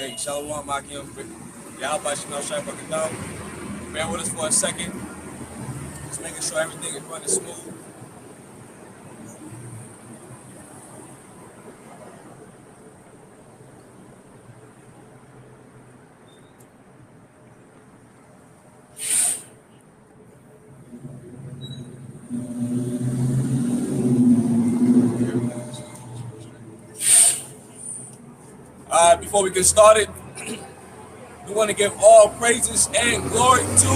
Hey, Shalom, Makim. Y'all by Chanel Shai Bakadam. Bear with us for a second. Just making sure everything is running smooth. Before we get started, we want to give all praises and glory to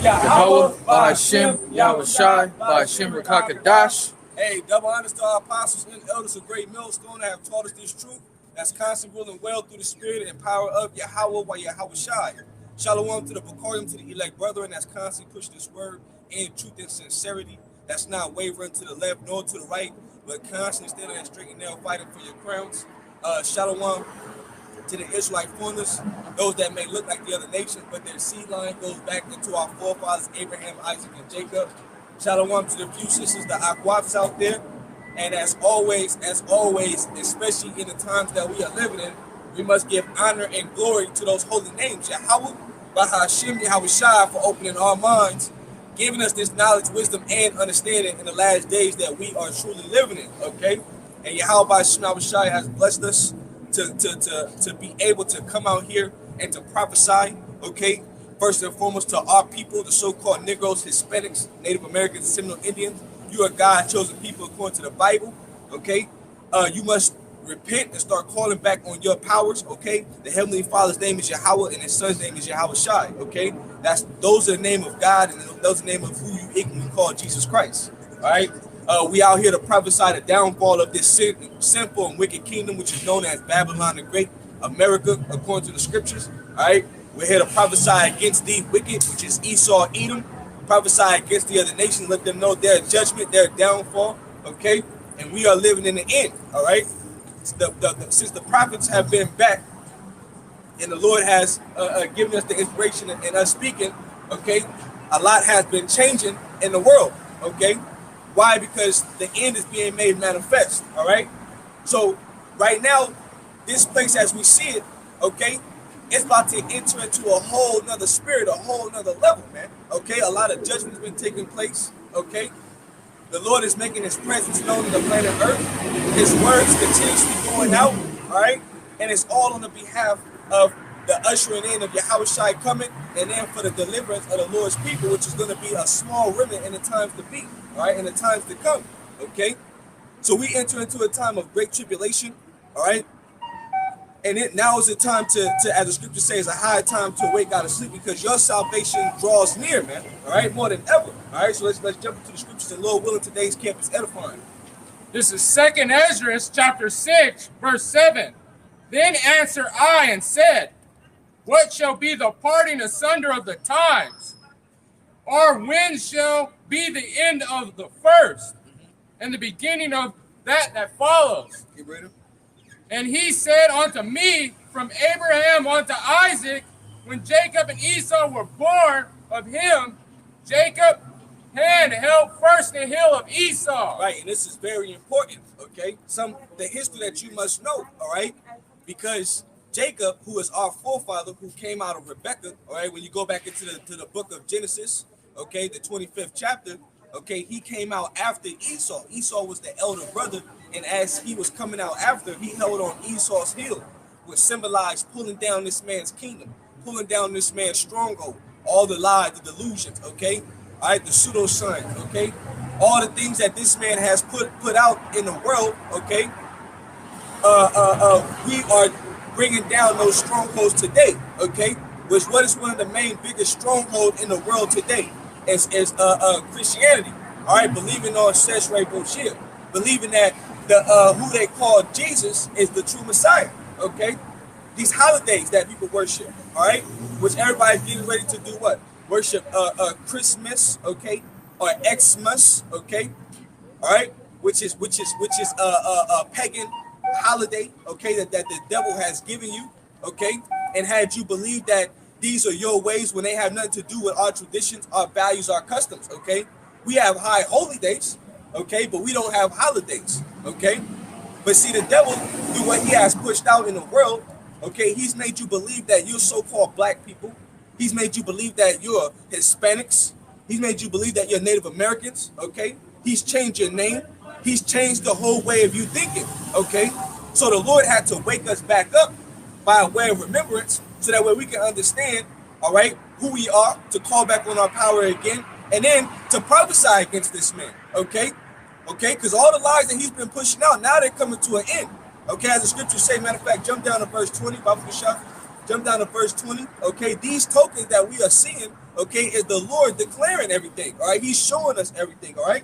Yahweh, Ba'ashem, Yahweh Shai, Ba'ashem Rakakadash. Hey, double honors to our apostles and elders of Great Millstone that have taught us this truth that's constant ruling well through the spirit and power of Yahweh by Yahweh Shai. Shalom to the Bukorium, to the elect brethren that's constantly push this word in truth and sincerity, that's not wavering to the left nor to the right, but constantly standing at straight and narrow fighting for your crowns. Shalom to the Israelite foreigners, those that may look like the other nations, but their seed line goes back into our forefathers, Abraham, Isaac, and Jacob. Shalom to the few sisters, the Akwats out there. And as always, especially in the times that we are living in, we must give honor and glory to those holy names. Yahweh, Ba'ashem, Yahweh Shai, for opening our minds, giving us this knowledge, wisdom, and understanding in the last days that we are truly living in, okay? And Yahweh, Ba'ashem, Yahweh Shai has blessed us to be able to come out here and to prophesy, okay? First and foremost to our people, the so-called Negroes, Hispanics, Native Americans, Seminole Indians. You are God's chosen people according to the Bible, okay? You must repent and start calling back on your powers, okay? The Heavenly Father's name is Yahweh and his son's name is Yahweh Shai, okay? Those are the name of God and those are the name of who you ignorantly call Jesus Christ, all right? We out here to prophesy the downfall of this sinful and wicked kingdom, which is known as Babylon the Great, America, according to the scriptures. All right, we're here to prophesy against the wicked, which is Esau, Edom. Prophesy against the other nations, let them know their judgment, their downfall. Okay, and we are living in the end. All right, since the prophets have been back, and the Lord has given us the inspiration and us speaking. Okay, a lot has been changing in the world. Okay. Why? Because the end is being made manifest, all right? So right now, this place as we see it, okay, it's about to enter into a whole nother spirit, a whole nother level, man, okay? A lot of judgment has been taking place, okay? The Lord is making his presence known on the planet Earth. His words continuously going out, all right? And it's all on the behalf of the ushering in of Yahweh Shai coming, and then for the deliverance of the Lord's people, which is going to be a small remnant in the times to be, all right, in the times to come, okay? So we enter into a time of great tribulation, all right? And now is the time to, as the scripture says, a high time to wake out of sleep because your salvation draws near, man, all right, more than ever, all right? So let's jump into the scriptures, and Lord willing, today's camp is edifying. This is 2nd Ezra, chapter 6, verse 7. Then answered I and said, what shall be the parting asunder of the times? Or when shall be the end of the first and the beginning of that follows? And he said unto me, from Abraham unto Isaac, when Jacob and Esau were born of him, Jacob hand held first the hill of Esau. Right, and this is very important, okay? The history that you must know, all right? Because Jacob, who is our forefather, who came out of Rebekah, all right, when you go back into the book of Genesis, okay, the 25th chapter, okay, he came out after Esau. Esau was the elder brother, and as he was coming out after, he held on Esau's heel, which symbolized pulling down this man's kingdom, pulling down this man's stronghold, all the lies, the delusions, okay, all right, the pseudo-son, okay, all the things that this man has put out in the world, okay, we are bringing down those strongholds today, okay? Which what is one of the main biggest strongholds in the world today is Christianity, all right? Believing on Sesre Boshir, believing that the who they call Jesus is the true Messiah, okay? These holidays that people worship, all right? Which everybody's getting ready to do what? Worship Christmas, okay? Or Xmas, okay? All right? Which is a pagan holiday, okay, that the devil has given you, okay, and had you believe that these are your ways when they have nothing to do with our traditions, our values, our customs, okay? We have high holy days, okay, but we don't have holidays, okay? But see, the devil, through what he has pushed out in the world, Okay, he's made you believe that you're so-called black people. He's made you believe that you're Hispanics. He's made you believe that you're Native Americans. Okay, he's changed your name. He's changed the whole way of you thinking. Okay, so the Lord had to wake us back up by way of remembrance, so that way we can understand, all right, who we are, to call back on our power again, and then to prophesy against this man. Okay, because all the lies that he's been pushing out, now they're coming to an end. Okay, as the scriptures say, matter of fact, jump down to verse 20, Bible Shop. Jump down to verse 20. Okay, these tokens that we are seeing, okay, is the Lord declaring everything. All right, he's showing us everything. All right,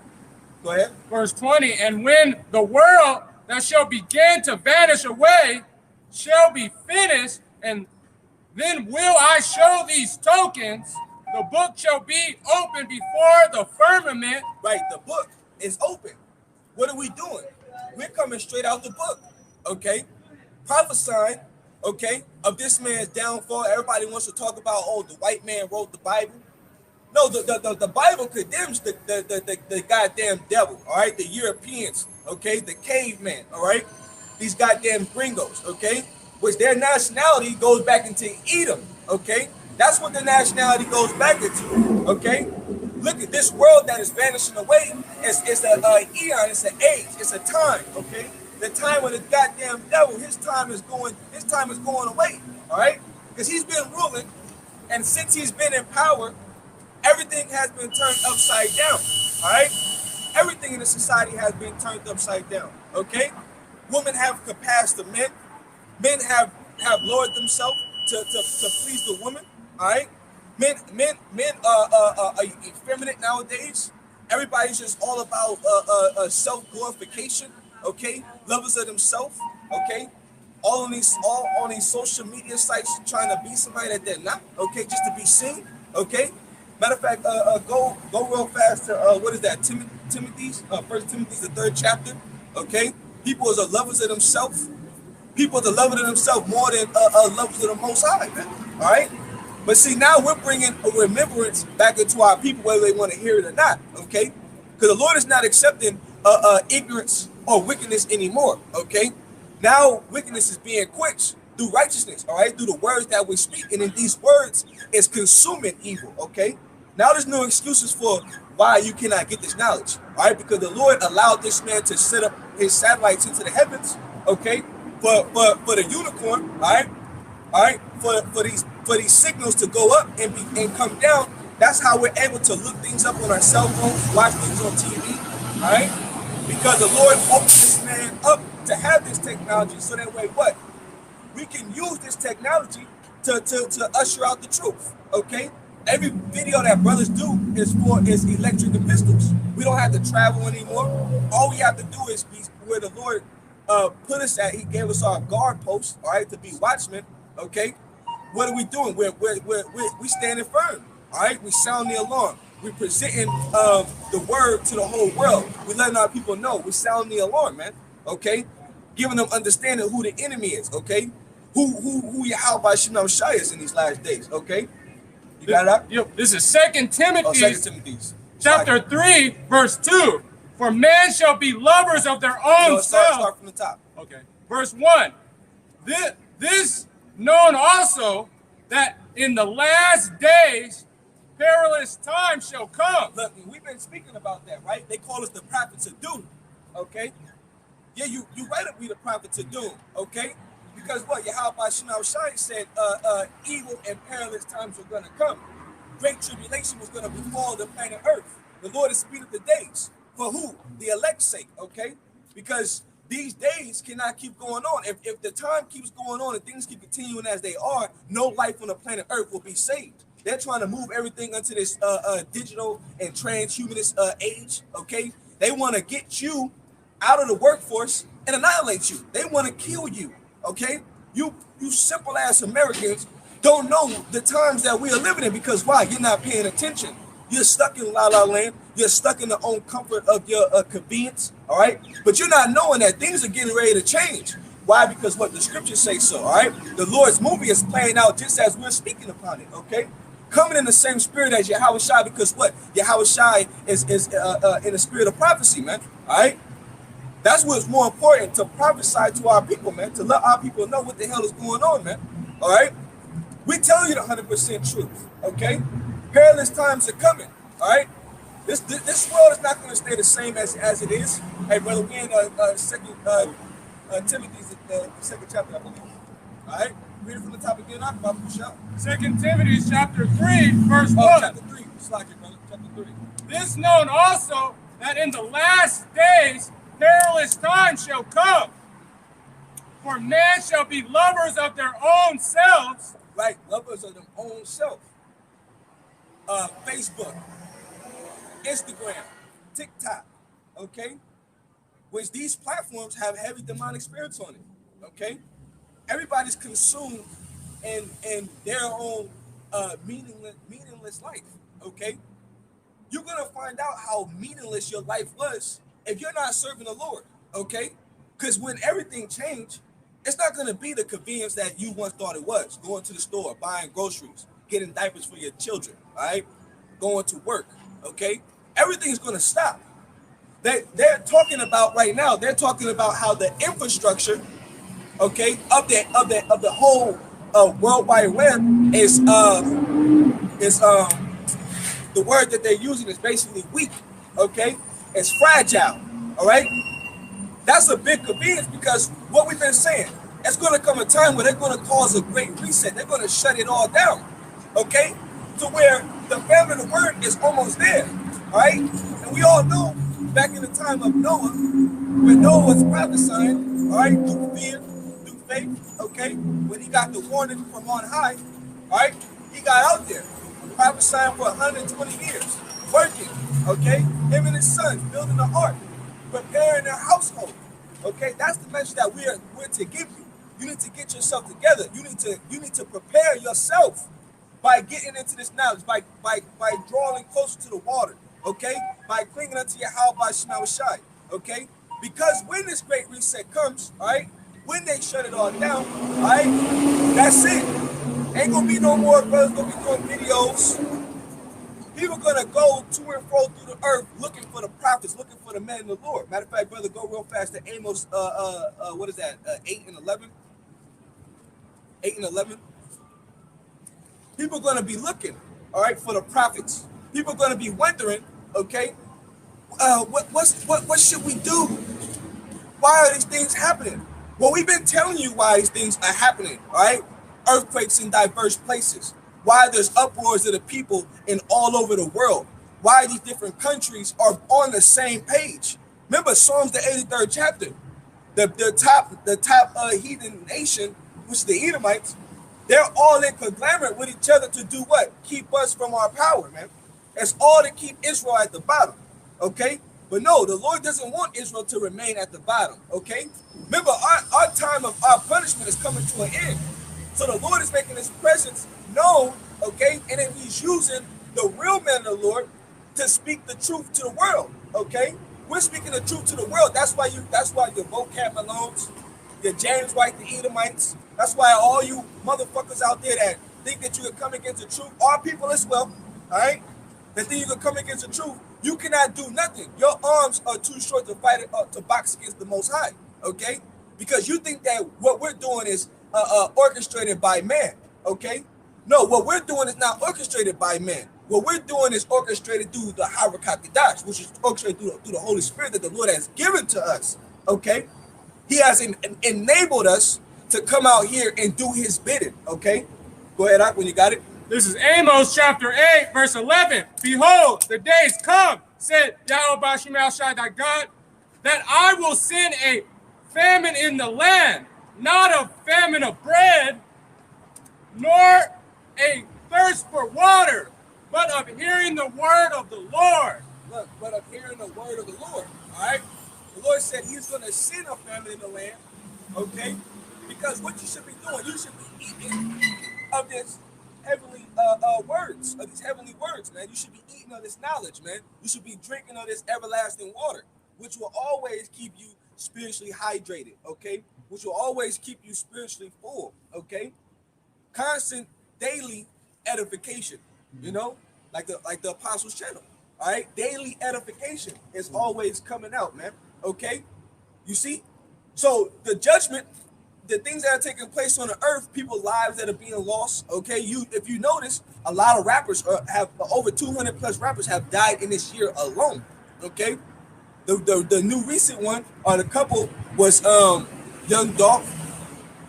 go ahead. Verse 20, and when the world that shall begin to vanish away shall be finished, and then will I show these tokens, the book shall be open before the firmament. Right, the book is open. What are we doing? We're coming straight out the book. Okay, prophesying, okay, of this man's downfall. Everybody wants to talk about, oh, the white man wrote the Bible. No, the Bible condemns the goddamn devil, all right, the Europeans, okay, the caveman, all right, these goddamn gringos, okay, which their nationality goes back into Edom, okay, that's what their nationality goes back into, okay. Look at this world that is vanishing away. It's an eon, it's an age, it's a time, okay. The time of the goddamn devil, his time is going away, all right? Because he's been ruling, and since he's been in power, everything has been turned upside down, all right? Everything in the society has been turned upside down, okay? Women have surpassed the men. Men have lowered themselves to please the woman, all right? Men are effeminate nowadays. Everybody's just all about self-glorification. Okay, lovers of themselves. Okay, all on these social media sites trying to be somebody that they're not. Okay, just to be seen. Okay, matter of fact, go real fast to what is that? Timothy's 1 Timothy, the 3rd chapter. Okay, people are lovers of themselves. People are lovers of themselves more than lovers of the Most High, man. All right, but see, now we're bringing a remembrance back into our people, whether they want to hear it or not. Okay, because the Lord is not accepting ignorance or wickedness anymore. Okay, now wickedness is being quenched through righteousness, all right, through the words that we speak, and in these words is consuming evil. Okay, now there's no excuses for why you cannot get this knowledge, all right, because the Lord allowed this man to set up his satellites into the heavens, okay, for the unicorn, all right, for these signals to go up and come down. That's how we're able to look things up on our cell phones, watch things on TV, all right. Because the Lord opened this man up to have this technology, so that way, what? We can use this technology to usher out the truth, okay? Every video that brothers do is electric and pistols. We don't have to travel anymore. All we have to do is be where the Lord put us at. He gave us our guard post, all right, to be watchmen, okay? What are we doing? We standing firm, all right? We sound the alarm. We're presenting the word to the whole world. We're letting our people know. We're sounding the alarm, man. Okay, giving them understanding who the enemy is. Okay, who Yahweh Shem Shai is in these last days. Okay, you got it? Yep. This is 2 Timothy, 2 Timothy, chapter 3, verse 2. For men shall be lovers of their own self. Start from the top. Okay. Verse 1. This known also that in the last days perilous times shall come. Look, we've been speaking about that, right? They call us the prophets of doom. Okay? Yeah, you right up we the prophets of doom, okay? Because what Yahweh Shem Shai said, evil and perilous times are gonna come. Great tribulation was gonna befall the planet Earth. The Lord has speeded the days. For who? The elect's sake, okay? Because these days cannot keep going on. If the time keeps going on and things keep continuing as they are, no life on the planet Earth will be saved. They're trying to move everything into this digital and transhumanist age, okay? They want to get you out of the workforce and annihilate you. They want to kill you, okay? You simple ass Americans don't know the times that we are living in, because why? You're not paying attention. You're stuck in la la land. You're stuck in the own comfort of your convenience, all right? But you're not knowing that things are getting ready to change. Why? Because what the scriptures say so, all right? The Lord's movie is playing out just as we're speaking upon it, okay? Coming in the same spirit as Yahweh Shai, because what? Yahweh Shai is in the spirit of prophecy, man. All right? That's what's more important, to prophesy to our people, man, to let our people know what the hell is going on, man. All right? We tell you the 100% truth, okay? Perilous times are coming, all right? This world is not going to stay the same as it is. Hey, brother, we in second Timothy's the second chapter, I believe. All right? Read it from the top again. I'm about to shout. 2 Timothy chapter 3, verse 1. Chapter 3. Slack it, brother. Chapter 3. This known also, that in the last days perilous times shall come. For men shall be lovers of their own selves. Right, lovers of their own self. Facebook, Instagram, TikTok, okay? Which these platforms have heavy demonic spirits on it, okay? Everybody's consumed in their own meaningless life, okay? You're going to find out how meaningless your life was if you're not serving the Lord, okay? Because when everything changed, it's not going to be the convenience that you once thought it was. Going to the store, buying groceries, getting diapers for your children, all right? Going to work, okay? Everything's going to stop. They're talking about right now, they're talking about how the infrastructure, okay, of the whole World Wide Web is the word that they're using is basically weak, okay? It's fragile, all right? That's a big convenience, because what we've been saying, it's going to come a time where they're going to cause a great reset. They're going to shut it all down, okay? To where the family of the word is almost there, all right? And we all know back in the time of Noah, when Noah was prophesying, all right, through fear, through faith, okay? When he got the warning from on high, all right? He got out there prophesying for 120 years, working, okay? Him and his sons building the ark, preparing their household, okay? That's the message that we're to give you. You need to get yourself together. You need to prepare yourself by getting into this knowledge, by drawing closer to the water, okay? By clinging unto your how by Shai, okay? Because when this great reset comes, all right, when they shut it all down, all right, that's it. Ain't gonna be no more brothers gonna be doing videos. People gonna go to and fro through the earth looking for the prophets, looking for the men of the Lord. Matter of fact, brother, go real fast to Amos, what is that, 8 and 11? 8 and 11. People gonna be looking, all right, for the prophets. People gonna be wondering, okay, what should we do? Why are these things happening? Well, we've been telling you why these things are happening, all right? Earthquakes in diverse places. Why there's uproars of the people in all over the world. Why these different countries are on the same page. Remember Psalms the 83rd chapter. The top heathen nation, which is the Edomites, they're all in conglomerate with each other to do what? Keep us from our power, man. It's all to keep Israel at the bottom, okay? But no, the Lord doesn't want Israel to remain at the bottom, okay? Remember, our time of our punishment is coming to an end. So the Lord is making his presence known, okay? And then he's using the real men of the Lord to speak the truth to the world, okay? We're speaking the truth to the world. That's why your vocab Malones, your James White, the Edomites. That's why all you motherfuckers out there that think that you can come against the truth, our people as well, all right? That think you can come against the truth, you cannot do nothing. Your arms are too short to fight it, to box against the Most High, okay? Because you think that what we're doing is orchestrated by man, okay? No, what we're doing is not orchestrated by man. What we're doing is orchestrated through the Harakakadash, which is orchestrated through the Holy Spirit that the Lord has given to us, okay? He has enabled us to come out here and do his bidding, okay? Go ahead, Ak, when you got it. This is Amos chapter 8, verse 11. Behold, the days come, said Yahweh Bashim El Shaddai God, that I will send a famine in the land, not a famine of bread, nor a thirst for water, but of hearing the word of the Lord. Look, but of hearing the word of the Lord, all right? The Lord said he's going to send a famine in the land, okay? Because what you should be doing, you should be eating of this heavenly words, of these heavenly words, man. You should be eating of this knowledge, man. You should be drinking of this everlasting water, which will always keep you spiritually hydrated, okay? Which will always keep you spiritually full, okay? Constant daily edification, you know, like the Apostles' channel, all right? Daily edification is always coming out, man, okay? You see? So the judgment, the things that are taking place on the earth, people's lives that are being lost. Okay, if you notice, a lot of rappers have over 200 plus rappers have died in this year alone. Okay, the new recent one, or the couple, was Young Dolph.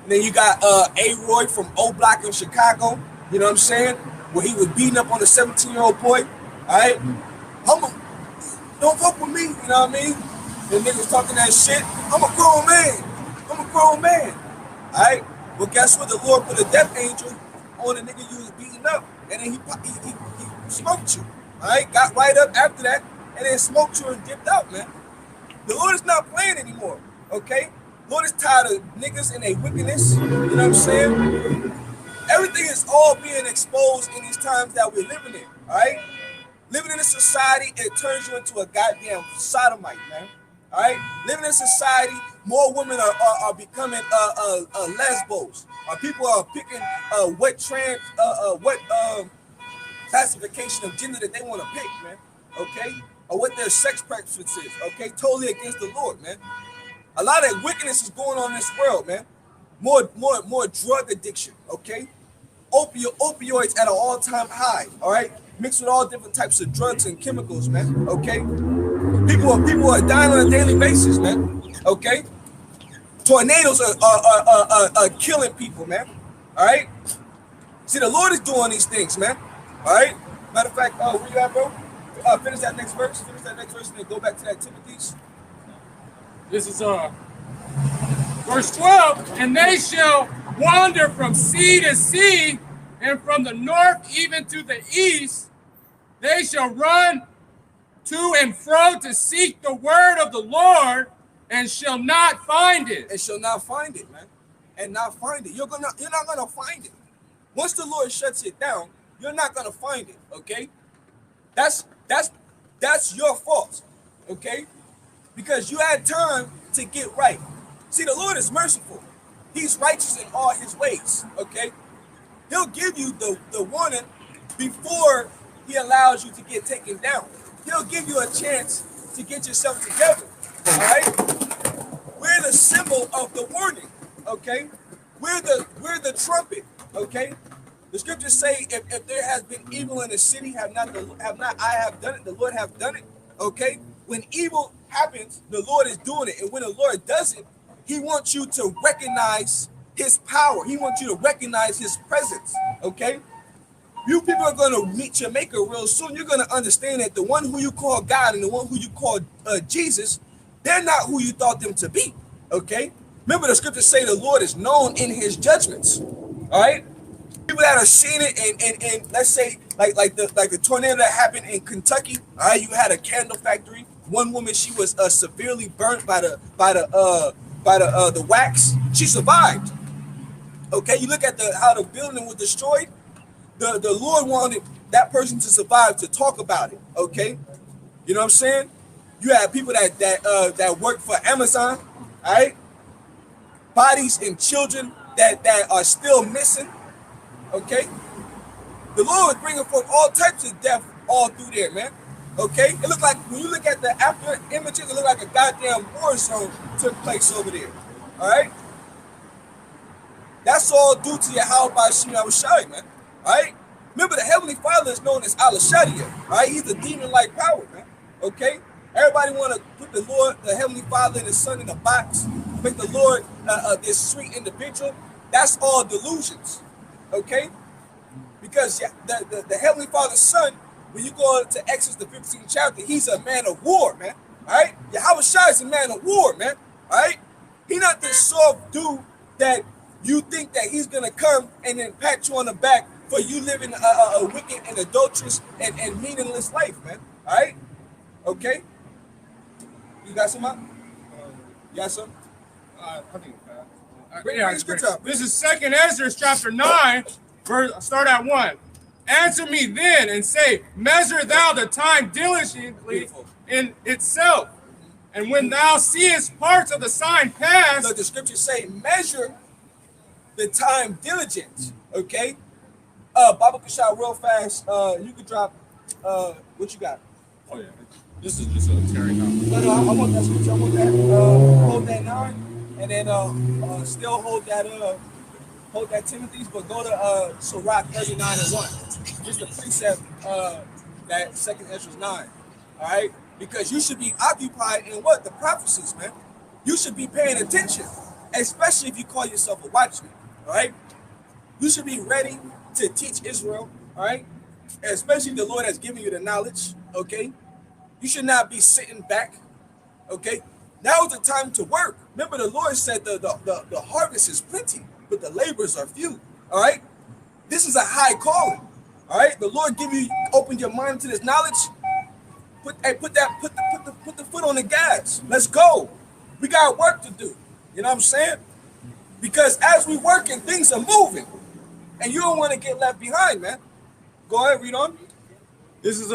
And then you got A-Roy from O Block in Chicago. You know what I'm saying? Where he was beating up on a 17-year-old boy. All right, don't fuck with me. You know what I mean? The niggas talking that shit. I'm a grown man. I'm a grown man. All right. Well, guess what? The Lord put a death angel on the nigga you was beating up, and then he smoked you. All right. Got right up after that, and then smoked you and dipped out, man. The Lord is not playing anymore. Okay. Lord is tired of niggas and their wickedness. You know what I'm saying? Everything is all being exposed in these times that we're living in. All right. Living in a society, it turns you into a goddamn sodomite, man. All right, living in society, more women are becoming lesbos. People are picking what classification of gender that they want to pick, man. Okay, or what their sex preference is. Okay, totally against the Lord, man. A lot of wickedness is going on in this world, man. More drug addiction. Okay, opioids at an all-time high. All right, mixed with all different types of drugs and chemicals, man. Okay. People are dying on a daily basis, man. Okay, tornadoes are killing people, man. All right. See, the Lord is doing these things, man. All right. Matter of fact, where you at, bro? Finish that next verse. Finish that next verse, and then go back to that Timothy's. This is verse 12. And they shall wander from sea to sea, and from the north even to the east. They shall run to and fro to seek the word of the Lord, and shall not find it. And shall not find it, man. And not find it. You're not gonna find it. Once the Lord shuts it down, you're not gonna find it. Okay? That's your fault. Okay? Because you had time to get right. See, the Lord is merciful. He's righteous in all his ways. Okay? He'll give you the warning before he allows you to get taken down. He'll give you a chance to get yourself together. All right? We're the symbol of the warning. Okay? We're the trumpet. Okay? The scriptures say, if there has been evil in the city, have not I have done it, the Lord have done it. Okay? When evil happens, the Lord is doing it. And when the Lord does it, he wants you to recognize his power. He wants you to recognize his presence. Okay? You people are going to meet your maker real soon. You're going to understand that the one who you call God and the one who you call Jesus, they're not who you thought them to be. Okay? Remember, the scriptures say the Lord is known in his judgments. All right? People that are seeing it, and let's say like the tornado that happened in Kentucky. All right, you had a candle factory. One woman, she was severely burnt by the wax. She survived. Okay, you look at how the building was destroyed. The Lord wanted that person to survive, to talk about it. Okay, you know what I'm saying? You have people that work for Amazon, all right? Bodies and children that are still missing. Okay, the Lord is bringing forth all types of death all through there, man. Okay, it looked like when you look at the after images, it looked like a goddamn war zone took place over there. All right, that's all due to Yahweh Bashim Yahushai, man. All right, remember the Heavenly Father is known as Al-Shadia. All right, he's a demon-like power, man. Okay, everybody want to put the Lord, the Heavenly Father, and the Son in a box, make the Lord this sweet individual. That's all delusions. Okay, because the Heavenly Father's Son, when you go to Exodus the 15th chapter, he's a man of war, man. All right, Yahweh Shai is a man of war, man. All right, he's not this soft dude that you think that he's gonna come and then pat you on the back for you living a wicked and adulterous and meaningless life, man. All right, okay. You got some up? You got some? I think. This is 2nd Ezra chapter 9, start at 1. Answer me then and say, measure thou the time diligently in itself. And when thou seest parts of the sign pass. So the scriptures say, measure the time diligent. Okay? Baba Kashah, real fast. You could drop what you got. Oh, yeah. This is just a tearing out. No, I want that scripture. I want that. Hold that and then still hold that Timothy's, but go to Sirach 39:1. Just a precept that Second Ezra 9. All right, because you should be occupied in what? The prophecies, man. You should be paying attention, especially if you call yourself a watchman. All right, you should be ready to teach Israel. All right, especially if the Lord has given you the knowledge. Okay, you should not be sitting back. Okay, now is the time to work. Remember, the Lord said the harvest is plenty, but the laborers are few. All right, this is a high calling. All right, the Lord open your mind to this knowledge. Put the foot on the gas. Let's go. We got work to do. You know what I'm saying? Because as we working, things are moving, and you don't want to get left behind, man. Go ahead, read on. This is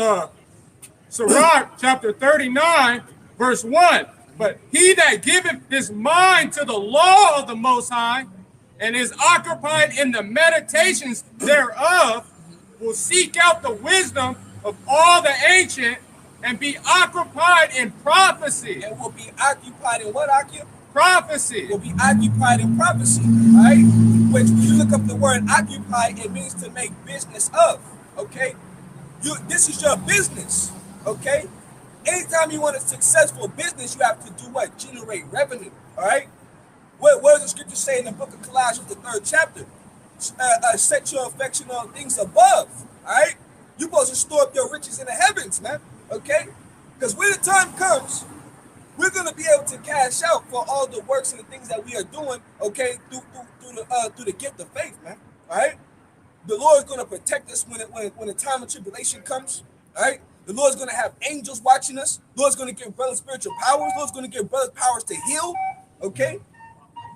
Sirach chapter 39, verse 1. But he that giveth his mind to the law of the Most High and is occupied in the meditations thereof will seek out the wisdom of all the ancient and be occupied in prophecy. And will be occupied in what, Akia? Prophecy. Will be occupied in prophecy, right? Which, when you look up the word occupy, it means to make business of, okay? This is your business, okay? Anytime you want a successful business, you have to do what? Generate revenue, all right? What does the scripture say in the book of Colossians, the 3rd chapter? Set your affection on things above, all right? You're supposed to store up your riches in the heavens, man, okay? Because when the time comes, we're going to be able to cash out for all the works and the things that we are doing, okay, through the gift of faith, man, all right? The Lord is going to protect us when the time of tribulation comes, all right? The Lord's going to have angels watching us. The Lord's going to give brothers spiritual powers. The Lord's going to give brothers powers to heal, okay?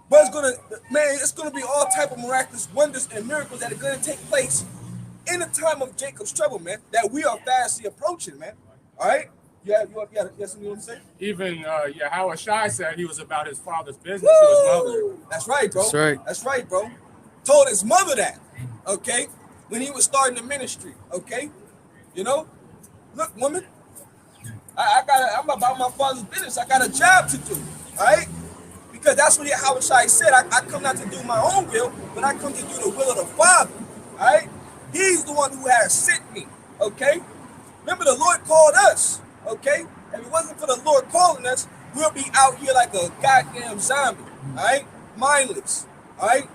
But it's going to be all type of miraculous wonders and miracles that are going to take place in the time of Jacob's trouble, man, that we are fastly approaching, man, all right? You have something you want to say? Even Yahweh Shai said he was about his father's business to his mother. That's right, bro. That's right. That's right, bro. Told his mother that, okay, when he was starting the ministry, okay? You know, look, woman, I'm about my father's business. I got a job to do, all right? Because that's what Yahweh Shai said. I come not to do my own will, but I come to do the will of the Father, all right? He's the one who has sent me, okay? Remember, the Lord called us. Okay, if it wasn't for the Lord calling us, we'll be out here like a goddamn zombie, all right? Mindless, all right?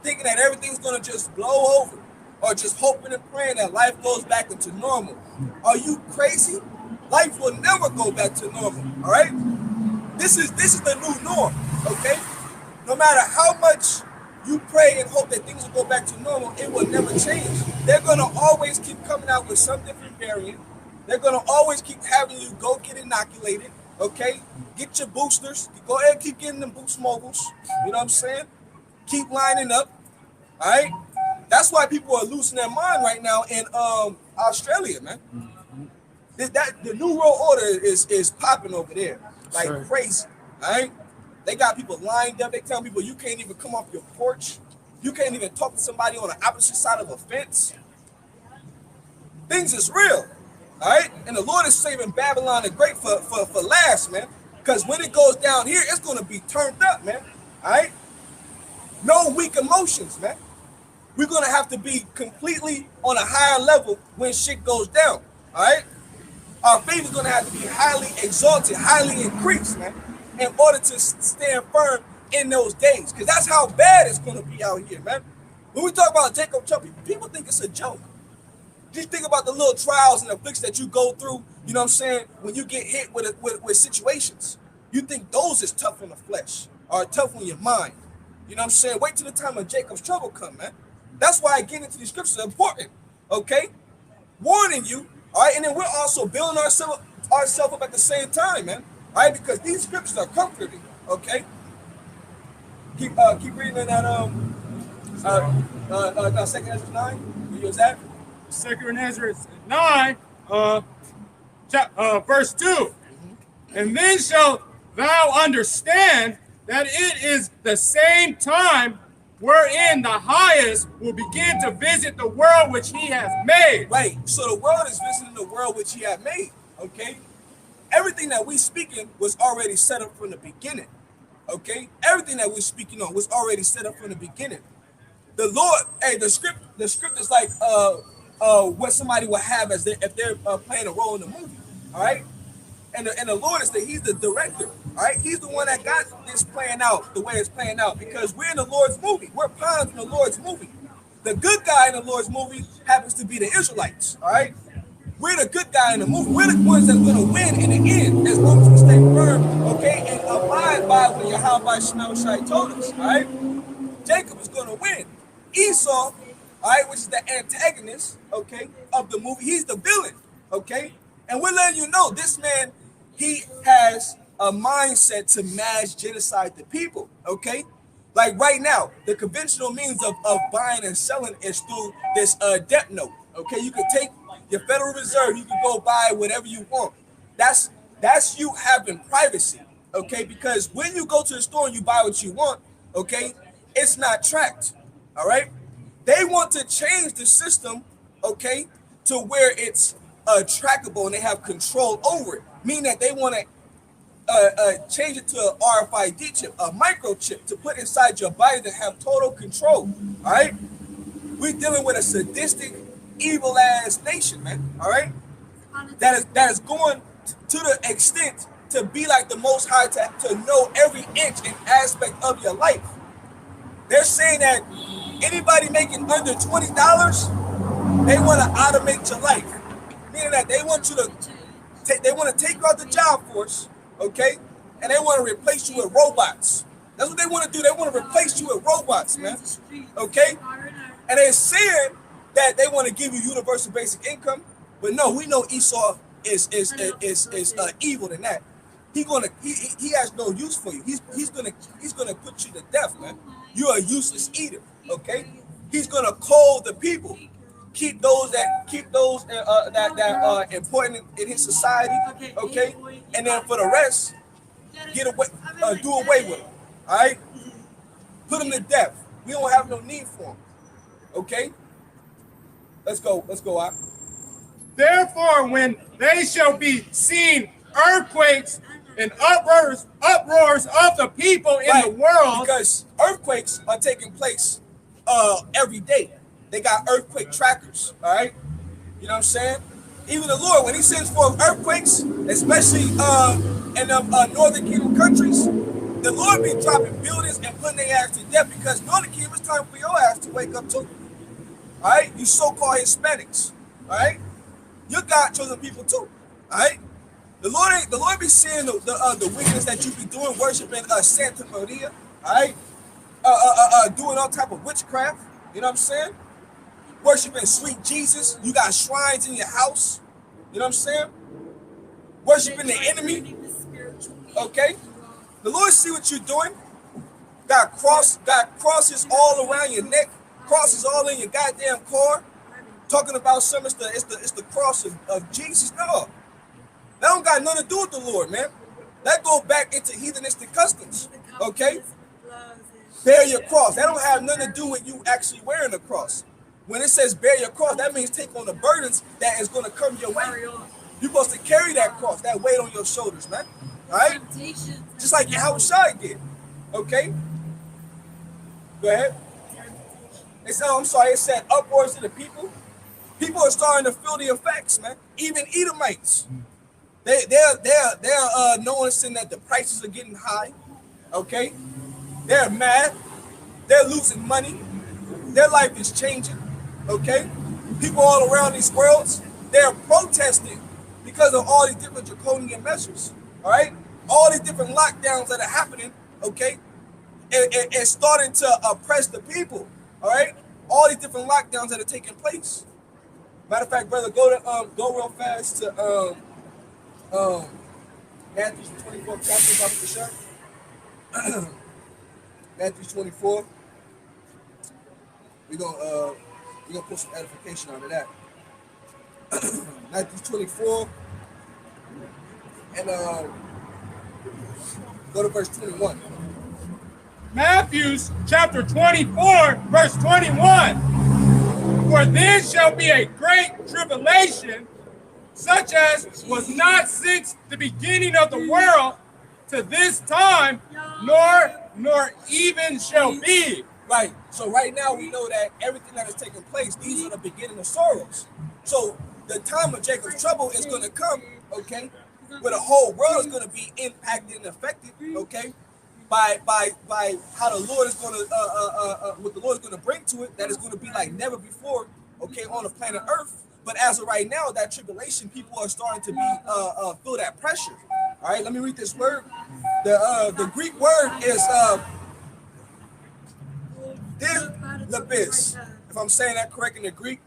Thinking that everything's gonna just blow over, or just hoping and praying that life goes back into normal. Are you crazy? Life will never go back to normal, all right? This is the new norm, okay? No matter how much you pray and hope that things will go back to normal, it will never change. They're gonna always keep coming out with some different variant. They're going to always keep having you go get inoculated, okay? Get your boosters. Go ahead and keep getting them boost mobiles. You know what I'm saying? Keep lining up, all right? That's why people are losing their mind right now in Australia, man. The New World Order is popping over there like crazy, all right? They got people lined up. They tell people you can't even come off your porch. You can't even talk to somebody on the opposite side of a fence. Things is real. All right, and the Lord is saving Babylon the Great for last, man. Because when it goes down here, it's going to be turned up, man. All right, no weak emotions, man. We're going to have to be completely on a higher level when shit goes down. All right, our faith is going to have to be highly exalted, highly increased, man, in order to stand firm in those days. Because that's how bad it's going to be out here, man. When we talk about Jacob trouble, people think it's a joke. Just think about the little trials and afflictions that you go through, you know what I'm saying, when you get hit with situations. You think those is tough on the flesh or tough on your mind. You know what I'm saying? Wait till the time of Jacob's trouble come, man. That's why getting into these scriptures is important, okay? Warning you, all right? And then we're also building ourselves up at the same time, man, all right? Because these scriptures are comforting, okay? Keep reading in that, 2 Ezra 9. You use that? 2 Ezra 9, verse 2. And then shalt thou understand that it is the same time wherein the highest will begin to visit the world which he has made. Right. So the world is visiting the world which he had made. Okay. Everything that we speaking was already set up from the beginning. Okay, everything that we're speaking on was already set up from the beginning. The Lord, hey, the script is like what somebody will have as if they're playing a role in the movie. All right, and the Lord is he's the director. All right, he's the one that got this playing out the way it's playing out because we're in the Lord's movie. We're pawns in the Lord's movie. The good guy in the Lord's movie happens to be the Israelites. All right, we're the good guy in the movie. We're the ones that's going to win in the end as long as we stay firm, okay, and abide by what Yahweh Shema Shai told us. All right, Jacob is going to win. Esau, all right, which is the antagonist, okay, of the movie. He's the villain, okay, and we're letting you know this man, he has a mindset to mass genocide the people, okay. Like right now, the conventional means of buying and selling is through this debt note. Okay, you can take your Federal Reserve, you can go buy whatever you want. That's you having privacy. Okay, because when you go to the store and you buy what you want, okay, it's not tracked. All right, they want to change the system, okay, to where it's trackable and they have control over it. Meaning that they want to change it to an RFID chip, a microchip to put inside your body to have total control. All right, we're dealing with a sadistic, evil ass nation, man. All right, that is going to the extent to be like the Most High, to know every inch and aspect of your life. They're saying that anybody making under $20, they want to automate your life, meaning that they want you to they want to take you out the job force. Okay, and they want to replace you with robots. That's what they want to do. They want to replace you with robots, man. Okay, and they're saying that they want to give you universal basic income, but no, we know Esau is evil than that. He has no use for you. He's gonna put you to death, man. You're a useless eater. Okay, he's gonna call the people. Keep those that are important in his society, okay, and then for the rest, do away with them. All right, put them to death. We don't have no need for them. Okay, let's go out. Therefore, when they shall be seen earthquakes and uproars of the people in the world, because earthquakes are taking place every day. They got earthquake trackers, all right? You know what I'm saying? Even the Lord, when he sends forth earthquakes, especially in the Northern Kingdom countries, the Lord be dropping buildings and putting their ass to death because Northern Kingdom, it's time for your ass to wake up too. All right? You so-called Hispanics, all right? You're God-chosen people too, all right? The Lord be seeing the wickedness that you be doing, worshiping Santa Maria, all right? Doing all type of witchcraft, you know what I'm saying? Worshiping sweet Jesus. You got shrines in your house. You know what I'm saying? Worshiping the enemy. Okay? The Lord see what you're doing. Got crosses all around your neck. Crosses all in your goddamn car. Talking about something, it's the cross of Jesus. No. That don't got nothing to do with the Lord, man. That goes back into heathenistic customs. Okay? Bear your cross. That don't have nothing to do with you actually wearing the cross. When it says bear your cross, that means take on the burdens that is going to come your way. You're supposed to carry that cross, that weight on your shoulders, man. All right? Just like Yahweh Shai did. Okay? Go ahead. I'm sorry, it said upwards to the people. People are starting to feel the effects, man. Even Edomites. They're noticing that the prices are getting high. Okay? They're mad. They're losing money. Their life is changing. Okay, people all around these worlds, they're protesting because of all these different draconian measures. All right, all these different lockdowns that are happening. Okay, and starting to oppress the people. All right, all these different lockdowns that are taking place. Matter of fact, brother, go real fast to Matthew 24 chapter, Matthew 24. We're gonna put some edification out of that. Matthew 24 and go to verse 21. Matthew chapter 24, verse 21. For then shall be a great tribulation, such as was not since the beginning of the world, to this time, nor even shall be. Right. So right now we know that everything that is taking place, these are the beginning of sorrows. So the time of Jacob's trouble is going to come, okay, where the whole world is going to be impacted and affected, okay, by how the Lord is going to what the Lord is going to bring to it. That is going to be like never before, okay, on the planet Earth. But as of right now, that tribulation, people are starting to be feel that pressure. All right, let me read this word. The Greek word is dilabis, if I'm saying that correct in the Greek,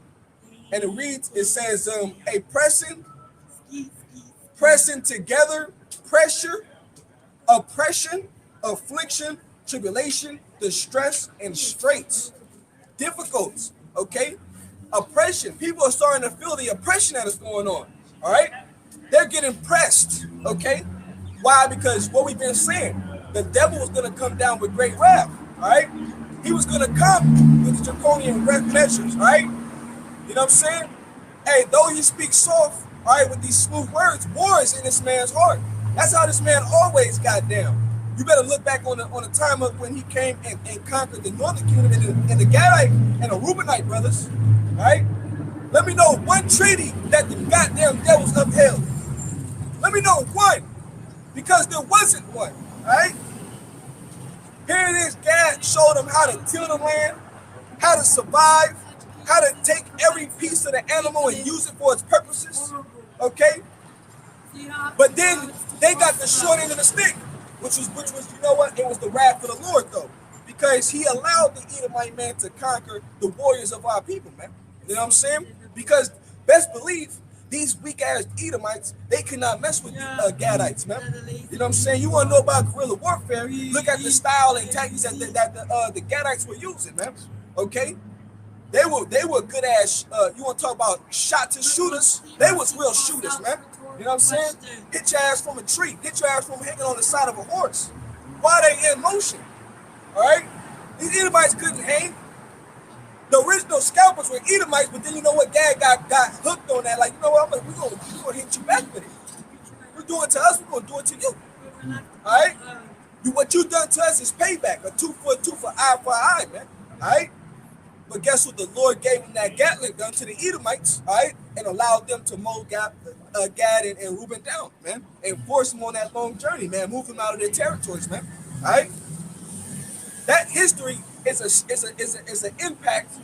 and it reads, it says a pressing together, pressure, oppression, affliction, tribulation, distress, and straits, difficulties, okay? Oppression. People are starting to feel the oppression that is going on, all right? They're getting pressed, okay? Why? Because what we've been saying, the devil was going to come down with great wrath, all right? He was going to come with draconian measures, all right? You know what I'm saying? Hey, though he speaks soft, all right, with these smooth words, war is in this man's heart. That's how this man always got down. You better look back on the time of when he came and conquered the northern kingdom and the Gadite and the Reubenite brothers, all right? Let me know one treaty that the goddamn devils upheld. Let me know one, because there wasn't one, all right? Here it is, Gad showed them how to till the land, how to survive, how to take every piece of the animal and use it for its purposes, okay? But then they got the short end of the stick, which was, you know what? It was the wrath of the Lord, though, because he allowed the Edomite man to conquer the warriors of our people, man. You know what I'm saying? Because best believe these weak-ass Edomites, they cannot mess with the Gadites, man. You know what I'm saying? You want to know about guerrilla warfare? Look at the style and tactics that the Gadites were using, man. Okay? They were good ass. You want to talk about shot to shooters? They was real shooters, man. You know what I'm saying? Hit your ass from a tree. Hit your ass from hanging on the side of a horse. Why they in motion? All right? These Edomites couldn't hang. The original scalpers were Edomites, but then you know what? Gad got hooked on that. Like, you know what? We're gonna hit you back with it. We're doing it to us. We're gonna do it to you. All right? What you done to us is payback. A tooth for a tooth, an eye for an eye, man. All right? But guess what? The Lord gave them that Gatling gun to the Edomites, all right, and allowed them to mow Gad and Reuben down, man, and force them on that long journey, man, move them out of their territories, man. All right. That history is an impact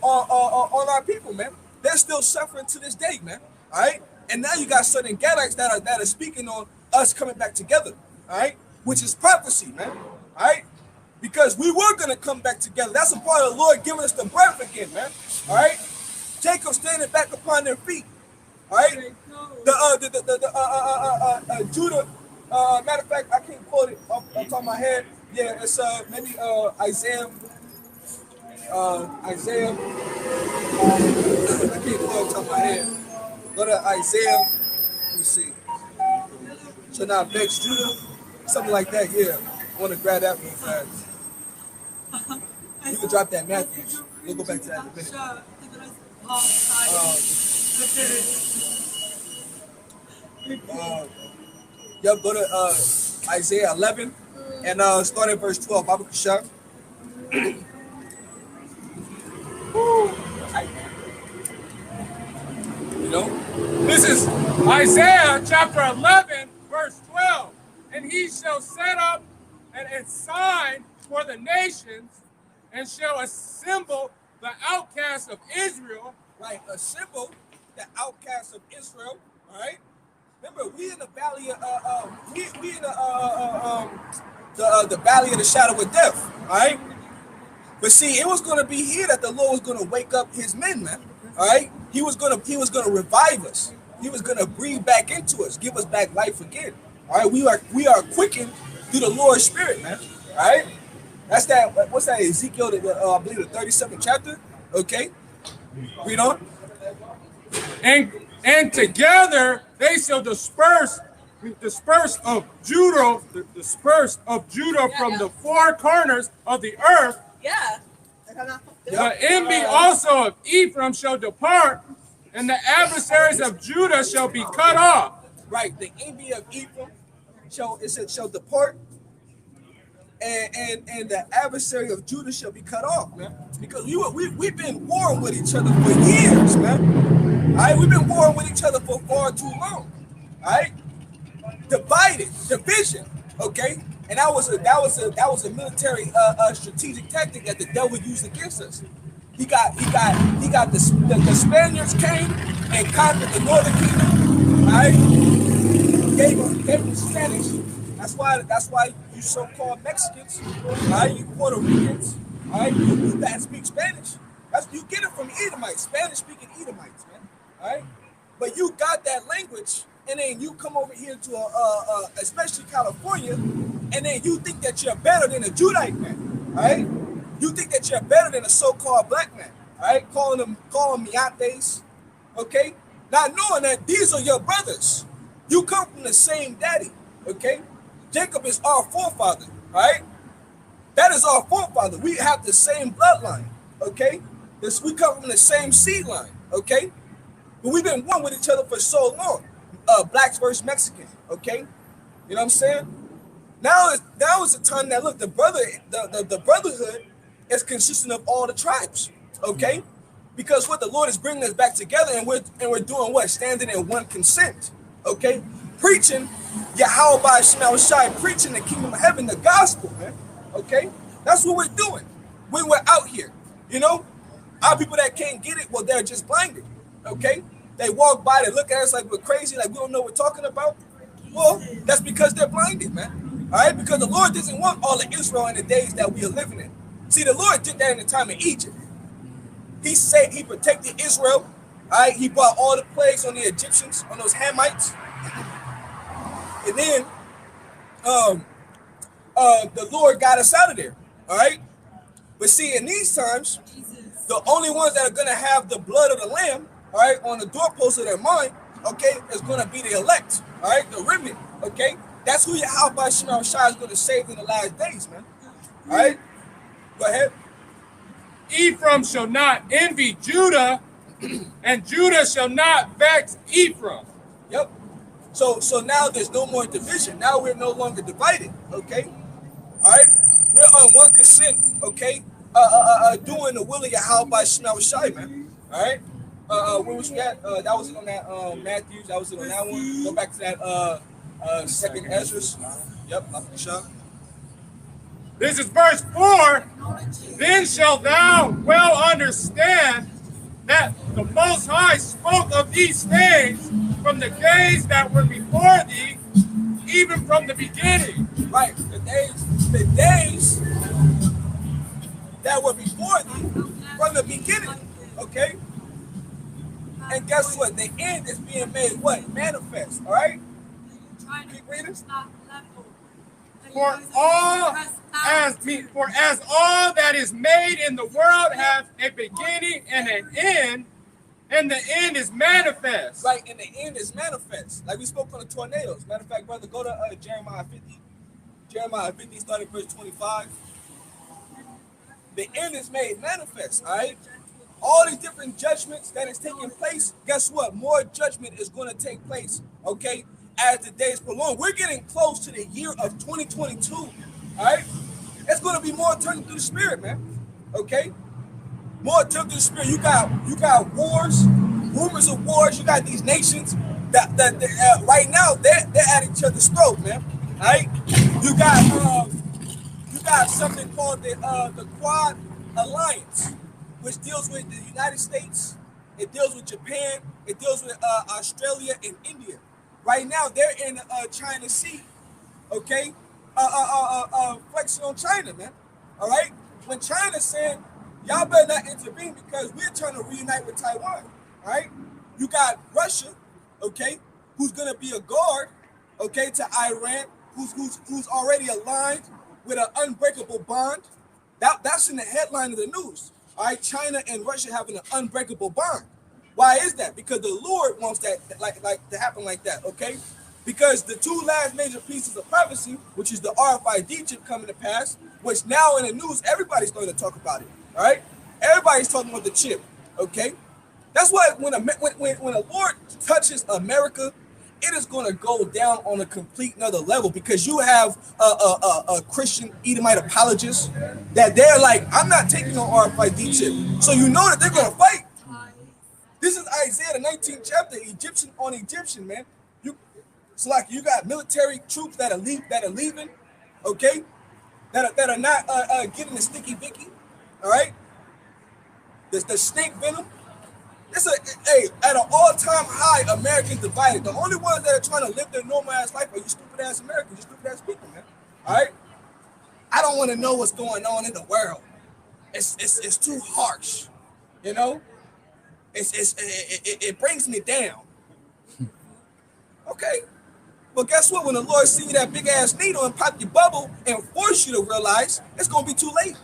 on our people, man. They're still suffering to this day, man. All right. And now you got certain Gadites that are speaking on us coming back together, all right, which is prophecy, man. All right. Because we were going to come back together. That's a part of the Lord giving us the breath again, man. All right? Jacob standing back upon their feet. All right? Judah, matter of fact, I can't quote it off the top of my head. Yeah, it's maybe Isaiah. I can't quote it off the top of my head. Go to Isaiah. Let me see. Shall not vex Judah. Something like that, yeah. I want to grab that real fast. You can drop that Matthew. We'll go back to that in a minute. Go to Isaiah 11 and start at verse 12. Bible Kashar. You know, this is Isaiah chapter 11, verse 12. And he shall set up a sign for the nations, and shall assemble the outcasts of Israel. Right, assemble the outcasts of Israel. All right. Remember, we in the valley of we in the valley of the shadow of death. All right. But see, it was going to be here that the Lord was going to wake up His men, man. All right. He was going to revive us. He was going to breathe back into us, give us back life again. All right. We are quickened through the Lord's Spirit, man. All right. That's that. What's that? Ezekiel, I believe the 37th chapter. Okay. Read on. And together they shall disperse of Judah, from the four corners of the earth. Yeah. The envy also of Ephraim shall depart, and the adversaries of Judah shall be cut off. Right. The envy of Ephraim, shall depart, and the adversary of Judah shall be cut off, man. Because we've been warring with each other for years, man. All right, we've been warring with each other for far too long. All right, divided, division, okay, and that was a military strategic tactic that the devil used against us. He got the Spaniards came and conquered the northern kingdom. All right, gave them Spanish. That's why you so-called Mexicans, all right, you Puerto Ricans, all right, you that speak Spanish. You get it from Edomites, Spanish-speaking Edomites, man. All right, but you got that language, and then you come over here to especially California, and then you think that you're better than a Judite man, all right? You think that you're better than a so-called black man, all right? Calling them miates, okay? Not knowing that these are your brothers. You come from the same daddy, okay? Jacob is our forefather, all right? That is our forefather. We have the same bloodline, okay? We come from the same seed line, okay? But we've been one with each other for so long. Blacks versus Mexicans, okay? You know what I'm saying? Now is the time that, look, the brotherhood is consisting of all the tribes, okay? Because what the Lord is bringing us back together, and we're doing what? Standing in one consent, okay? Preaching Yahweh Shema Shai, preaching the kingdom of heaven, the gospel, man, okay? That's what we're doing when we're out here, you know? Our people that can't get it, well, they're just blinded, okay? They walk by, they look at us like we're crazy, like we don't know what we're talking about. Well, that's because they're blinded, man. All right? Because the Lord doesn't want all of Israel in the days that we are living in. See, the Lord did that in the time of Egypt. He said he protected Israel. All right? He brought all the plagues on the Egyptians, on those Hamites. And then the Lord got us out of there. All right? But see, in these times, the only ones that are going to have the blood of the Lamb, all right, on the doorpost of their mind, okay, is going to be the elect, all right, the remnant, okay? That's who Yahweh Shema Shai is going to save in the last days, man. All right? Go ahead. Ephraim shall not envy Judah, and Judah shall not vex Ephraim. Yep. So now there's no more division. Now we're no longer divided, okay? All right? We're on one consent, okay? Doing the will of Yahweh Shema Shai, man. All right? Where was we at? That was on that Matthew. That was on that one. Go back to that second Ezra. Yep, Sure. This is verse 4. Then shalt thou well understand that the Most High spoke of these things from the days that were before thee, even from the beginning. Right, the days that were before thee from the beginning. Okay. And guess what? The end is being made what? Manifest. All right? Keep reading. For as all that is made in the world has a beginning and an end, and the end is manifest. Right, and the end is manifest. Like we spoke on the tornadoes. Matter of fact, brother, go to Jeremiah 50. Jeremiah 50, starting verse 25. The end is made manifest, all right? All these different judgments that is taking place, guess what? More judgment is going to take place, okay, as the days prolong. We're getting close to the year of 2022, all right? It's going to be more turning through the spirit, man, okay? More turning through the spirit. You got wars, rumors of wars. You got these nations that right now, they're at each other's throat, man, all right? You got something called the Quad Alliance, which deals with the United States, it deals with Japan, it deals with Australia and India. Right now, they're in the China Sea, okay? Flexing on China, man, all right? When China said, y'all better not intervene because we're trying to reunite with Taiwan, all right? You got Russia, okay, who's going to be a guard, okay, to Iran, who's already aligned with an unbreakable bond. That's in the headline of the news. All right, China and Russia having an unbreakable bond. Why is that? Because the Lord wants that like to happen like that, okay? Because the two last major pieces of prophecy, which is the RFID chip coming to pass, which now in the news, everybody's going to talk about it, all right? Everybody's talking about the chip, okay? That's why when a Lord touches America it is going to go down on a complete another level, because you have a Christian Edomite apologist that they're like, I'm not taking no RFID chip. So you know that they're going to fight. This is Isaiah, the 19th chapter, Egyptian on Egyptian, man. So like you got military troops that are leaving, okay, that are not getting the sticky Vicky, all right, the snake venom. It's at an all-time high. Americans divided. The only ones that are trying to live their normal ass life are you stupid ass Americans, you stupid ass people, man. All right, I don't want to know what's going on in the world. It's too harsh, you know. It brings me down. Okay. But guess what? When the Lord see that big ass needle and pop your bubble and force you to realize, it's gonna be too late.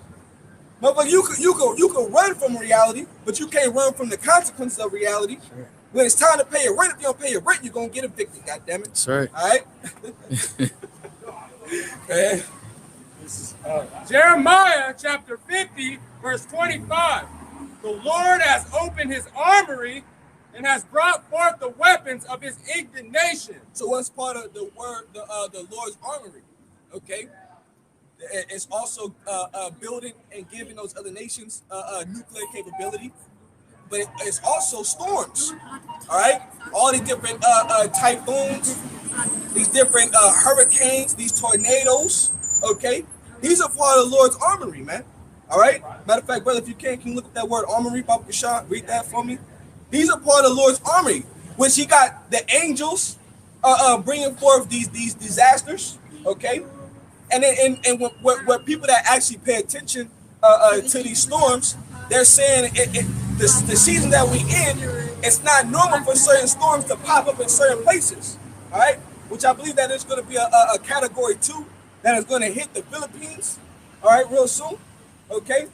Motherfucker, you can run from reality, but you can't run from the consequences of reality. Sure. When it's time to pay your rent, if you don't pay your rent, you're gonna get evicted. God damn it! That's right. All right. Okay. This is Jeremiah chapter 50, verse 25. The Lord has opened his armory and has brought forth the weapons of his indignation. So what's part of the word, the Lord's armory? Okay, it's also building and giving those other nations nuclear capability, but it's also storms. All right, all these different typhoons, these different hurricanes, these tornadoes. Okay, these are part of the Lord's armory, man. All right. Matter of fact, brother, if you can you look at that word armory, Papa Kashan? Read that for me. These are part of the Lord's army, which he got the angels bringing forth these disasters, okay? And then and what people that actually pay attention to these storms, they're saying the season that we in, it's not normal for certain storms to pop up in certain places, all right? Which I believe that there's going to be a category 2 that is going to hit the Philippines, all right, real soon, okay?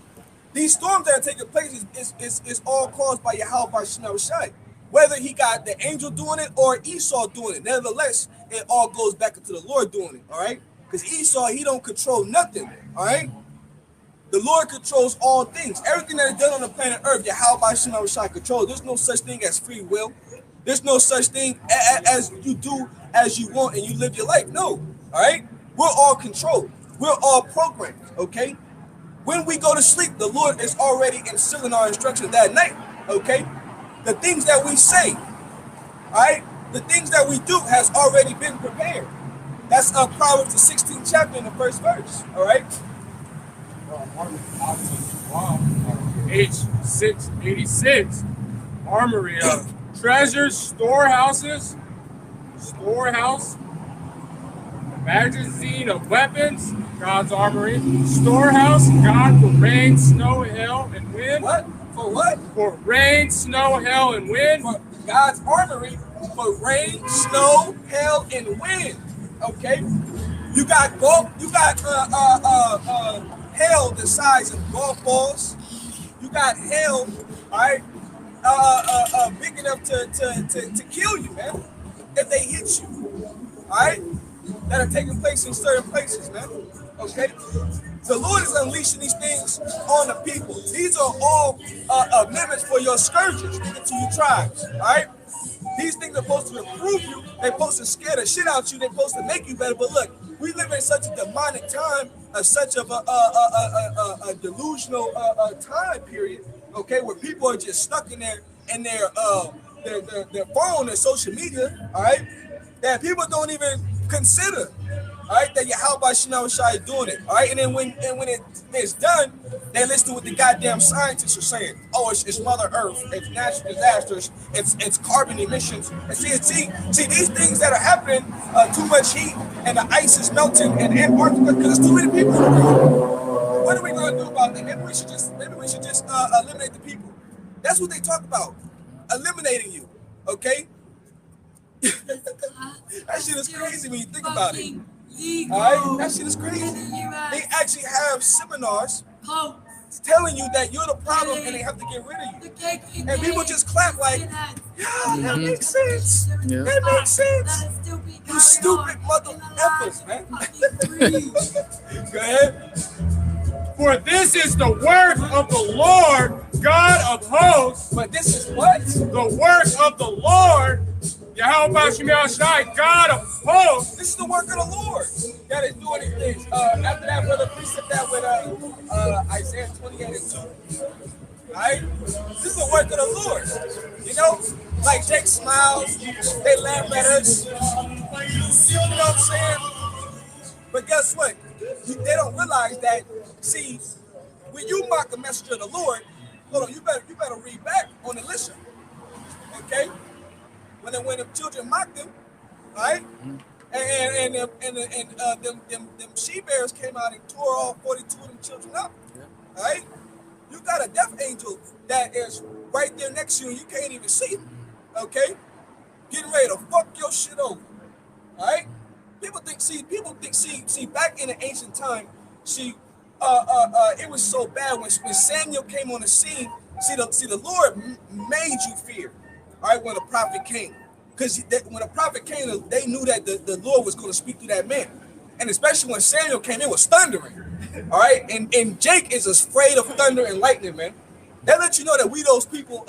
These storms that are taking place is all caused by Yahweh Bashina Rashai. Whether he got the angel doing it or Esau doing it, nevertheless, it all goes back into the Lord doing it, all right? Because Esau, he don't control nothing, all right? The Lord controls all things. Everything that is done on the planet Earth, Yahweh Bashina Rashai controls. There's no such thing as free will. There's no such thing as you do as you want and you live your life. No, all right? We're all controlled. We're all programmed, okay? When we go to sleep, the Lord is already instilling our instructions that night, okay? The things that we say, all right? The things that we do has already been prepared. That's Proverbs the 16th chapter in the first verse, all right? H686, armory of treasures, storehouses, storehouse, magazine of weapons, God's armory, storehouse, God for rain, snow, hail, and wind. What? For what? For rain, snow, hail, and wind. For God's armory for rain, snow, hail, and wind. Okay? You got hail the size of golf balls. You got hail, all right, big enough to kill you, man, if they hit you. All right? That are taking place in certain places, man. Okay? The Lord is unleashing these things on the people. These are all amendments for your scourges to your tribes. All right? These things are supposed to improve you. They're supposed to scare the shit out you. They're supposed to make you better. But look, we live in such a demonic time, such of a delusional time period. Okay, where people are just stuck in their phone and social media. All right, that people don't even consider, all right, that Yahweh Shina Rashai is doing it, all right, and then when it's done, they listen to what the goddamn scientists are saying. Oh, it's Mother Earth, it's natural disasters, it's carbon emissions, and see these things that are happening, too much heat, and the ice is melting, and Antarctica, because there's too many people in the world. What are we gonna do about that? Maybe we should just eliminate the people. That's what they talk about, eliminating you, okay? That shit is crazy when you think about it. All right, that shit is crazy. They actually have seminars telling you that you're the problem and they have to get rid of you. And people just clap like, yeah, that makes sense. Yeah. That makes sense. You stupid mother effers, man. Go ahead. For this is the work of the Lord, God of hosts. But this is what? The work of the Lord, Yahweh Shemel Shai, God of hosts. This is the work of the Lord that is doing these things. After that, brother, precept that with Isaiah 28 and 2. Alright? This is the work of the Lord. You know, like Jake smiles, they laugh at us. You know what I'm saying? But guess what? They don't realize that, see, when you mock the messenger of the Lord, hold on, you better read back on the listen. Okay? When the children mocked them, right? And them she-bears came out and tore all 42 of them children up. Right? You got a death angel that is right there next to you and you can't even see him. Okay? Getting ready to fuck your shit over. Alright? People think, back in the ancient time, it was so bad when Samuel came on the scene. See, the Lord made you fear. All right, when the prophet came, because when the prophet came, they knew that the Lord was going to speak through that man, and especially when Samuel came, it was thundering. All right, and Jake is afraid of thunder and lightning, man. That lets you know that we those people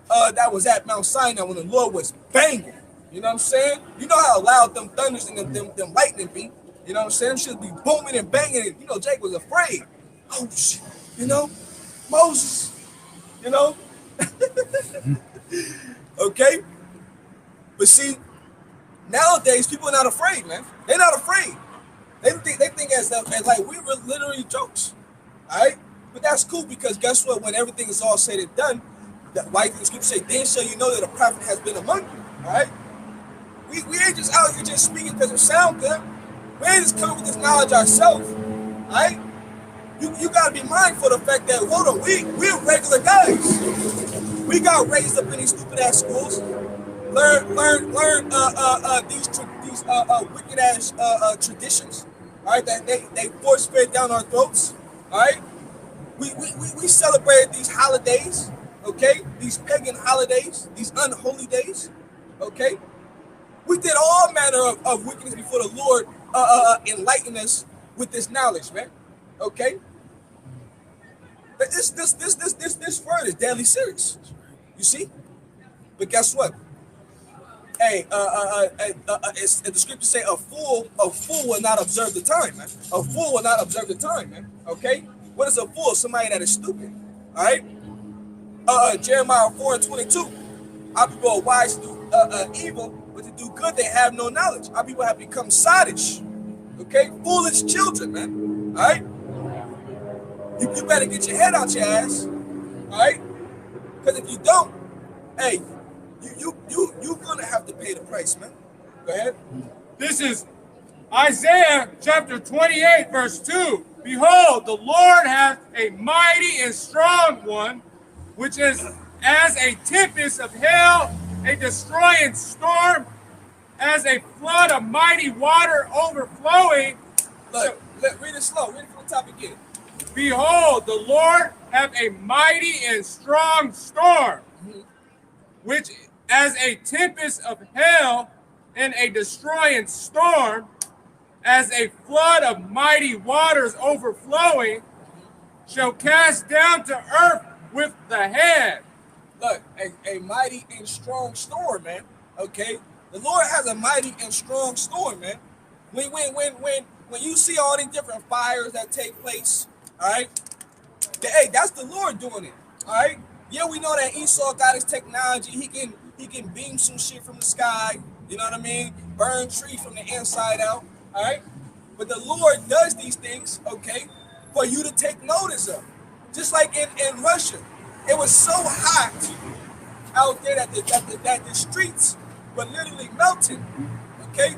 that was at Mount Sinai when the Lord was banging. You know what I'm saying? You know how loud them thunders and them lightning be. You know what I'm saying? Should be booming and banging. And, you know, Jake was afraid. Oh shit. You know, Moses. You know. Okay. But see, nowadays people are not afraid, man. They're not afraid. They think as like we were literally jokes. All right. But that's cool because guess what? When everything is all said and done, the white scripture say, "Then shall you know that a prophet has been among you." All right. We ain't just out here just speaking because it sounds good. We ain't just coming with this knowledge ourselves. All right. You gotta be mindful of the fact that hold on, we're regular guys. We got raised up in these stupid ass schools. Learn these wicked ass traditions. All right, that they force fed down our throats. All right, we celebrated these holidays. Okay, these pagan holidays, these unholy days. Okay, we did all manner of wickedness before the Lord enlightened us with this knowledge, man. Okay, but this word is deadly serious. You see, but guess what? Hey, the scriptures say a fool will not observe the time, man. A fool will not observe the time, man. Okay, what is a fool? Somebody that is stupid. All right. Jeremiah 4:22. Our people are wise to do evil, but to do good they have no knowledge. Our people have become sottish. Okay, foolish children, man. All right. You better get your head out your ass. All right. Because if you don't, hey, you're gonna have to pay the price, man. Go ahead. This is Isaiah chapter 28, verse 2. Behold, the Lord hath a mighty and strong one, which is as a tempest of hell, a destroying storm, as a flood of mighty water overflowing. Look, read it slow. Read it from the top again. Behold, the Lord hath a mighty and strong storm, which as a tempest of hell and a destroying storm, as a flood of mighty waters overflowing, shall cast down to earth with the head. Look, a mighty and strong storm, man. Okay, the Lord has a mighty and strong storm, man. When you see all these different fires that take place, all right. Hey, that's the Lord doing it. All right. Yeah, we know that Esau got his technology. He can beam some shit from the sky. You know what I mean? Burn trees from the inside out. All right. But the Lord does these things, okay, for you to take notice of. Just like in Russia, it was so hot out there that the streets were literally melting. Okay,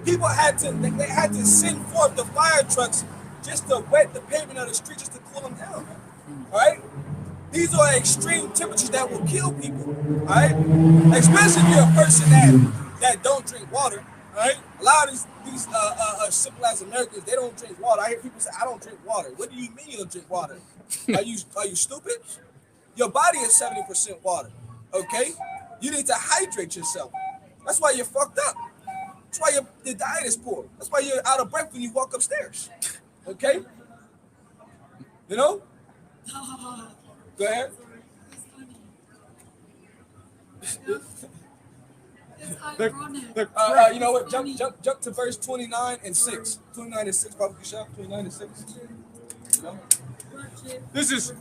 people had to send forth the fire trucks just to wet the pavement of the street just to cool them down. All right. These are extreme temperatures that will kill people, all right? Especially if you're a person that don't drink water, all right? A lot of these simple as Americans, they don't drink water. I hear people say, I don't drink water. What do you mean you don't drink water? Are you stupid? Your body is 70% water, okay? You need to hydrate yourself. That's why you're fucked up. That's why your diet is poor. That's why you're out of breath when you walk upstairs, okay? You know? Go ahead. You know what? Jump to verse 29 and 6. 29 and 6, Papa Kishap. 29 and 6. You know? This is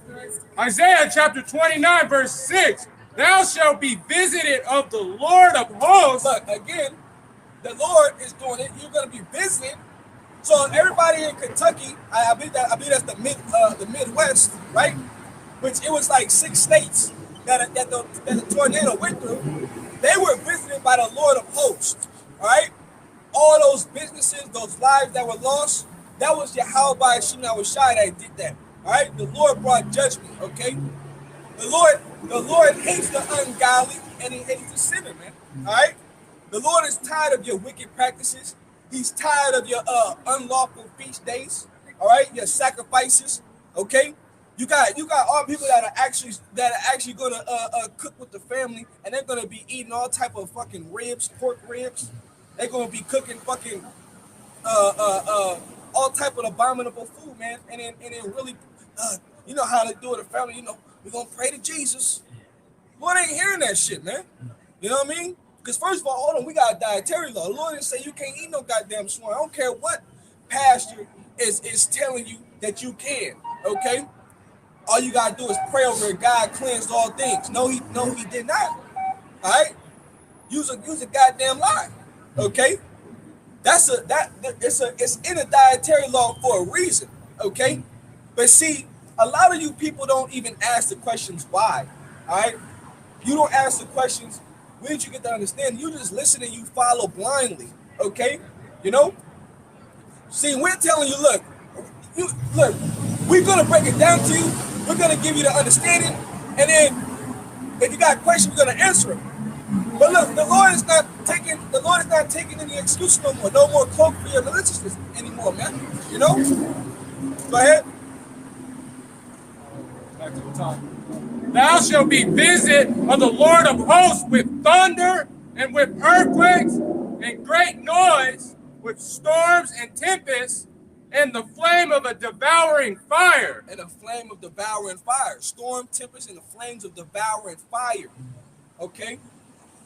Isaiah chapter 29, verse 6. Thou shalt be visited of the Lord of hosts. Look, again, the Lord is doing it. You're going to be visited. So everybody in Kentucky, I believe that's the Midwest, right? Which it was like 6 states that the tornado went through. They were visited by the Lord of hosts. All right, all those businesses, those lives that were lost, that was Yahweh Hashem Yahushai that did that. All right, the Lord brought judgment. Okay, the Lord hates the ungodly and He hates the sinner, man. All right, the Lord is tired of your wicked practices. He's tired of your unlawful feast days. All right, your sacrifices. Okay, you got all people that are actually gonna cook with the family, and they're gonna be eating all type of fucking ribs, pork ribs. They're gonna be cooking fucking all type of abominable food, man. And then really, you know how they do it, the family. You know, we're gonna pray to Jesus. Lord ain't hearing that shit, man. You know what I mean? Because first of all, hold on, we got a dietary law. The Lord didn't say you can't eat no goddamn swine. I don't care what pastor is telling you that you can. Okay, all you gotta do is pray over it. God cleansed all things. No, he did not. All right, use a goddamn lie. Okay, it's in a dietary law for a reason. Okay, but see, a lot of you people don't even ask the questions why. All right, you don't ask the questions. Where did you get that understanding? You just listen and you follow blindly, okay? You know? See, we're telling you, look, we're gonna break it down to you. We're gonna give you the understanding, and then if you got questions, we're gonna answer them. But look, the Lord is not taking any excuse no more. No more cloak for your maliciousness anymore, man. You know? Go ahead. Back to the top. Thou shalt be visited of the Lord of hosts with thunder and with earthquakes and great noise, with storms and tempests, and the flame of a devouring fire. And a flame of devouring fire. Storm, tempest, and the flames of devouring fire. Okay?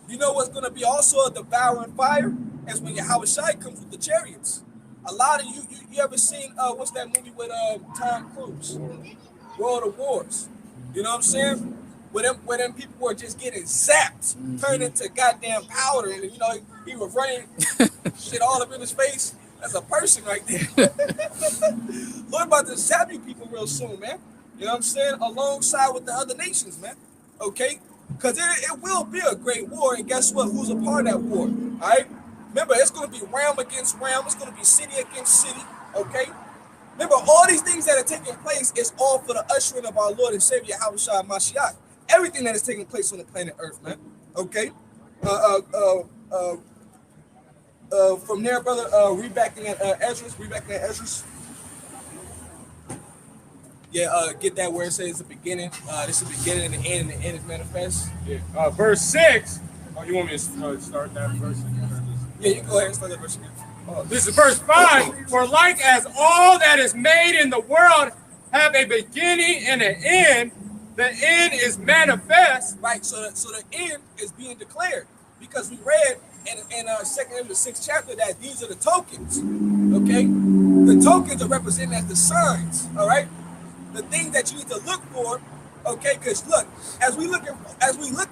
You know what's going to be also a devouring fire? Is when Yahushua comes with the chariots. A lot of you ever seen, what's that movie with Tom Cruise? World of Wars. You know what I'm saying? Where them people were just getting zapped, turned into goddamn powder, and you know he was running shit all up in his face. That's a person right there. Lord about to zap you people real soon, man. You know what I'm saying? Alongside with the other nations, man. Okay? Because it will be a great war, and guess what? Who's a part of that war? All right? Remember, it's going to be realm against realm. It's going to be city against city. Okay? Remember, all these things that are taking place is all for the ushering of our Lord and Savior, Yahushua Mashiach. Everything that is taking place on the planet Earth, man. Okay? From there, brother, read back in Esdras. Yeah, get that where it says the beginning. This is the beginning and the end is manifest. Yeah. Verse 6. Oh, you want me to start that verse? Yeah, you go ahead and start that verse again. This is verse 5. For like as all that is made in the world have a beginning and an end, the end is manifest. Right, so the end is being declared. Because we read in 2nd the 6th chapter that these are the tokens. Okay? The tokens are represented as the signs. All right? The things that you need to look for. Okay, because look, as we looking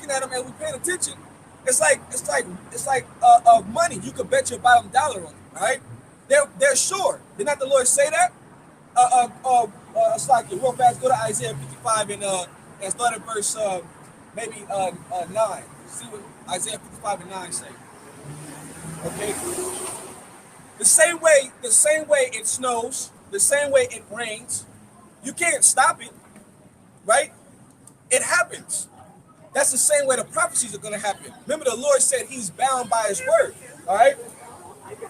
at them and we paying attention, it's like money. You could bet your bottom dollar on it. All right, they're sure. Did not the Lord say that? It's like real fast. Go to Isaiah 55 and start at verse 9. See what Isaiah 55 and 9 say. Okay. The same way it snows, the same way it rains. You can't stop it, right? It happens. That's the same way the prophecies are going to happen. Remember, the Lord said He's bound by His word. All right.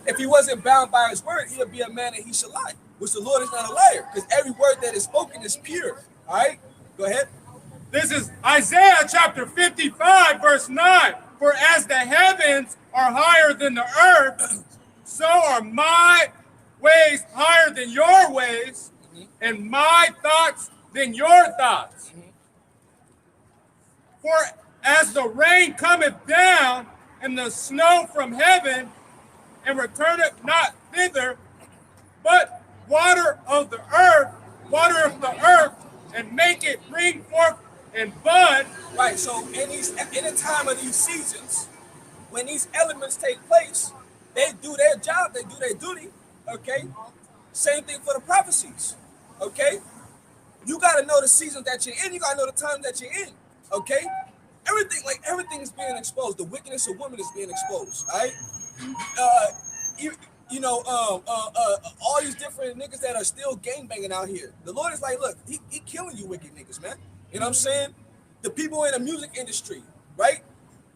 If He wasn't bound by His word, He would be a man that He should lie, which the Lord is not a liar, because every word that is spoken is pure. All right, go ahead. This is Isaiah chapter 55, verse 9. For as the heavens are higher than the earth, so are my ways higher than your ways, and my thoughts than your thoughts. For as the rain cometh down and the snow from heaven, and returneth not thither, but water of the earth, and make it bring forth and bud. Right. So in the time of these seasons, when these elements take place, they do their job, they do their duty. Okay. Same thing for the prophecies. Okay. You got to know the seasons that you're in. You got to know the time that you're in. Okay. Everything is being exposed. The wickedness of women is being exposed. All right. All these different niggas that are still gangbanging out here. The Lord is like, look, he killing you wicked niggas, man. You know what I'm saying? The people in the music industry, right?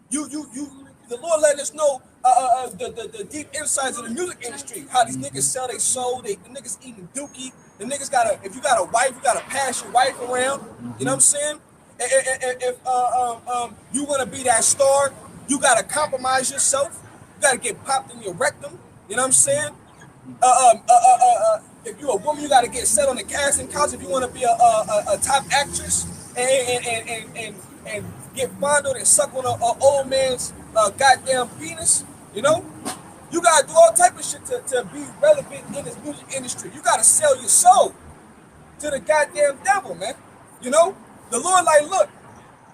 The Lord letting us know the deep insides of the music industry. How these niggas sell their soul. The niggas eating dookie. The niggas if you got a wife, you gotta pass your wife around. You know what I'm saying? If you want to be that star, you gotta compromise yourself. You gotta get popped in your rectum. You know what I'm saying? If you're a woman, you gotta get set on the casting couch. If you want to be a top actress and get fondled and suck on an old man's goddamn penis, you know, you gotta do all type of shit to be relevant in this music industry. You gotta sell your soul to the goddamn devil, man. You know, the Lord like, look,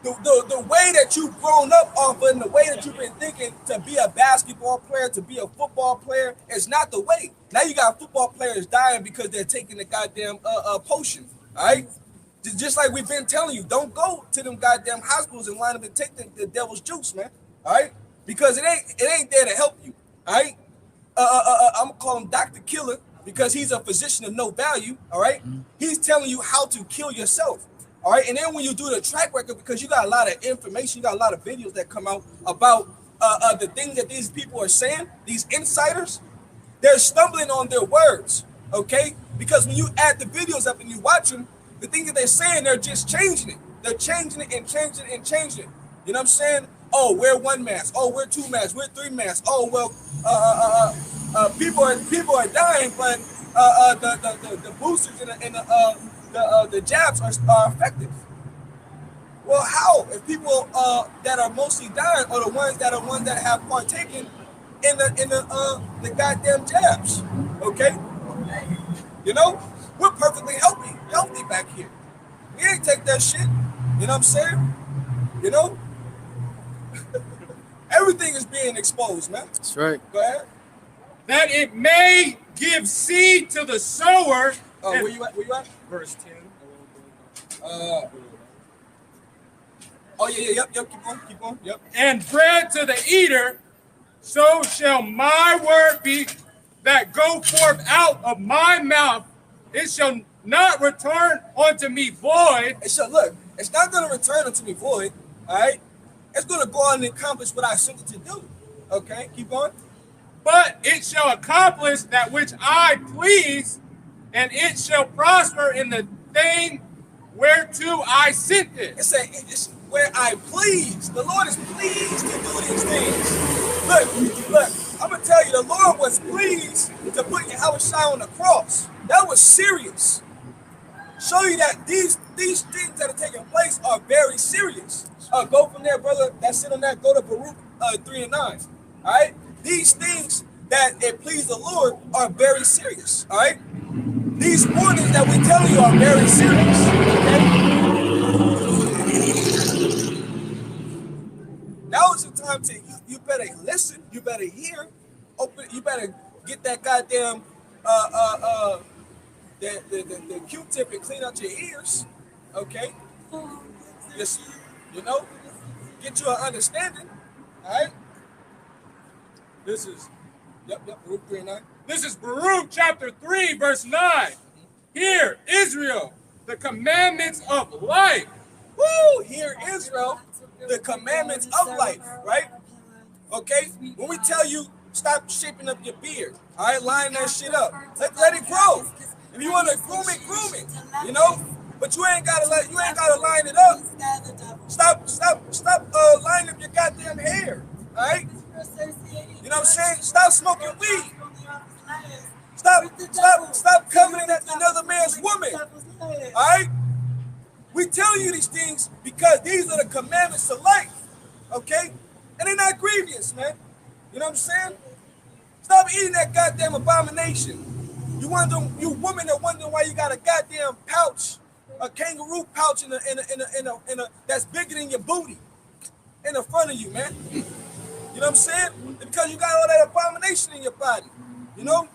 the way that you've grown up off and the way that you've been thinking to be a basketball player, to be a football player, is not the way. Now you got football players dying because they're taking the goddamn potion, all right? Just like we've been telling you, don't go to them goddamn hospitals and line up and take the devil's juice, man, all right? Because it ain't there to help you, all right? I'm gonna call him Dr. Killer because he's a physician of no value, all right? He's telling you how to kill yourself. All right, and then when you do the track record, because you got a lot of information, you got a lot of videos that come out about the things that these people are saying, these insiders, they're stumbling on their words, okay? Because when you add the videos up and you watch them, the things that they're saying, they're just changing it. They're changing it and changing it and changing it. You know what I'm saying? Oh, we're 1 mask. Oh, we're 2 masks. We're 3 masks. Oh, well, people are dying, but the boosters and the jabs are effective. Well, how? If people that are mostly dying are the ones that have partaken in the goddamn jabs, okay? You know, we're perfectly healthy back here. We ain't take that shit. You know what I'm saying? You know, everything is being exposed, man. That's right. Go ahead. That it may give seed to the sower. Where you at? Verse 10. Yep. Keep going. Yep. And bread to the eater, so shall my word be that go forth out of my mouth. It shall not return unto me void. So look, it's not going to return unto me void. All right, it's going to go on and accomplish what I sent it to do. Okay, keep going. But it shall accomplish that which I please, and it shall prosper in the thing whereto I sent it. It's where I please. The Lord is pleased to do these things. Look, I'm going to tell you, the Lord was pleased to put Yahushua on the cross. That was serious. Show you that these things that are taking place are very serious. Go from there, brother. That's it on that. Go to Baruch 3 and 9. All right? These things that it please the Lord are very serious. All right? These warnings that we tell you are very serious. Okay? Now is the time to you better listen. You better hear. Open. You better get that goddamn the Q-tip and clean out your ears. Okay? Just, you know, get you an understanding. All right? This is Baruch 3 and 9. This is Baruch chapter 3, verse 9. Hear, Israel, the commandments of life. Woo! Hear, Israel, the commandments of life, right? Okay? When we tell you, stop shaping up your beard. All right? Line that shit up. Let it grow. If you want to groom it, you know? But you ain't gotta line it up. Stop lining up your goddamn hair. All right? You know what I'm saying? Stop smoking weed. Stop coveting another man's woman. All right? We tell you these things because these are the commandments of life. Okay? And they're not grievous, man. You know what I'm saying? Stop eating that goddamn abomination. You women are wondering why you got a goddamn pouch, a kangaroo pouch in a that's bigger than your booty in the front of you, man. You know what I'm saying? Because you got all that abomination in your body, you know?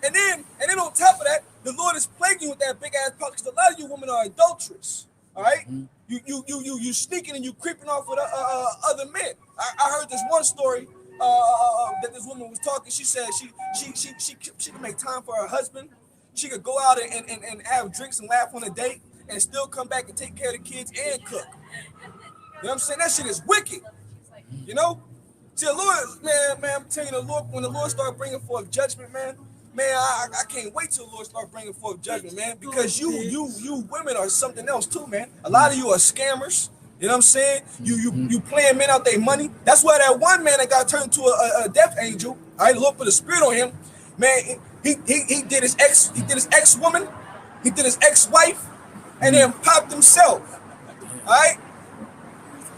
And then on top of that, the Lord is plaguing you with that big ass pouch because a lot of you women are adulterous. All right? You sneaking and you creeping off with other men. I heard this one story that this woman was talking. She said she could make time for her husband. She could go out and have drinks and laugh on a date and still come back and take care of the kids and cook. You know what I'm saying? That shit is wicked. You know? See, the Lord, man, I'm telling you, the Lord, when the Lord started bringing forth judgment, man, I can't wait till the Lord start bringing forth judgment, man, because you women are something else too, man. A lot of you are scammers. You know what I'm saying? You playing men out their money. That's why that one man that got turned to a death angel, I Lord put a spirit on him, man. He did his ex-woman, he did his ex-wife, and then popped himself. All right?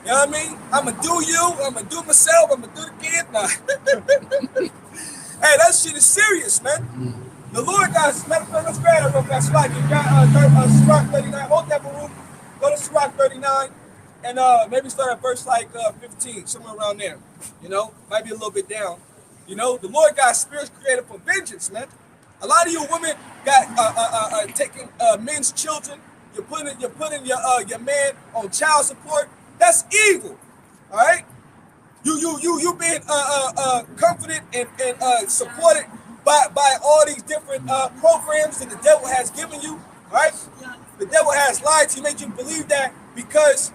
You know what I mean? I'ma do you, I'ma do myself, I'ma do the kid. Nah. Hey, that shit is serious, man. The Lord got, matter of fact, let's grab it real fast. Sirach 39, hold that for room. Go to Sirach 39 and maybe start at verse like 15, somewhere around there. You know, might be a little bit down. You know, the Lord got spirits created for vengeance, man. A lot of you women got taking men's children. You're putting your man on child support. That's evil. All right. You being comforted and supported by all these different programs that the devil has given you, right? The devil has lied to you, made you believe that because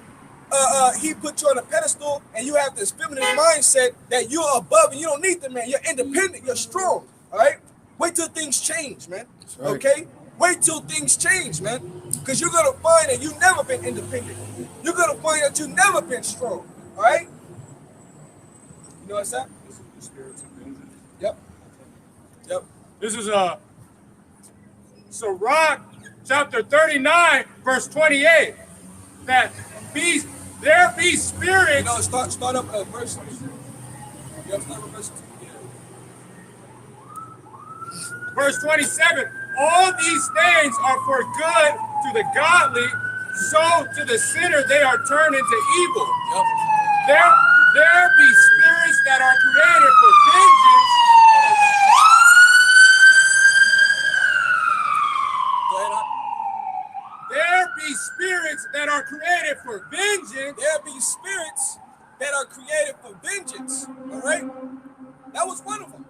he put you on a pedestal and you have this feminine mindset that you're above and you don't need the man. You're independent. You're strong. All right. Wait till things change, man. Right. Okay. Wait till things change, man. Because you're gonna find that you've never been independent. You're gonna find that you've never been strong. All right. You know what's that? This is the spirits of vengeance. Yep. This is Sirach chapter 39, verse 28. That there be spirits. You know, start up verse. Yep, start up verse 2. Yeah. Verse 27. All these things are for good to the godly, so to the sinner they are turned into evil. Yep. There be spirits that are created for vengeance. Go ahead, There be spirits that are created for vengeance. There be spirits that are created for vengeance. All right? That was one of them.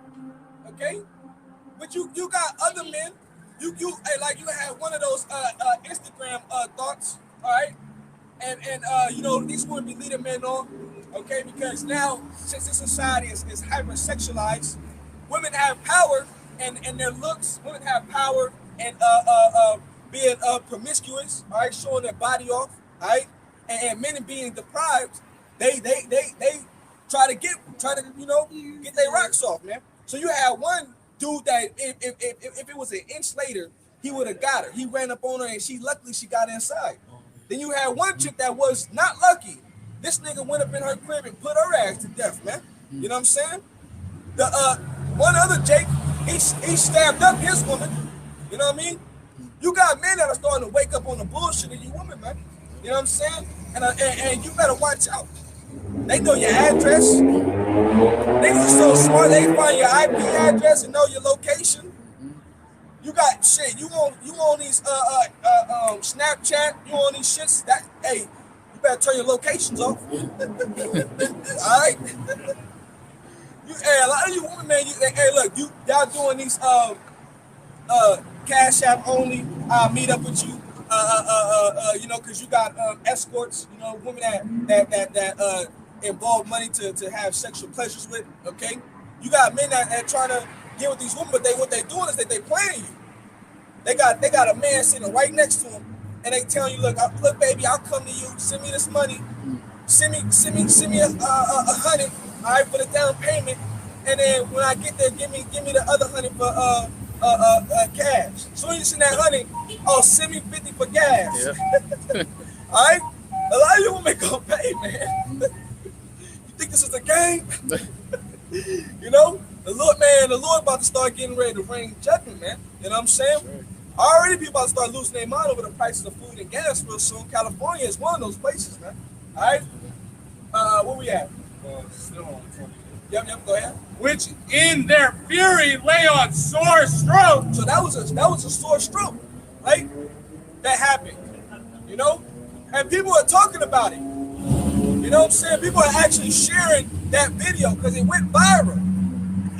Okay? But you got other men. You had one of those Instagram thoughts, all right? And you know, these women be leading men on, okay? Because now, since this society is hypersexualized, women have power and their looks. Women have power and being promiscuous, all right, showing their body off, all right? And men being deprived, they try to get their rocks off, man. So you have one dude that if it was an inch later, he would have got her. He ran up on her and luckily she got inside. Then you had one chick that was not lucky. This nigga went up in her crib and put her ass to death, man. You know what I'm saying? The one other Jake, he stabbed up his woman. You know what I mean? You got men that are starting to wake up on the bullshit of you women, man. You know what I'm saying? And you better watch out. They know your address. They are so smart. They find your IP address and know your location. You got shit. You on these Snapchat. You on these shits. Hey, you better turn your locations off. All right. A lot of you women, man. Hey, look, y'all doing these Cash App only. I'll meet up with you. You know, because you got escorts. You know, women that involve money to have sexual pleasures with. Okay, you got men that trying to get with these women, but what they doing is that they playing you. They got a man sitting right next to them, and they telling you, look, baby, I'll come to you. Send me this money. Send me $100, all right, for the down payment, and then when I get there, give me the other $100 for cash. So when you send that $100, send me $50 for gas. Yeah. All right, a lot of you women gonna pay, man. Think this is a game? You know, the Lord about to start getting ready to rain judgment, man. You know what I'm saying? Right. Already people about to start losing their mind over the prices of food and gas real soon. California is one of those places, man. All right. Where we at? Still on 20. Yep, go ahead. Which in their fury lay on sore stroke. So that was a sore stroke, right? That happened, you know, and people are talking about it. You know what I'm saying? People are actually sharing that video because it went viral.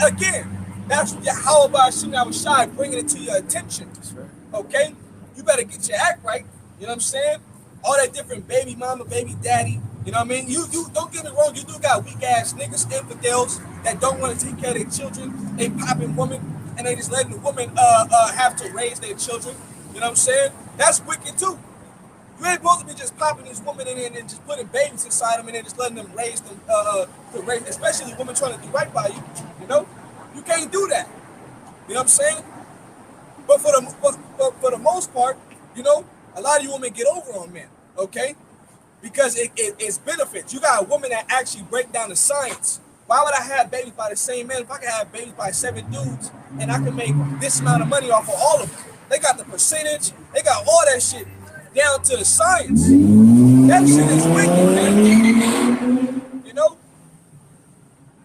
Again, that's how about Shina was shy, bringing it to your attention. That's right. Okay, you better get your act right. You know what I'm saying? All that different baby mama, baby daddy. You know what I mean? You don't get me wrong. You do got weak ass niggas, infidels that don't want to take care of their children. They popping women and they just letting the woman have to raise their children. You know what I'm saying? That's wicked too. You ain't supposed to be just popping these women in and just putting babies inside them and then just letting them raise them to raise, especially women trying to do right by you. You know, you can't do that. You know what I'm saying? But for the most part, you know, a lot of you women get over on men, okay? Because it's benefits. You got a woman that actually break down the science. Why would I have babies by the same man if I could have babies by 7 dudes and I can make this amount of money off of all of them? They got the percentage. They got all that shit down to the science. That shit is wicked, man. You know?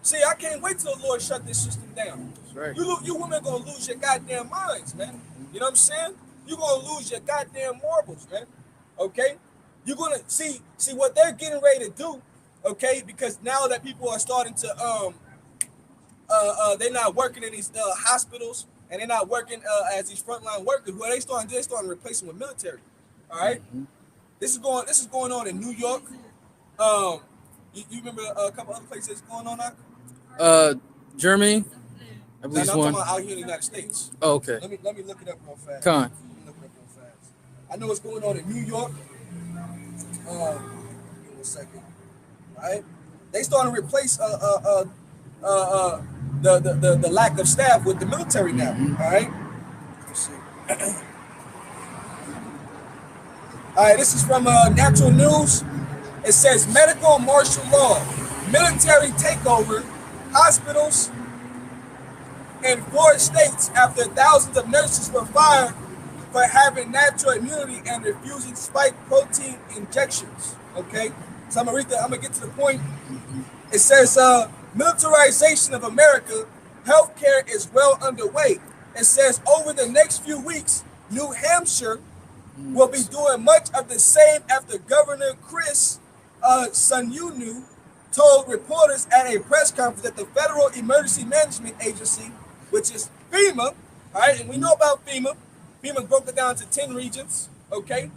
See, I can't wait till the Lord shut this system down. That's right. You women gonna lose your goddamn minds, man. You know what I'm saying? You're gonna lose your goddamn marbles, man. Okay? You're gonna see what they're getting ready to do, okay? Because now that people are starting to they're not working in these hospitals and they're not working as these frontline workers. What they starting to do, they starting replacing with military. All right. Mm-hmm. This is going on in New York. You remember a couple other places going on now? Germany, I believe I'm one. talking about out here in the United States. Oh, okay. Let me look it up real fast. Con. Let me look it up real fast. I know what's going on in New York. Give me a second. All right. They starting to replace the lack of staff with the military now. All right. Let's see. All right, this is from Natural News. It says medical martial law, military takeover, hospitals in 4 states after thousands of nurses were fired for having natural immunity and refusing spike protein injections. Okay, so I'm gonna get to the point. It says militarization of America, healthcare is well underway. It says over the next few weeks, New Hampshire will be doing much of the same after Governor Chris Sununu told reporters at a press conference that the Federal Emergency Management Agency, which is FEMA, all right, and we know about FEMA. FEMA broke it down to 10 regions, okay,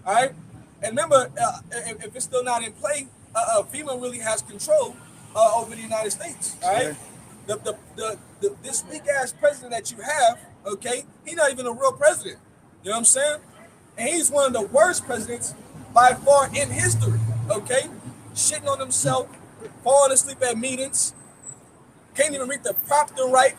all right, and remember, if it's still not in play, FEMA really has control over the United States, all right. This weak ass president that you have, okay, he's not even a real president. You know what I'm saying? And he's one of the worst presidents by far in history, okay? Shitting on himself, falling asleep at meetings, can't even read the prompter right.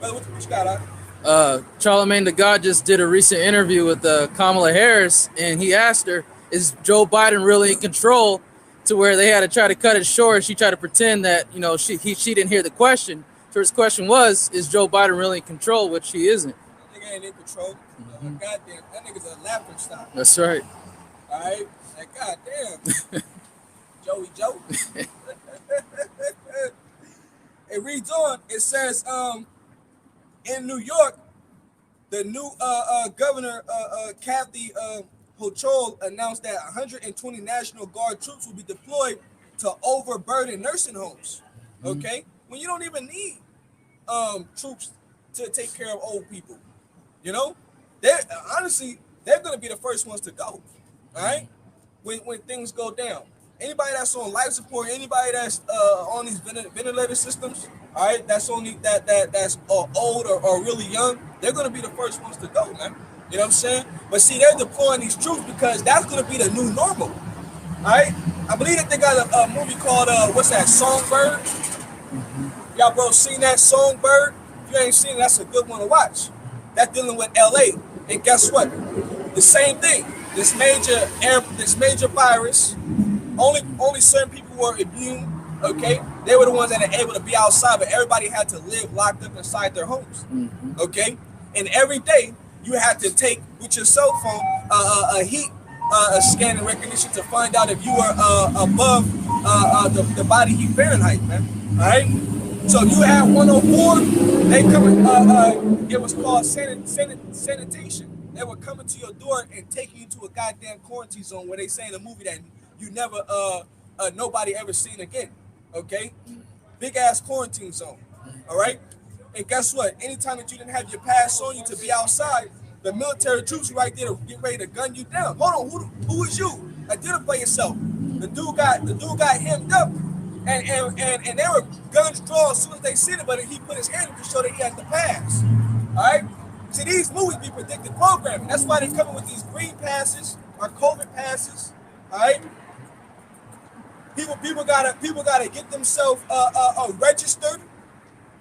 Brother, what you got, Charlemagne the God just did a recent interview with Kamala Harris, and he asked her, is Joe Biden really in control, to where they had to try to cut it short. She tried to pretend that, you know, she didn't hear the question. So his question was, is Joe Biden really in control, which he isn't. That nigga ain't in control. Goddamn, that nigga's a laughing stock. That's right. All right? Like, goddamn. Joey Joe. It reads on. It says, in New York, the new governor, Kathy Hochul, announced that 120 National Guard troops will be deployed to overburden nursing homes. Okay? When you don't even need troops to take care of old people. You know? They're going to be the first ones to go. All right? When things go down. Anybody that's on life support, anybody that's on these ventilator systems, all right, that's old or really young, they're going to be the first ones to go, man. You know what I'm saying? But see, they're deploying these troops because that's going to be the new normal. All right? I believe that they got a movie called, what's that, Songbird? Y'all bro seen that, Songbird? If you ain't seen it, that's a good one to watch. That's dealing with LA. And guess what? The same thing. This major virus, only certain people were immune. Okay, they were the ones that are able to be outside, but everybody had to live locked up inside their homes. Okay, and every day you had to take with your cell phone a heat scan and recognition to find out if you were above the body heat Fahrenheit, man. All right. So you had 104. They coming. It was called sanitation. They were coming to your door and taking you to a goddamn quarantine zone where they say in the movie that you never nobody ever seen again. Okay, big ass quarantine zone. All right, and guess what? Anytime that you didn't have your pass on you to be outside, the military troops right there to get ready to gun you down. Hold on, who is you? Identify yourself. The dude got hemmed up, and they were guns drawn as soon as they seen it, but he put his hand up to show that he had the pass. All right. See, these movies be predictive programming. That's why they coming with these green passes or COVID passes. All right. People gotta get themselves registered,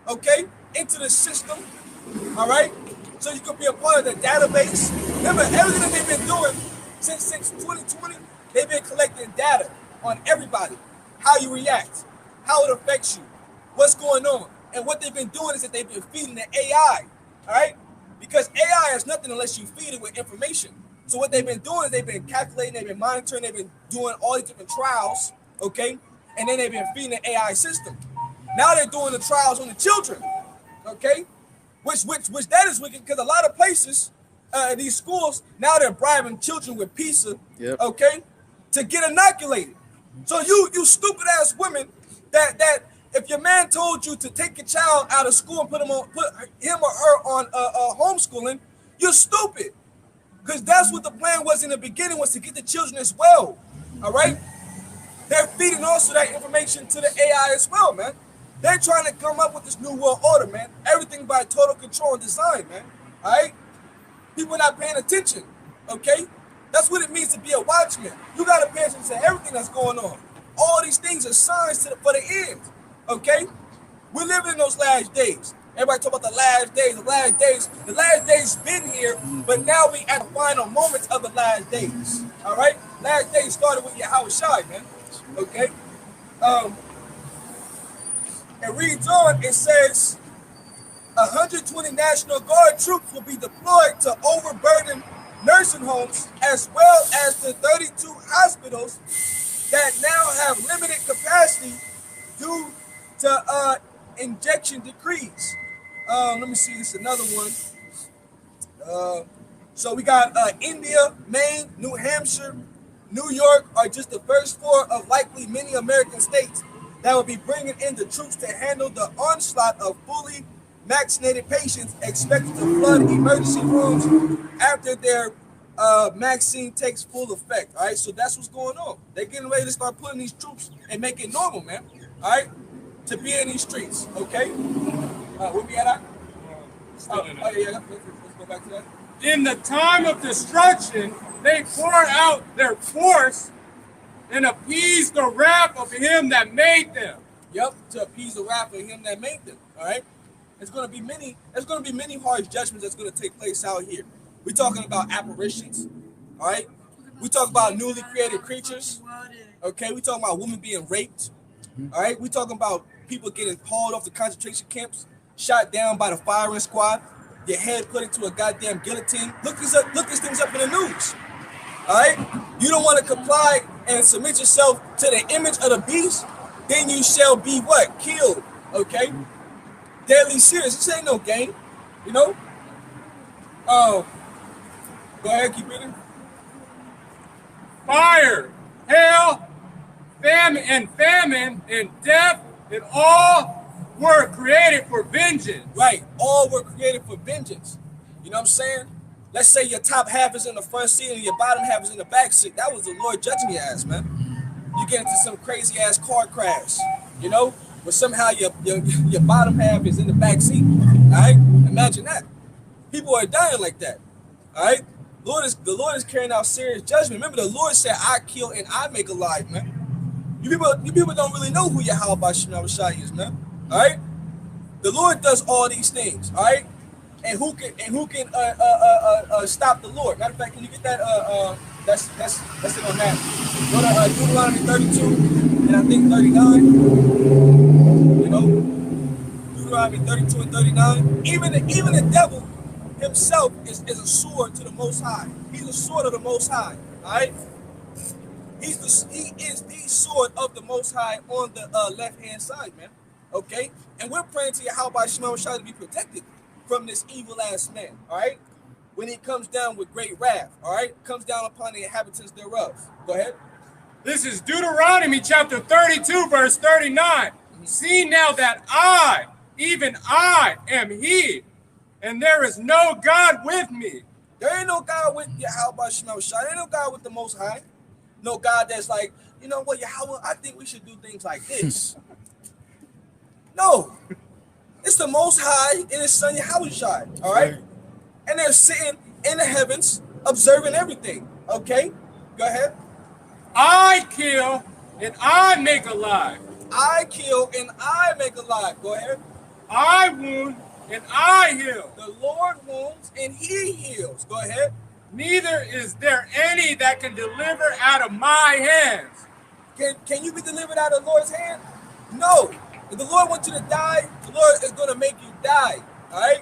okay, into the system. All right. So you can be a part of the database. Remember, everything that they've been doing since 2020, they've been collecting data on everybody, how you react, how it affects you, what's going on. And what they've been doing is that they've been feeding the AI, all right? Because AI is nothing unless you feed it with information. So what they've been doing is they've been calculating, they've been monitoring, they've been doing all these different trials, okay? And then they've been feeding the AI system. Now they're doing the trials on the children, okay? Which that is wicked because a lot of places, these schools, now they're bribing children with pizza, okay, to get inoculated. So you stupid ass women that if your man told you to take your child out of school and put him or her on homeschooling, you're stupid. Because that's what the plan was in the beginning, was to get the children as well. All right? They're feeding also that information to the AI as well, man. They're trying to come up with this new world order, man. Everything by total control and design, man. All right? People are not paying attention, okay? That's what it means to be a watchman. You got to pay attention to everything that's going on. All these things are signs for the end, okay? We're living in those last days. Everybody talk about the last days, the last days. The last days been here, but now we at the final moments of the last days, all right? Last days started with Yahweh Shai, man, okay? It reads on, it says, 120 National Guard troops will be deployed to overburden nursing homes, as well as the 32 hospitals that now have limited capacity due to injection decrees. Let me see, this is another one. So we got India, Maine, New Hampshire, New York are just the first 4 of likely many American states that will be bringing in the troops to handle the onslaught of fully vaccinated patients expected to flood emergency rooms after their vaccine takes full effect. All right, so that's what's going on. They're getting ready to start putting these troops and make it normal, man. All right, to be in these streets. Okay, where we at? Yeah. Let's go back to that. In the time of destruction, they pour out their force and appease the wrath of him that made them. Yep, to appease the wrath of him that made them. All right. There's going to be many harsh judgments that's going to take place out here. We're talking about apparitions, all right? We talk about newly created creatures, okay? We talking about women being raped, all right? We talking about people getting hauled off the concentration camps, shot down by the firing squad, your head put into a goddamn guillotine. Look these things up in the news, all right? You don't want to comply and submit yourself to the image of the beast, then you shall be what? Killed, okay? Deadly serious. This ain't no game, you know? Go ahead, keep reading. Fire, hail, famine, and death, and all were created for vengeance. Right, all were created for vengeance. You know what I'm saying? Let's say your top half is in the front seat and your bottom half is in the back seat. That was the Lord judging your ass, man. You get into some crazy ass car crash, you know? But somehow your bottom half is in the back seat. All right? Imagine that. People are dying like that. All right? The Lord is carrying out serious judgment. Remember, the Lord said, I kill and I make alive, man. You people don't really know who Yahweh Bashim Shai is, man. All right? The Lord does all these things, all right? And who can stop the Lord? Matter of fact, can you get that? That's it on that. Go to Deuteronomy 32. and I think 39. You know, Deuteronomy 32 and 39. Even the devil himself is a sword to the Most High. He's a sword of the Most High. All right. He is the sword of the Most High on the left-hand side, man. Okay? And we're praying to Yahweh Shema Shai to be protected from this evil-ass man, all right? When he comes down with great wrath, all right? Comes down upon the inhabitants thereof. Go ahead. This is Deuteronomy chapter 32, verse 39. See now that I, even I, am he, and there is no God with me. There ain't no God with Yahweh Shema Shai. There ain't no God with the Most High. No God that's like, you know what, Yahweh, I think we should do things like this. No. It's the Most High and his son Yahweh Shai, all right? And they're sitting in the heavens observing everything, okay? Go ahead. I kill and I make alive. I kill and I make alive. Go ahead. I wound and I heal. The Lord wounds and he heals. Go ahead. Neither is there any that can deliver out of my hands. Can you be delivered out of the Lord's hand? No. If the Lord wants you to die, the Lord is going to make you die. All right?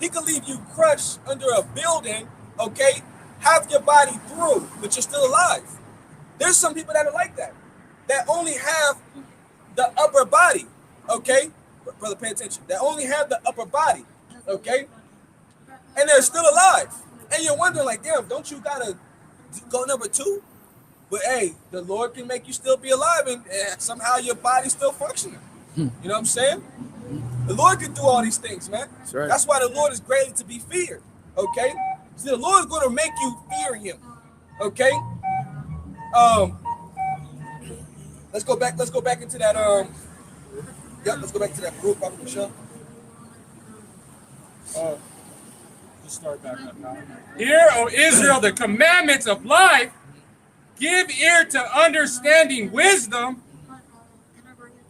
He can leave you crushed under a building, okay? Half your body through, but you're still alive. There's some people that are like that only have the upper body, okay? Brother, pay attention. That only have the upper body, okay? And they're still alive. And you're wondering, like, damn, don't you gotta go number 2? But hey, the Lord can make you still be alive and somehow your body's still functioning. You know what I'm saying? The Lord can do all these things, man. That's right. That's why the Lord is greatly to be feared. Okay? See, the Lord is going to make you fear him. Okay? Let's go back into that let's go back to that group, Prophet Michelle. Let's start back up now. Hear, O Israel, the commandments of life. Give ear to understanding wisdom.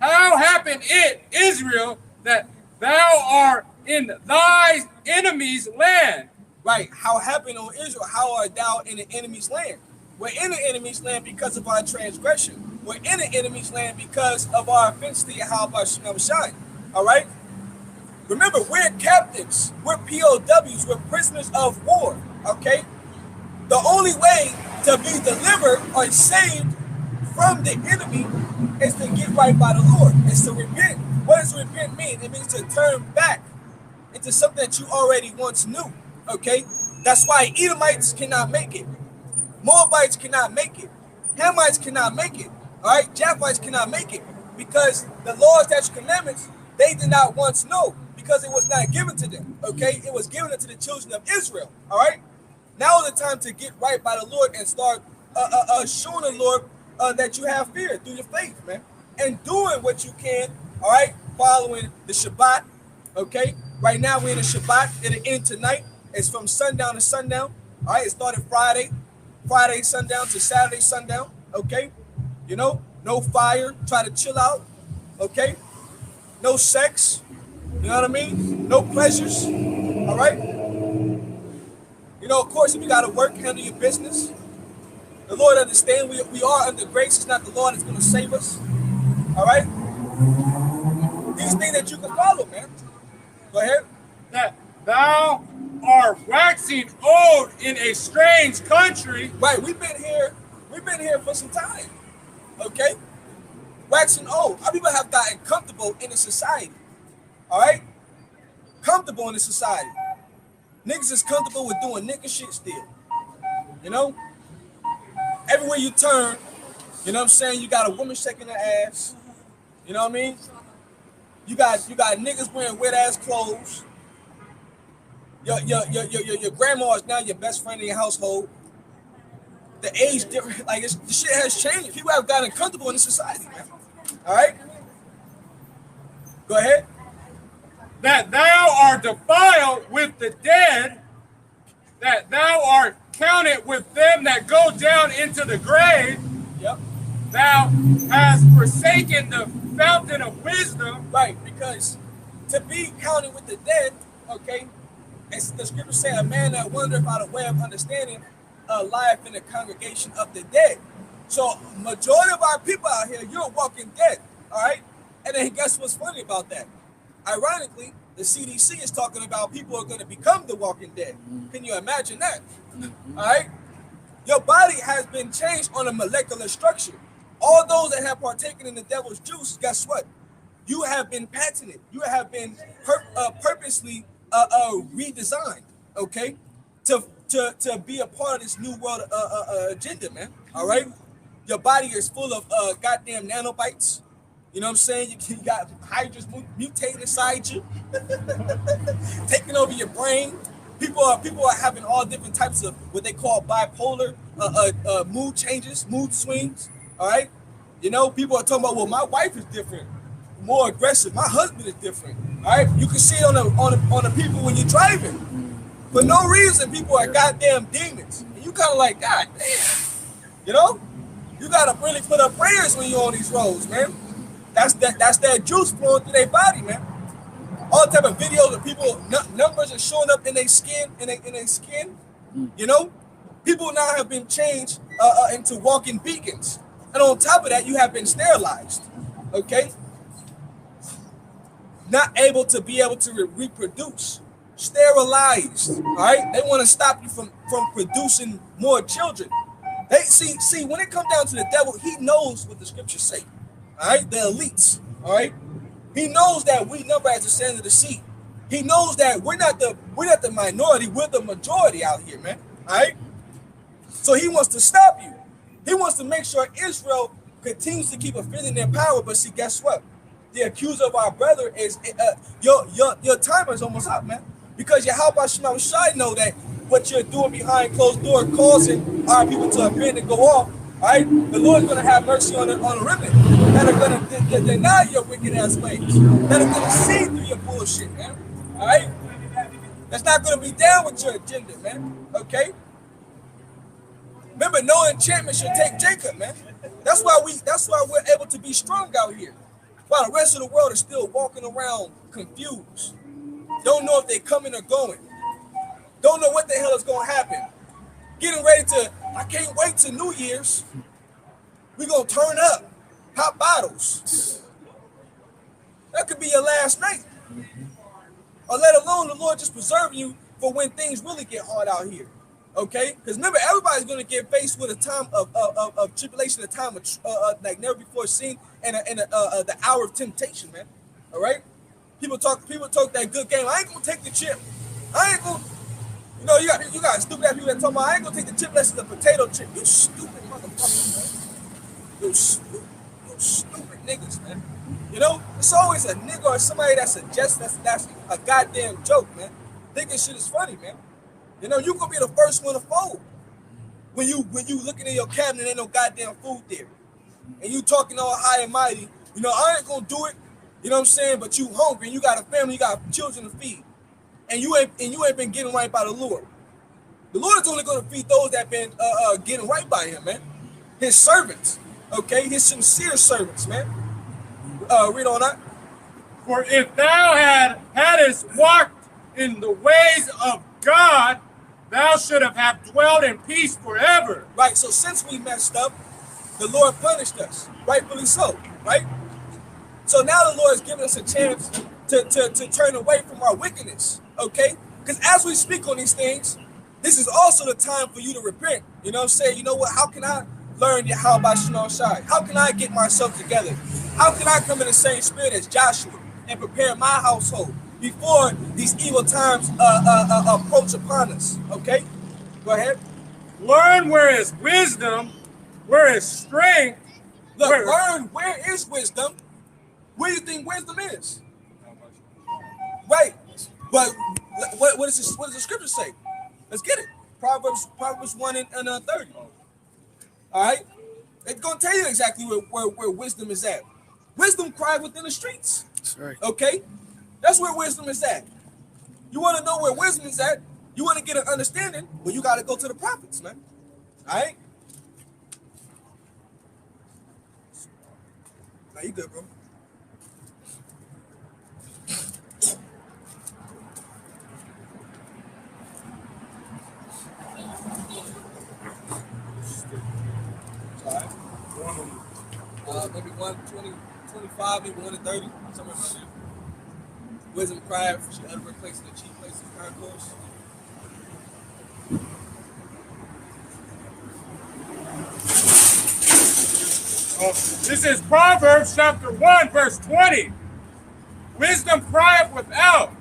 How happened it, Israel, that thou art in thy enemy's land? Right. How happened, O Israel? How art thou in the enemy's land? We're in the enemy's land because of our transgression. We're in the enemy's land because of our offense to Yahweh Shema Shai. All right? Remember, we're captives. We're POWs. We're prisoners of war. Okay? The only way to be delivered or saved from the enemy is to get right by the Lord. It's to repent. What does repent mean? It means to turn back into something that you already once knew. Okay? That's why Edomites cannot make it. Moabites cannot make it. Hamites cannot make it. All right? Japhites cannot make it. Because the laws, statutes, commandments, they did not once know. Because it was not given to them. Okay? It was given to the children of Israel. All right? Now is the time to get right by the Lord and start showing the Lord that you have fear through your faith, man. And doing what you can, all right? Following the Shabbat, okay? Right now we're in the Shabbat. It'll end tonight. It's from sundown to sundown, all right? It started Friday sundown to Saturday sundown, okay? You know, no fire. Try to chill out, okay? No sex, you know what I mean? No pleasures, all right? You know, of course, if you got to work, handle your business. The Lord understands we are under grace. It's not the Lord that's going to save us. All right? These things that you can follow, man. Go ahead. That thou art waxing old in a strange country. Right. We've been here for some time. Okay? Waxing old. Our people have gotten comfortable in the society. All right? Comfortable in the society. Niggas is comfortable with doing nigga shit still. You know? Everywhere you turn, you know what I'm saying? You got a woman shaking her ass. You know what I mean? You got niggas wearing wet ass clothes. Your grandma is now your best friend in your household. The age different, like the shit has changed. People have gotten comfortable in the society, man. All right? Go ahead. That thou art defiled with the dead, that thou art counted with them that go down into the grave. Yep. Thou hast forsaken the fountain of wisdom. Right, because to be counted with the dead, okay, as the scripture say, a man that wandereth out of way of understanding life in the congregation of the dead. So majority of our people out here, you're walking dead. All right. And then guess what's funny about that? Ironically, the CDC is talking about people are going to become the walking dead. Can you imagine that? All right. Your body has been changed on a molecular structure. All those that have partaken in the devil's juice, guess what? You have been patented. You have been purposely redesigned, okay, to be a part of this new world agenda, man. All right, your body is full of goddamn nanobites. You know what I'm saying? You got hydras mutated inside you, taking over your brain. People are having all different types of what they call bipolar mood changes, mood swings. All right, you know, people are talking about, well, my wife is different, more aggressive. My husband is different. All right, you can see it on the people when you're driving. For no reason, people are goddamn demons. And you kind of like, God damn, you know, you gotta really put up prayers when you're on these roads, man. That's that juice flowing through their body, man. All type of videos of people, numbers are showing up in their skin, you know. People now have been changed into walking beacons. And on top of that, you have been sterilized, okay? Not able to reproduce, sterilized, all right? They want to stop you from producing more children. They see when it comes down to the devil, he knows what the scriptures say, all right? The elites, all right? He knows that we number as the sand of the sea. He knows that we're not the minority, we're the majority out here, man, all right? So he wants to stop you. He wants to make sure Israel continues to keep a feeling in their power. But see, guess what? The accuser of our brother is your time is almost up, man. Because Yahweh Shema Shai know that what you're doing behind closed doors causing our people to offend and go off. All right, the Lord's going to have mercy on the remnant that are going to deny your wicked ass ways, that are going to see through your bullshit, man. All right, that's not going to be down with your agenda, man. Okay. Remember, no enchantment should take Jacob, man. That's why we're able to be strong out here, while the rest of the world is still walking around confused. Don't know if they're coming or going. Don't know what the hell is going to happen. Getting ready to, I can't wait till New Year's. We're going to turn up, pop bottles. That could be your last night. Or let alone the Lord just preserve you for when things really get hard out here. Okay, because remember, everybody's going to get faced with a time of tribulation, a time of like never before seen, and the hour of temptation, man. All right, people talk that good game. I ain't gonna take the chip. I ain't gonna, you know, you got stupid ass people that talk about I ain't gonna take the chip unless it's a potato chip. You stupid motherfucker, man. You stupid niggas, man. You know, it's always a nigga or somebody that suggests that's a goddamn joke, man. Thinking shit is funny, man. You know, you gonna be the first one to fold when you looking in your cabinet, ain't no goddamn food there, and you talking all high and mighty. You know, I ain't gonna do it. You know what I'm saying? But you hungry, and you got a family, you got children to feed, and you ain't been getting right by the Lord. The Lord is only gonna feed those that been getting right by Him, man. His servants, okay, His sincere servants, man. Read on that. For if thou hadst walked in the ways of God, thou should have dwelled in peace forever. Right, so since we messed up, the Lord punished us, rightfully so, right? So now the Lord is giving us a chance to turn away from our wickedness, okay? Because as we speak on these things, this is also the time for you to repent. You know what I'm saying? You know what? How can I learn Yahweh Shema Shai? How can I get myself together? How can I come in the same spirit as Joshua and prepare my household before these evil times approach upon us? Okay, go ahead. Learn where is wisdom, where is strength. Look, learn where is wisdom. Where do you think wisdom is? Right, but what does the scripture say? Let's get it. Proverbs 1 and 30. All right, it's gonna tell you exactly where wisdom is at. Wisdom cries within the streets. That's right. Okay. That's where wisdom is at. You want to know where wisdom is at? You want to get an understanding? Well, you got to go to the prophets, man. All right? Now, you good, bro. All right. Maybe 120, 25, maybe 130, somewhere around there. Wisdom cried, she uttered her place in the chief place of concourse. This is Proverbs chapter 1, verse 20. Wisdom crieth without.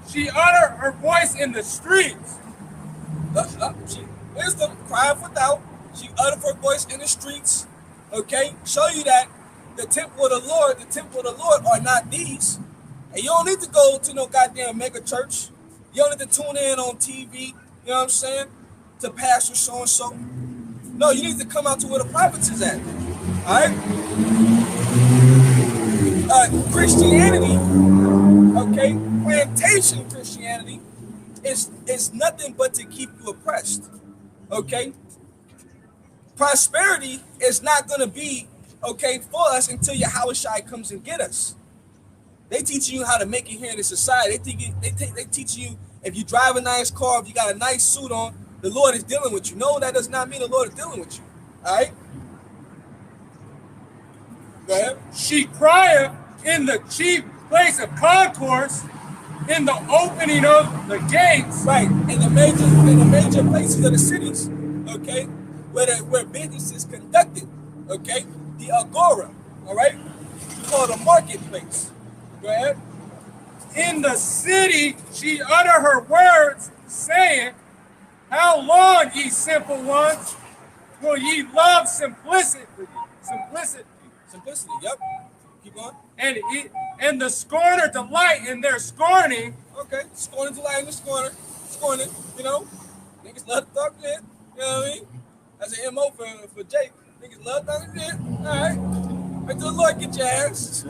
She uttered her voice in the streets. Wisdom crieth without. She uttered her voice in the streets. Okay? Show you that the temple of the Lord are not these. And you don't need to go to no goddamn mega church. You don't need to tune in on TV, you know what I'm saying? To pastor so-and-so. No, you need to come out to where the prophets is at. Alright? Christianity, okay, plantation Christianity is nothing but to keep you oppressed. Okay? Prosperity is not gonna be okay for us until Yahushua comes and get us. They teaching you how to make it here in the society. They teaching you if you drive a nice car, if you got a nice suit on, the Lord is dealing with you. No, that does not mean the Lord is dealing with you. All right? Go ahead. She crieth in the chief place of concourse, in the opening of the gates. Right, in the major places of the cities, okay, where business is conducted, okay, the agora, all right, we call it a marketplace. Go ahead. In the city she uttered her words, saying, how long, ye simple ones, will ye love simplicity? Simplicity, yep. Keep going. And the scorner delight in their scorning. Okay, scorning delight in the scorner. Scorning, you know. Niggas love to talk shit. You know what I mean? That's an MO for Jake. Niggas love talking shit. Alright. Wait till the Lord get your ass.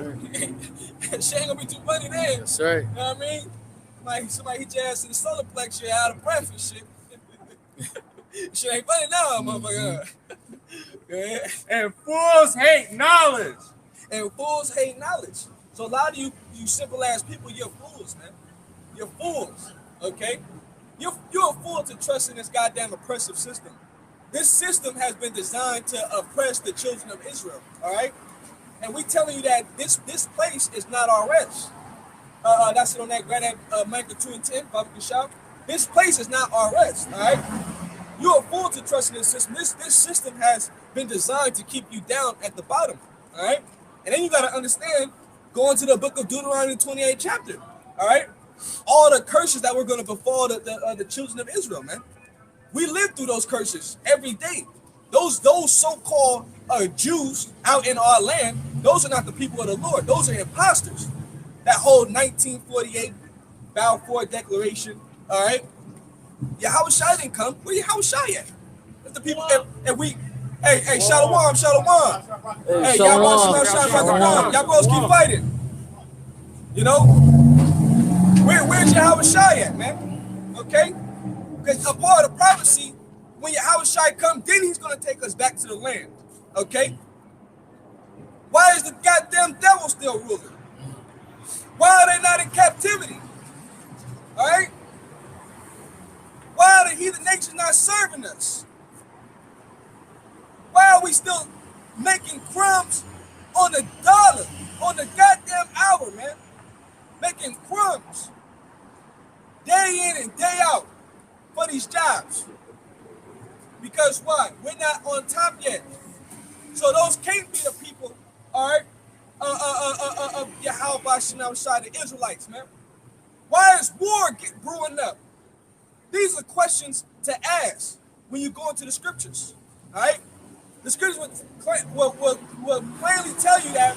She ain't gonna be too funny then. That's right. You know what I mean? Somebody hit your ass in the solar plex, you're out of breath and shit. Shit ain't funny now, motherfucker. And fools hate knowledge. And fools hate knowledge. So a lot of you simple ass people, you're fools, man. You're fools, okay? You're a fool to trust in this goddamn oppressive system. This system has been designed to oppress the children of Israel, all right? And we telling you that this place is not our rest. That's it on that Grand Micah 2 and 10, Baba Kishab. This place is not our rest, all right? You're a fool to trust in this system. This system has been designed to keep you down at the bottom, all right? And then you got to understand, going to the book of Deuteronomy 28 chapter, all right? All the curses that were going to befall the children of Israel, man. We live through those curses every day. Those so-called Jews out in our land, those are not the people of the Lord. Those are imposters that hold 1948 Balfour Declaration, all right? Yahushua didn't come. Where Yahushua at? If the people, if we, hey, Shalom. Hey, y'all bros keep fighting. You know, where's Yahushua at, man? Okay, because a part of the prophecy, when Yahushua comes, then he's gonna take us back to the land. Okay. Why is the goddamn devil still ruling? Why are they not in captivity? All right. Why are the heathen nations not serving us? Why are we still making crumbs on the dollar, on the goddamn hour, man? Making crumbs day in and day out for these jobs. Because why? We're not on top yet. So those can't be the people, all right, of Yahweh Shai, the Israelites, man. Why is war brewing up? These are questions to ask when you go into the scriptures, all right? The scriptures will plainly tell you that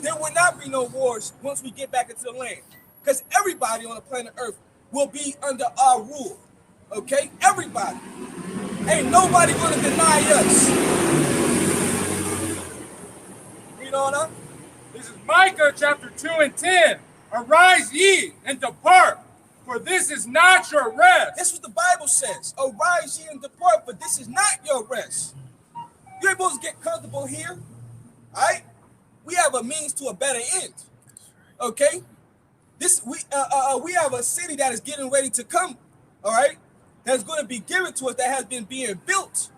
there will not be no wars once we get back into the land, because everybody on the planet Earth will be under our rule, okay? Everybody. Ain't nobody going to deny us. Read on up. This is Micah chapter 2 and 10. Arise ye and depart, for this is not your rest. That's what the Bible says. Arise ye and depart, but this is not your rest. You're supposed to get comfortable here, all right? We have a means to a better end, okay? We have a city that is getting ready to come, all right? That's going to be given to us, that has been being built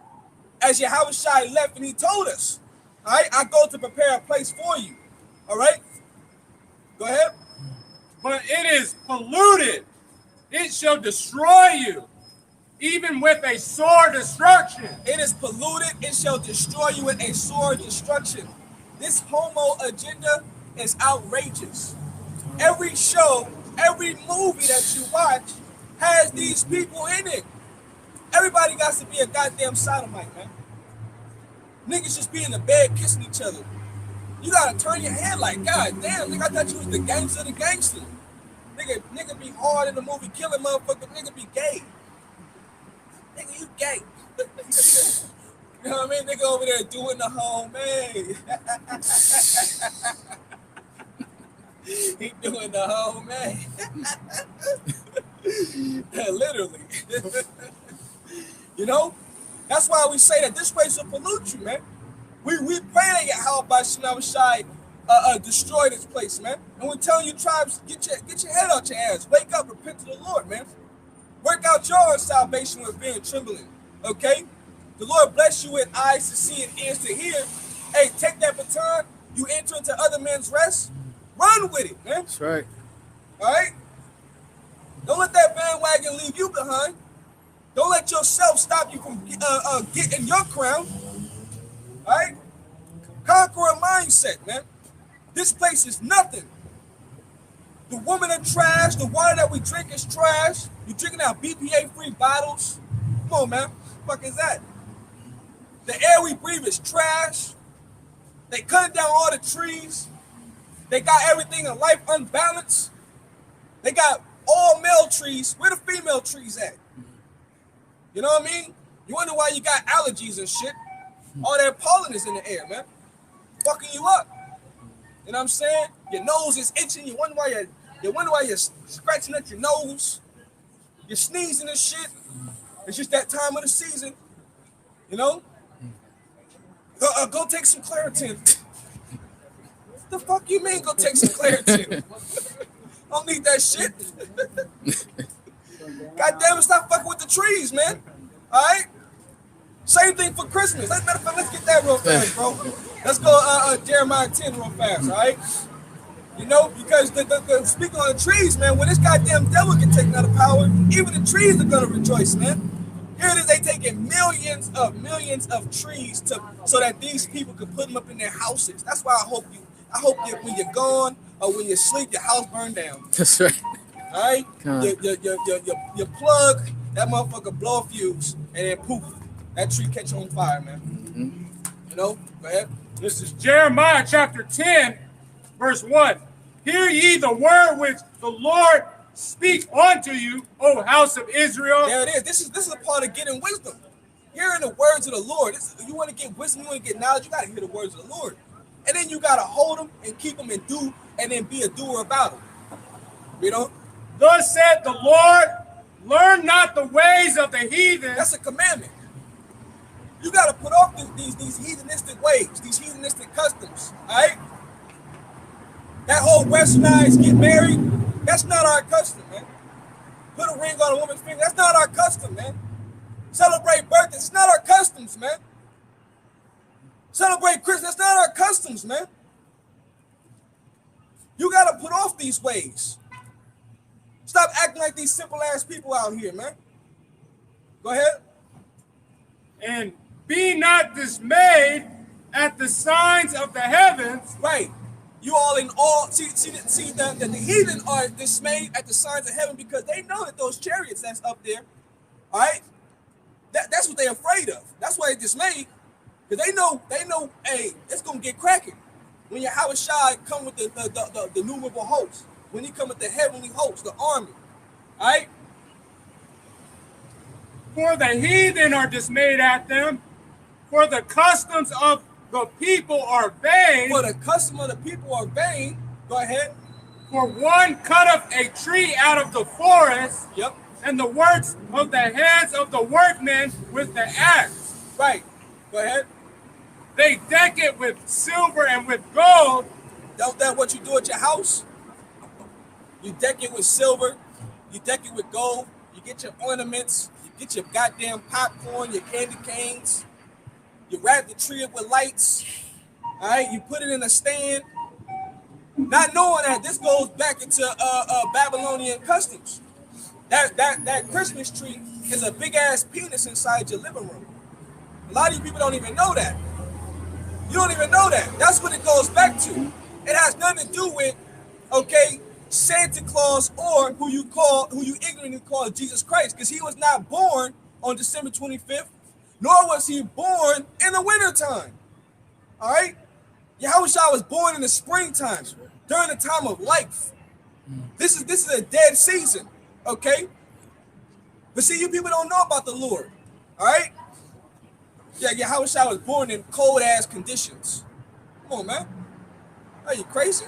as Yahushua left and he told us. All right, I go to prepare a place for you. All right, go ahead. But it is polluted. It shall destroy you, even with a sore destruction. It is polluted. It shall destroy you with a sore destruction. This homo agenda is outrageous. Every show, every movie that you watch has these people in it. Everybody got to be a goddamn sodomite, man. Niggas just be in the bed kissing each other. You gotta turn your head like, God damn, nigga, I thought you was the gangster of the gangster. Nigga be hard in the movie, killing motherfucker, nigga be gay. Nigga, you gay. You know what I mean? Nigga over there doing the whole man. He doing the whole man. Literally. You know? That's why we say that this place will pollute you, man. We pray that Yahweh Shai destroy this place, man. And we're telling you, tribes, get your head out your ass. Wake up, repent to the Lord, man. Work out your own salvation with fear and trembling, okay? The Lord bless you with eyes to see and ears to hear. Hey, take that baton. You enter into other men's rest. Run with it, man. That's right. All right? Don't let that bandwagon leave you behind. Don't let yourself stop you from getting your crown. All right? Conqueror mindset, man. This place is nothing. The women are trash. The water that we drink is trash. You're drinking out BPA-free bottles. Come on, man. What the fuck is that? The air we breathe is trash. They cut down all the trees. They got everything in life unbalanced. They got all male trees. Where the female trees at? You know what I mean? You wonder why you got allergies and shit. All that pollen is in the air, man. Fucking you up. You know what I'm saying? Your nose is itching. You wonder why you're scratching at your nose. You're sneezing and shit. It's just that time of the season. You know? Go take some Claritin. What the fuck you mean go take some Claritin? I don't need that shit. God damn it, stop fucking with the trees, man. All right? Same thing for Christmas. Let's get that real fast, bro. Let's go Jeremiah 10 real fast, all right? You know, because the speaking on the trees, man, when this goddamn devil can take out of power, even the trees are gonna rejoice, man. Here it is, they taking millions of trees so that these people can put them up in their houses. That's why I hope that when you're gone or when you sleep, your house burned down. That's right. All right? You plug, that motherfucker blow a fuse, and then poof, that tree catch on fire, man. Mm-hmm. You know? Go ahead. This is Jeremiah chapter 10, verse 1. Hear ye the word which the Lord speaks unto you, O house of Israel. There it is. This is a part of getting wisdom. Hearing the words of the Lord. You want to get wisdom, you want to get knowledge, you got to hear the words of the Lord. And then you got to hold them and keep them and then be a doer about them. You know? Thus said the Lord, learn not the ways of the heathen. That's a commandment. You got to put off these heathenistic ways, these heathenistic customs, all right? That whole westernized get married, that's not our custom, man. Put a ring on a woman's finger, that's not our custom, man. Celebrate birthdays, it's not our customs, man. Celebrate Christmas, that's not our customs, man. You got to put off these ways. Stop acting like these simple ass people out here, man. Go ahead. And be not dismayed at the signs of the heavens. Right. You all in awe. See that the heathen are dismayed at the signs of heaven because they know that those chariots that's up there, all right, that's what they're afraid of. That's why they're dismayed. Because they know, hey, it's gonna get cracking. When Yahweh Shai come with the innumerable hosts, when he come with the heavenly hosts, the army, all right? For the heathen are dismayed at them, for the customs of the people are vain. For the custom of the people are vain. Go ahead. For one cutteth a tree out of the forest, yep, and the works of the hands of the workmen with the axe. Right. Go ahead. They deck it with silver and with gold. Don't that what you do at your house? You deck it with silver. You deck it with gold. You get your ornaments. You get your goddamn popcorn, your candy canes. You wrap the tree up with lights. All right, you put it in a stand, not knowing that this goes back into Babylonian customs. That Christmas tree is a big ass penis inside your living room. A lot of you people don't even know that. You don't even know that. That's what it goes back to. It has nothing to do with, okay, Santa Claus or who you ignorantly call Jesus Christ, because he was not born on December 25th, nor was he born in the wintertime. All right? Yahushua was born in the springtime, during the time of life. This is a dead season, okay? But see, you people don't know about the Lord, all right? Yeah, Yahushua was born in cold-ass conditions. Come on, man. Are you crazy?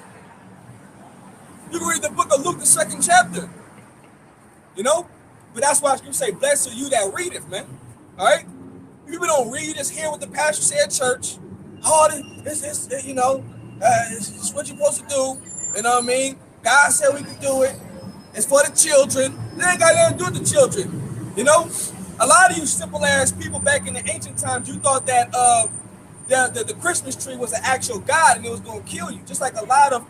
You can read the book of Luke, the 2nd chapter. You know? But that's why I can say, blessed are you that readeth, man. All right? People don't read, you just hear what the pastor say at church. Oh, this you know, this is what you're supposed to do. You know what I mean? God said we can do it. It's for the children. They ain't got nothing to do with the children. You know? A lot of you simple ass people back in the ancient times, you thought that the Christmas tree was an actual god and it was gonna kill you. Just like a lot of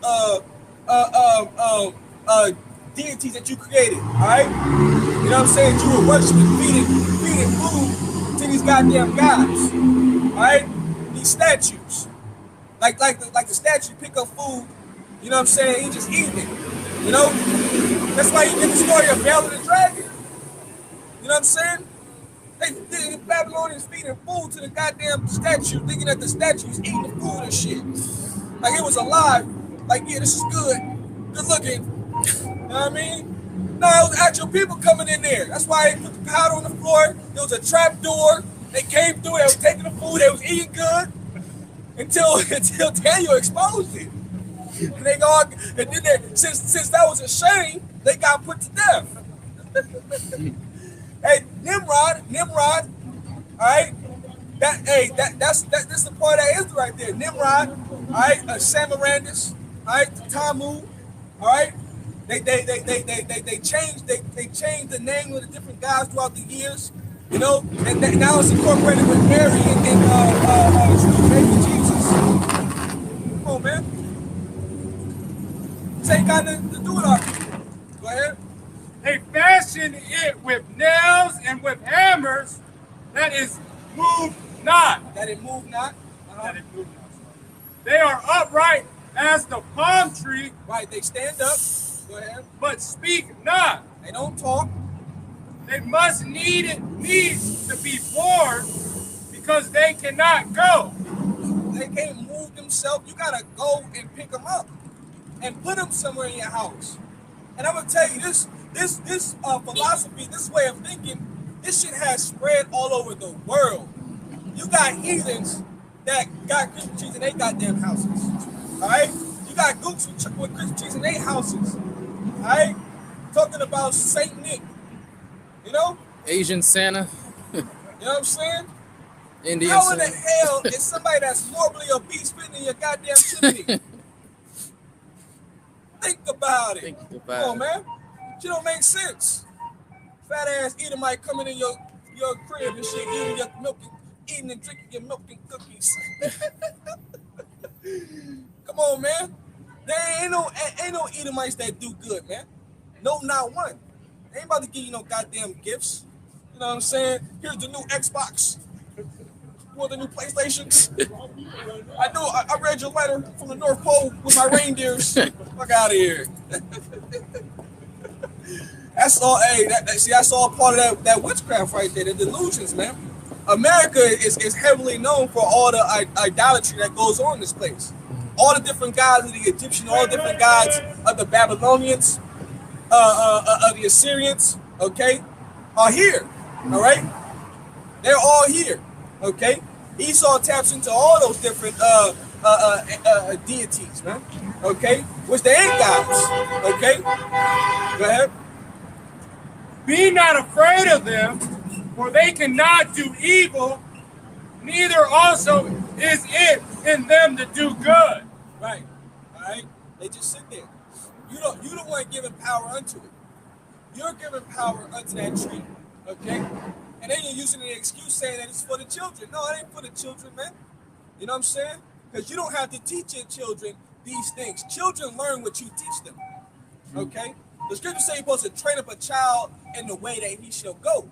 deities that you created. Alright? You know what I'm saying? You were worshiping, feeding food to these goddamn gods. Alright? These statues. Like the statue pick up food, you know what I'm saying? He just eating it. You know? That's why you get the story of Bel and the dragon. You know what I'm saying? The Babylonians feeding food to the goddamn statue, thinking that the statue was eating the food and shit. Like it was alive. Like, yeah, this is good. Good looking. You know what I mean? No, it was actual people coming in there. That's why they put the powder on the floor. There was a trap door. They came through. They was taking the food. They was eating good until Daniel exposed it. And they go, and then since that was a shame, they got put to death. Hey, Nimrod, all right? That's the part that is right there. Nimrod, all right, Samarandis, all right, Tamu, all right. They changed the name of the different guys throughout the years, you know, and now it's incorporated with Mary and baby Jesus. Come on, man. This ain't got nothing to do with our people. Go ahead. They fashioned it with nails and with hammers that is moved not. That it moved not. That it moved not. They are upright as the palm tree. Right, they stand up. Go ahead. But speak not. They don't talk. They must need to be born because they cannot go. They can't move themselves. You gotta go and pick them up and put them somewhere in your house. And I'm gonna tell you this philosophy, this way of thinking, this shit has spread all over the world. You got heathens that got Christmas trees in their goddamn houses. All right? You got gooks with Christmas trees in their houses. All right? Talking about Saint Nick. You know? Asian Santa. You know what I'm saying? Indian How Santa. in the hell is somebody that's morbidly obese fitting in your goddamn chimney? Think about it. Come on, man. Shit don't make sense. Fat ass Edomite coming in your crib and shit, eating your milk, eating and drinking your milk and cookies. Come on, man. There ain't no Edomites that do good, man. No, not one. They ain't about to give you no goddamn gifts. You know what I'm saying? Here's the new Xbox. You want the new PlayStation? I know. I read your letter from the North Pole with my reindeers. Fuck out of here. That's all. Hey, that's all part of that witchcraft right there. The delusions, man. America is heavily known for all the idolatry that goes on in this place. All the different gods of the Egyptians, all the different gods of the Babylonians, of the Assyrians, okay, are here. All right, they're all here. Okay, Esau taps into all those different deities, man. Okay, which they ain't gods. Okay, go ahead. Be not afraid of them, for they cannot do evil, neither also is it in them to do good. Right. All right. They just sit there. You don't want giving power unto it. You're giving power unto that tree. Okay? And then you're using an excuse saying that it's for the children. No, it ain't for the children, man. You know what I'm saying? because you don't have to teach your children these things. Children learn what you teach them. Okay? The scriptures say you're supposed to train up a child in the way that he shall go.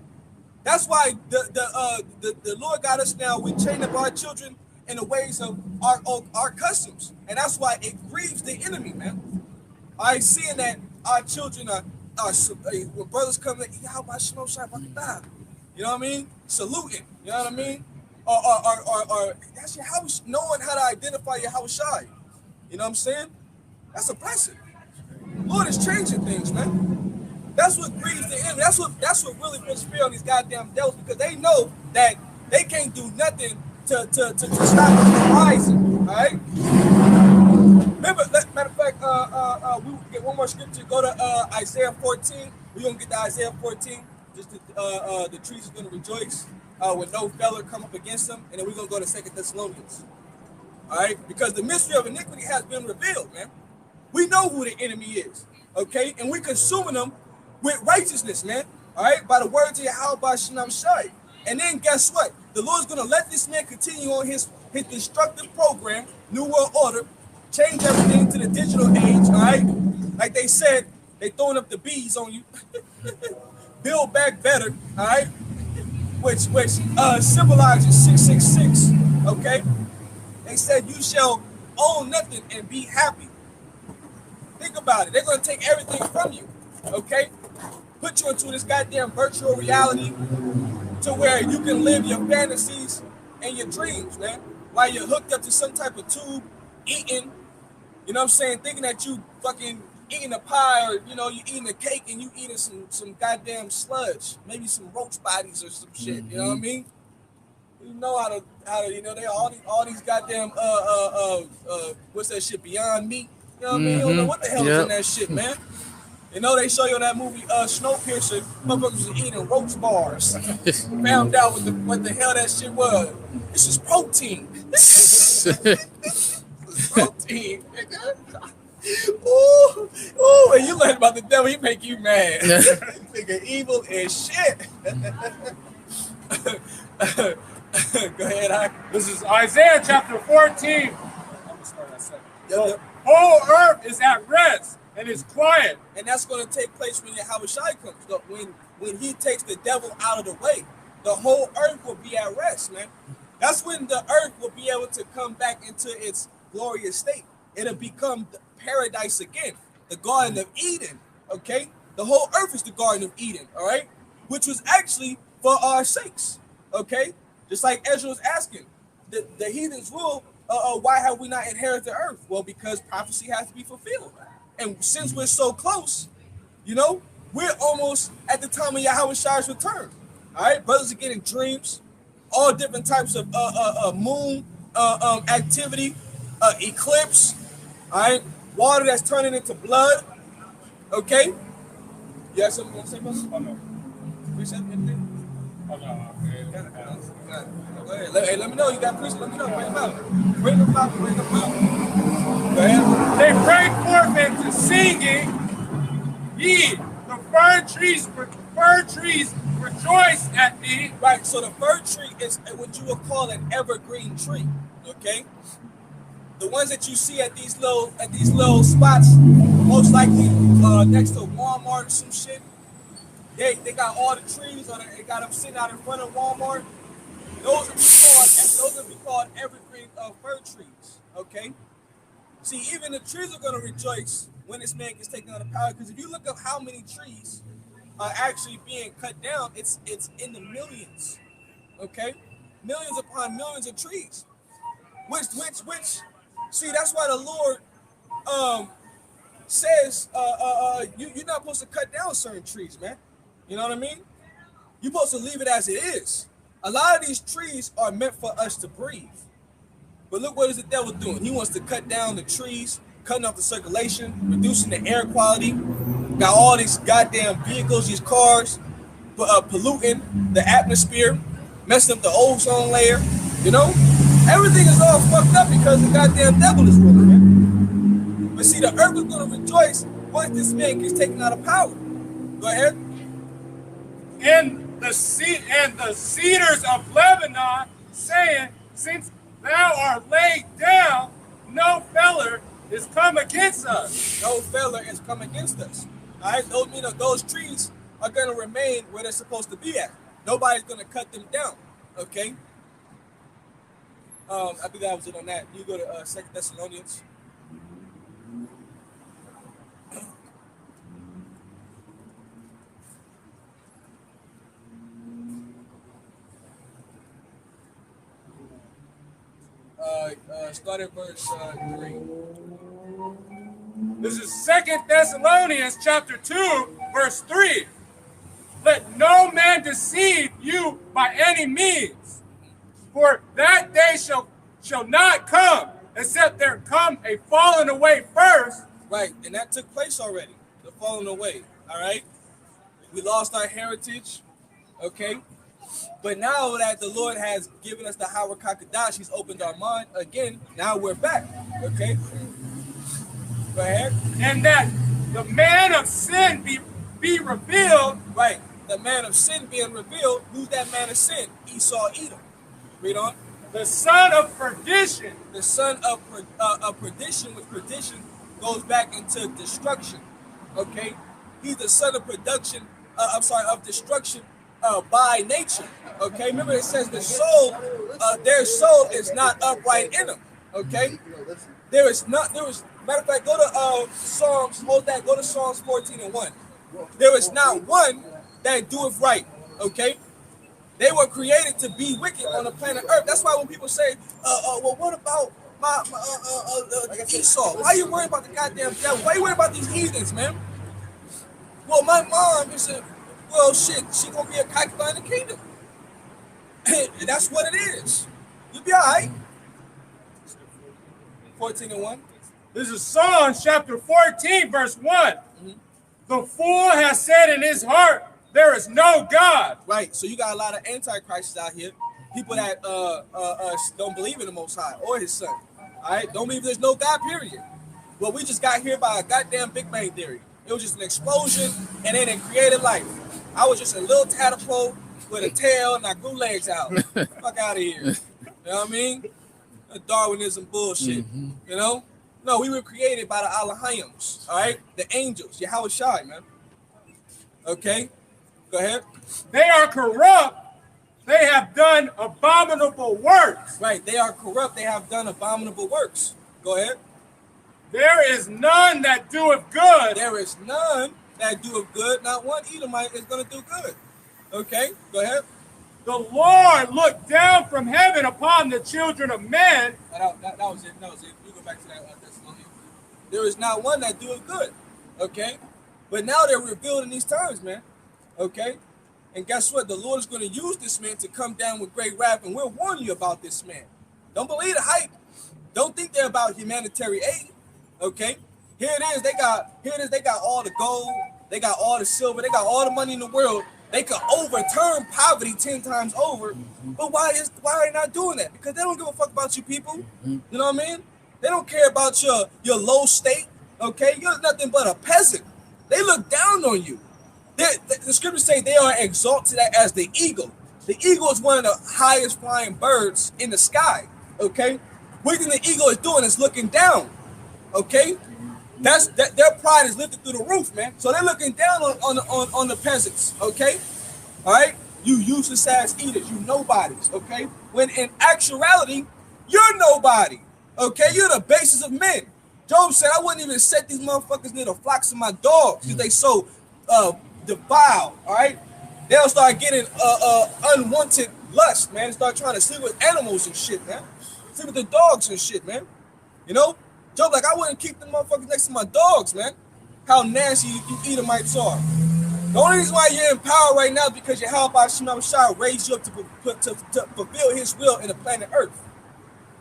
That's why the Lord got us now. We train up our children in the ways of our customs, and that's why it grieves the enemy, man. I seeing that our children are when brothers come in, you know what I mean? Saluting, you know what I mean? Or that's your house, knowing how to identify your house shy. You know what I'm saying? That's a blessing. Lord is changing things, man. That's what grieves the enemy. That's what really puts fear on these goddamn devils, because they know that they can't do nothing to stop them from rising. All right. Remember, matter of fact, we will get one more scripture. Go to Isaiah 14. We're gonna get to Isaiah 14. Just the trees are gonna rejoice when no feller come up against them, and then we're gonna go to 2 Thessalonians. All right, because the mystery of iniquity has been revealed, man. We know who the enemy is, okay, and we're consuming them with righteousness, man. All right, by the words of Yahweh Shanam Shai. And then guess what? The Lord's gonna let this man continue on his destructive program, New World Order, change everything to the digital age. All right, like they said, they throwing up the bees on you. Build back better. All right, which symbolizes 666. Okay, they said you shall own nothing and be happy. Think about it. They're gonna take everything from you. Okay, put you into this goddamn virtual reality to where you can live your fantasies and your dreams, man, while you're hooked up to some type of tube, eating, you know what I'm saying, thinking that you fucking eating a pie, or you know, you eating a cake and you eating some goddamn sludge, maybe some roach bodies or some shit. You know what I mean? You know how to you know, they all these goddamn what's that shit, Beyond Meat? You know what I mean? You don't know what the hell is in that shit, man. You know, they show you in that movie Snowpiercer, motherfuckers was eating roach bars. Found out what the hell that shit was. This is protein. Protein. Ooh, and you learn about the devil, he make you mad. Nigga evil as shit. Go ahead, This is Isaiah chapter 14. I'm gonna start at 7. The whole earth is at rest and is quiet. And that's going to take place when Yahweh Shai comes. So when he takes the devil out of the way, the whole earth will be at rest, man. That's when the earth will be able to come back into its glorious state. It'll become paradise again, the Garden of Eden, okay? The whole earth is the Garden of Eden, all right? Which was actually for our sakes, okay? Just like Ezra was asking, the heathens rule, why have we not inherited the earth? Well, because prophecy has to be fulfilled. And since we're so close, you know, we're almost at the time of Yahweh Shai's return. All right, brothers are getting dreams, all different types of moon activity, eclipse. All right, water that's turning into blood. Okay, you have something to say, brother? Oh no. Anything? Oh no. Go ahead. Hey, let me know. You got priests. Let me know. Bring them out. Bring them out. Bring them out. Go ahead. They break forth into singing. Ye, the fir trees rejoice at thee. Right. So the fir tree is what you would call an evergreen tree. Okay. The ones that you see at these little spots, most likely next to Walmart or some shit. They got all the trees, or they got them sitting out in front of Walmart. Those would be called evergreen fir trees. Okay. See, even the trees are going to rejoice when this man gets taken out of power. Because if you look up how many trees are actually being cut down, it's in the millions. Okay, millions upon millions of trees. Which. See, that's why the Lord says you're not supposed to cut down certain trees, man. You know what I mean? You're supposed to leave it as it is. A lot of these trees are meant for us to breathe. But look what is the devil doing? He wants to cut down the trees, cutting off the circulation, reducing the air quality. Got all these goddamn vehicles, these cars, polluting the atmosphere, messing up the ozone layer. You know? Everything is all fucked up because the goddamn devil is ruling, man. But see, the earth is going to rejoice once this man gets taken out of power. Go ahead. And the cedars of Lebanon, saying, since thou art laid down, no feller is come against us. No feller is come against us. All right, those mean those trees are going to remain where they're supposed to be at. Nobody's going to cut them down. Okay. I think that was it on that. You go to 2 Thessalonians. Start at verse 3. This is 2 Thessalonians chapter 2, verse 3. Let no man deceive you by any means, for that day shall not come, except there come a falling away first. Right, and that took place already, the falling away, all right? We lost our heritage, okay? But now that the Lord has given us the Howard Kakadash, he's opened our mind again, now we're back, okay? Go ahead. And that the man of sin be revealed. Right, the man of sin being revealed. Who's that man of sin? Esau, Edom. Read on. The son of perdition. The son of perdition, which perdition goes back into destruction, okay? He's the son of production, of destruction by nature, okay? Remember it says the soul, their soul is not upright in them, okay? Matter of fact, go to Psalms, hold that, go to Psalms 14:1. There is not one that doeth right, okay? They were created to be wicked on the planet Earth. That's why when people say, well, what about Esau? Why are you worried about the goddamn devil? Why are you worried about these heathens, man? Well, my mom is well, shit, she gonna be a concubine in the kingdom. And that's what it is. You'll be all right. 14:1. This is Psalms chapter 14, verse 1. Mm-hmm. The fool has said in his heart, there is no God. Right. So you got a lot of antichrists out here. People that don't believe in the Most High or his son. All right. Don't believe there's no God, period. Well, we just got here by a goddamn Big Bang Theory. It was just an explosion and then it created life. I was just a little tadpole with a tail and I grew legs out. Fuck out of here. You know what I mean? Darwinism bullshit. Mm-hmm. You know? No, we were created by the Elohims, all right? The angels, Yahweh Shai, man. Okay, go ahead. They are corrupt. They have done abominable works. Right, they are corrupt. They have done abominable works. Go ahead. There is none that doeth good. There is none that doeth good. Not one Edomite is going to do good. Okay, go ahead. The Lord looked down from heaven upon the children of men. That was it. That was it. You go back to that. There is not one that doeth good. Okay, but now they're revealed in these times, man. Okay, and guess what? The Lord is going to use this man to come down with great wrath, and we'll warn you about this man. Don't believe the hype. Don't think they're about humanitarian aid. Okay, here it is. They got all the gold. They got all the silver. They got all the money in the world. They could overturn poverty 10 times over. But why are they not doing that? Because they don't give a fuck about you people. You know what I mean? They don't care about your low state. Okay, you're nothing but a peasant. They look down on you. The scriptures say they are exalted as the eagle. The eagle is one of the highest flying birds in the sky. Okay, what the eagle is doing is looking down. Okay, their pride is lifted through the roof, man. So they're looking down on the peasants. Okay, all right. You useless ass eaters, you nobodies. Okay, when in actuality you're nobody. Okay, you're the basis of men. Job said, I wouldn't even set these motherfuckers near the flocks of my dogs because they so defiled, all right? They'll start getting unwanted lust, man. Start trying to sleep with animals and shit, man. Sleep with the dogs and shit, man. You know? Job like, I wouldn't keep them motherfuckers next to my dogs, man. How nasty you Edomites are. The only reason why you're in power right now is because Yahweh Shema Shai raised you up to fulfill his will in the planet Earth.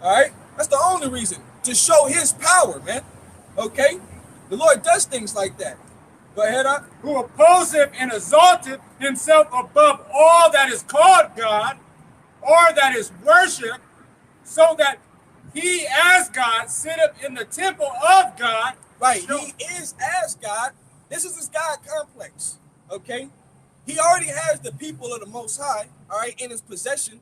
All right? That's the only reason, to show his power, man. Okay? The Lord does things like that. Go ahead, who opposeth and exalteth himself above all that is called God, or that is worshipped, so that he as God sitteth in the temple of God. Right, he is as God. This is his God complex, okay? He already has the people of the Most High, all right, in his possession.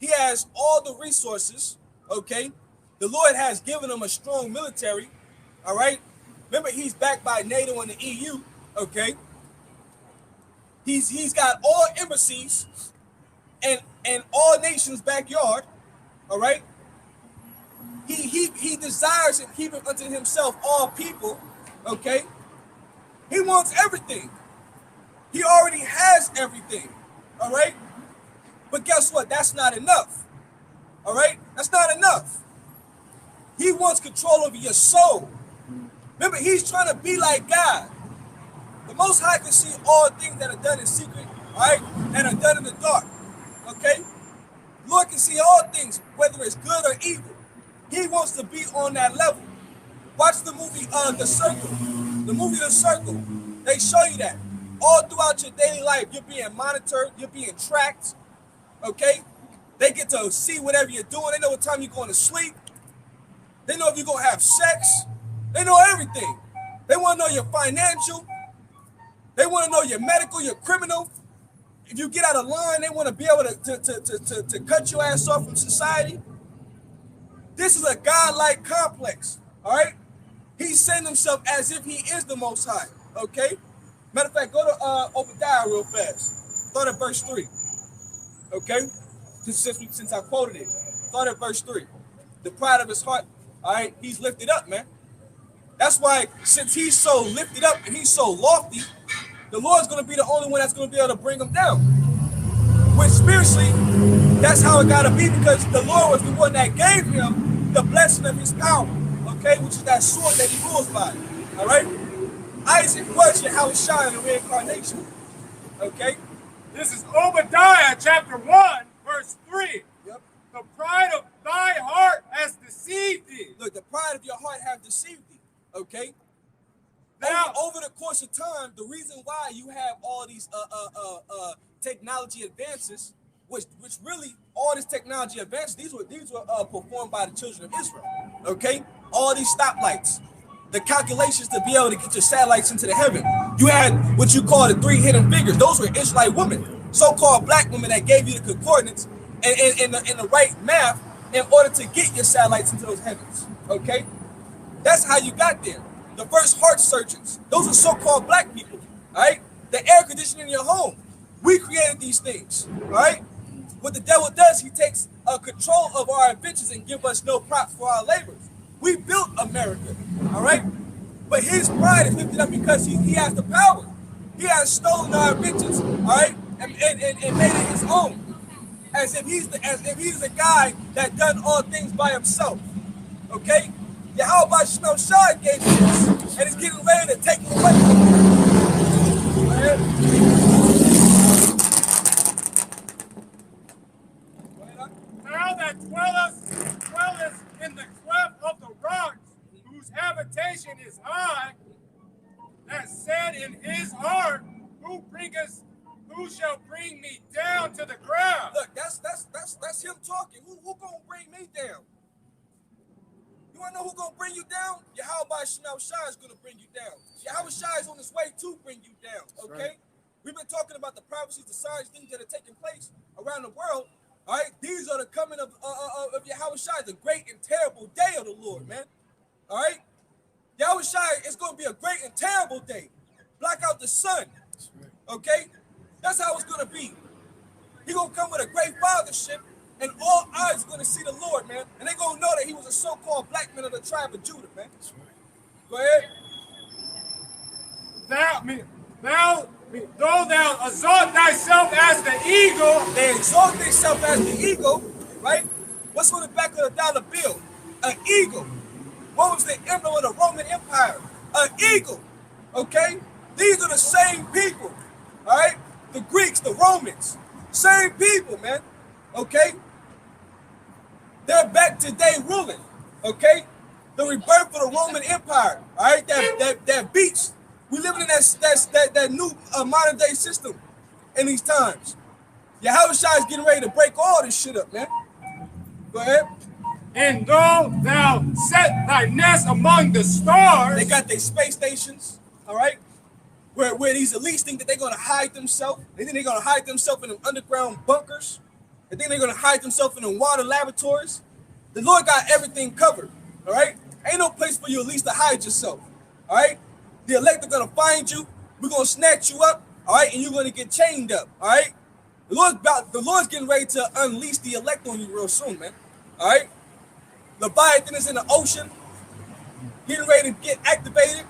He has all the resources, Okay, the Lord has given him a strong military. All right, remember he's backed by NATO and the EU. Okay, he's got all embassies and all nations' backyard. All right, he desires and keeping unto himself all people. Okay, he wants everything. He already has everything. All right, but guess what? That's not enough. All right, that's not enough. He wants control over your soul. Remember, he's trying to be like God. The Most High can see all things that are done in secret, all right, and are done in the dark. Okay, Lord can see all things, whether it's good or evil. He wants to be on that level. Watch the movie The Circle. The movie The Circle. They show you that all throughout your daily life, you're being monitored, you're being tracked. Okay, they get to see whatever you're doing. They know what time you're going to sleep. They know if you're going to have sex. They know everything. They want to know your financial. They want to know your medical, your criminal. If you get out of line, they want to be able to cut your ass off from society. This is a godlike complex, all right? He's saying himself as if he is the Most High, okay? Matter of fact, go to Obadiah real fast. Start at verse 3, okay? Since I quoted it, start at verse 3. The pride of his heart, all right, he's lifted up, man. That's why, since he's so lifted up and he's so lofty, the Lord's going to be the only one that's going to be able to bring him down. Which spiritually, that's how it got to be, because the Lord was the one that gave him the blessing of his power, okay, which is that sword that he rules by, all right? Isaac was Yahweh Shai in the reincarnation, okay? This is Obadiah chapter 1, verse 3. Yep. The pride of thy heart has deceived thee. Look, the pride of your heart have deceived thee, okay? Now, over the course of time, the reason why you have all these technology advances, which really all this technology advances, these were performed by the children of Israel. Okay, all these stoplights, the calculations to be able to get your satellites into the heaven. You had what you call the 3 hidden figures. Those were Israelite women, so-called black women that gave you the coordinates and the right math in order to get your satellites into those heavens. Okay, that's how you got there. The first heart surgeons, those are so-called black people, all right? The air conditioning in your home, we created these things, all right? What the devil does, he takes control of our inventions and give us no props for our labors. We built America, all right? But his pride is lifted up because he has the power. He has stolen our inventions, all right, and made it his own, as if he's the guy that done all things by himself, okay? Yahweh Shai gave you this, and it's getting ready to take it away. Go ahead. thou that dwellest in the cleft of the rocks, whose habitation is high, that said in his heart, who shall bring me down to the ground? Look, that's him talking. Who gonna bring me down? You wanna know who gonna bring you down? Yahweh Shai is gonna bring you down. Yahweh Shai is on his way to bring you down. Okay, right. We've been talking about the prophecies, the signs, things that are taking place around the world. All right, these are the coming of Yahweh Shai, the great and terrible day of the Lord, man. All right, Yahweh Shai is going to be a great and terrible day. Block out the sun. Okay, that's how it's going to be. He's going to come with a great fathership, and all eyes are going to see the Lord, man. And they're going to know that he was a so-called black man of the tribe of Judah, man. Go ahead. Though thou exalt thyself as the eagle, they exalt themselves as the eagle, right? What's on the back of the dollar bill? An eagle. What was the emblem of the Roman Empire? An eagle. Okay? These are the same people. All right? The Greeks, the Romans, same people, man. Okay? They're back today ruling. Okay? The rebirth of the Roman Empire. All right? That beast. We living in that new modern day system in these times. Yahweh Shai is getting ready to break all this shit up, man. Go ahead. And though thou set thy nest among the stars. They got their space stations, all right? Where these elites think that they're going to hide themselves. They think they're going to hide themselves in them underground bunkers. They think they're going to hide themselves in them water laboratories. The Lord got everything covered. All right? Ain't no place for you at least to hide yourself. All right? The elect are going to find you. We're going to snatch you up. All right? And you're going to get chained up. All right? The Lord's getting ready to unleash the elect on you real soon, man. All right? Leviathan is in the ocean, getting ready to get activated.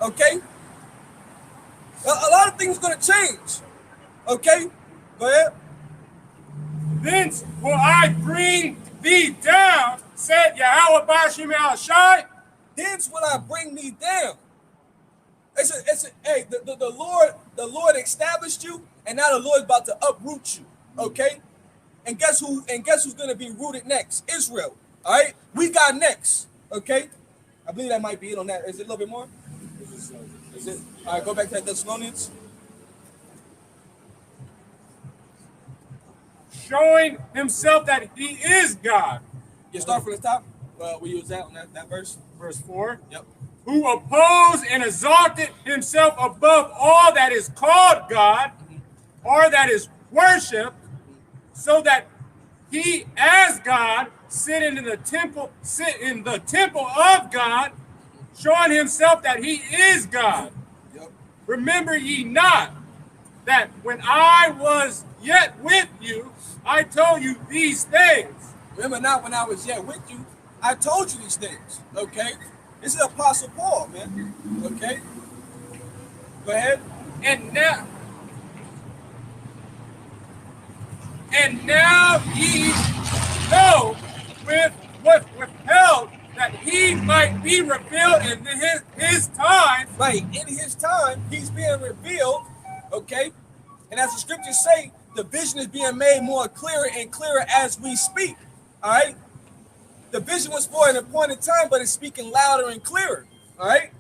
Okay? A lot of things are going to change. Okay? Go ahead. Thence will I bring thee down, said Yahweh Bashim Al-Shai. Thence will I bring thee down. Hey, the Lord established you, and now the Lord's about to uproot you. Okay? And guess who's gonna be rooted next? Israel. All right? We got next. Okay? I believe that might be it on that. Is it a little bit more? Is it? All right, go back to that Thessalonians. Showing himself that he is God. You start from the top. Well, we use that on that verse. Verse 4. Yep. Who opposed and exalted himself above all that is called God, or that is worshipped, so that he as God sit in the temple of God, showing himself that he is God. Yep. Remember ye not that when I was yet with you, I told you these things. Remember not when I was yet with you, I told you these things. Okay? This is Apostle Paul, man. Okay? Go ahead. And now ye know with what withheld that he might be revealed in his time. Right. In his time, he's being revealed. Okay? And as the scriptures say, the vision is being made more clearer and clearer as we speak. All right? The vision was for an appointed time, but it's speaking louder and clearer. All right?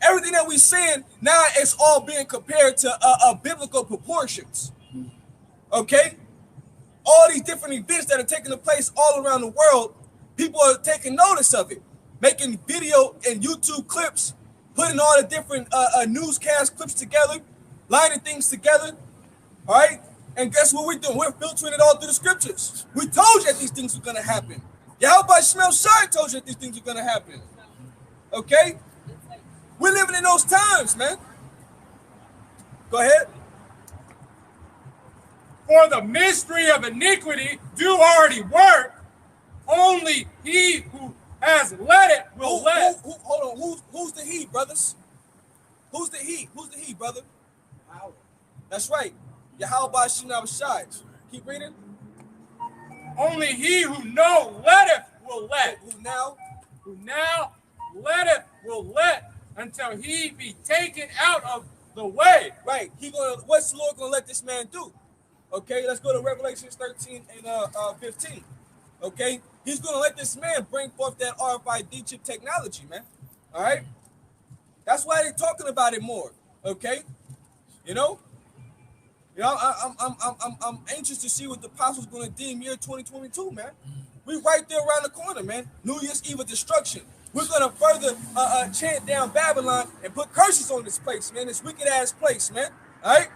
Everything that we're saying now is all being compared to biblical proportions. Okay? All these different events that are taking place all around the world, people are taking notice of it, making video and YouTube clips, putting all the different newscast clips together, lining things together. All right? And guess what we're doing? We're filtering it all through the scriptures. We told you that these things were going to happen. Yahweh Shemel Shai told you that these things are going to happen. Okay? We're living in those times, man. Go ahead. For the mystery of iniquity do already work. Only he who has led it will let. Hold on. Who's the he, brothers? Who's the he? Who's the he, brother? That's right. Yahweh Shemel Shai. Keep reading. Only he who letteth will let. Who now letteth will let until he be taken out of the way. Right. What's the Lord gonna let this man do? Okay, let's go to Revelation 13 and 15. Okay, he's gonna let this man bring forth that RFID chip technology, man. All right, that's why they're talking about it more. Okay, I'm anxious to see what the apostles gonna deem year 2022, man. We right there around the corner, man. New Year's Eve of destruction. We're gonna further chant down Babylon and put curses on this place, man. This wicked ass place, man. All right.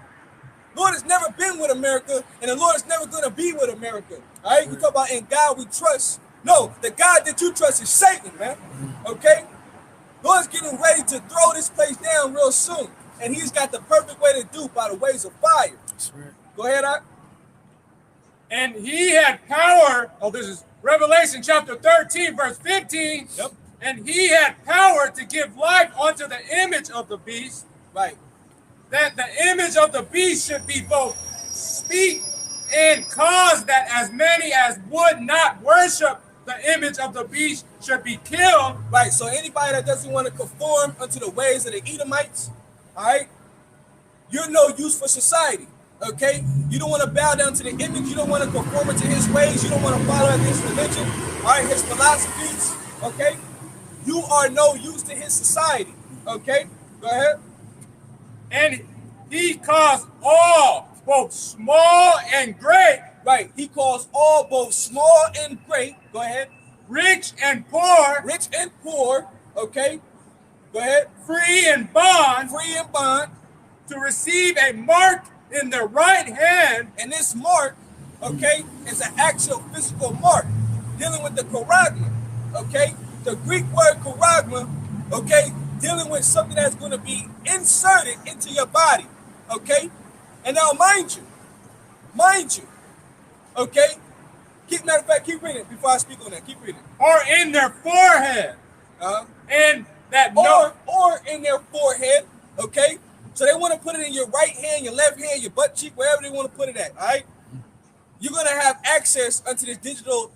Lord has never been with America, and the Lord is never going to be with America. All right? We talk about in God we trust. No, the God that you trust is Satan, man. Okay? Lord's getting ready to throw this place down real soon, and he's got the perfect way to do by the ways of fire. Go ahead, Art. And he had power. Oh, this is Revelation chapter 13, verse 15. Yep. And he had power to give life unto the image of the beast. Right. That the image of the beast should be both speak and cause that as many as would not worship the image of the beast should be killed. Right, so anybody that doesn't want to conform unto the ways of the Edomites, all right, you're no use for society, okay? You don't want to bow down to the image. You don't want to conform to his ways. You don't want to follow his religion, all right, his philosophies, okay? You are no use to his society, okay? Go ahead. And he caused all, both small and great. Right. He calls all, both small and great. Go ahead. Rich and poor. Rich and poor. Okay. Go ahead. Free and bond. Free and bond. To receive a mark in their right hand. And this mark, okay, is an actual physical mark. dealing with the charagma, okay? The Greek word charagma, okay, dealing with something that's going to be inserted into your body, okay? And now, mind you, okay? Matter of fact, keep reading before I speak on that. Keep reading. Or in their forehead. And that or in their forehead, okay? So they want to put it in your right hand, your left hand, your butt cheek, wherever they want to put it at, all right? You're going to have access unto this digital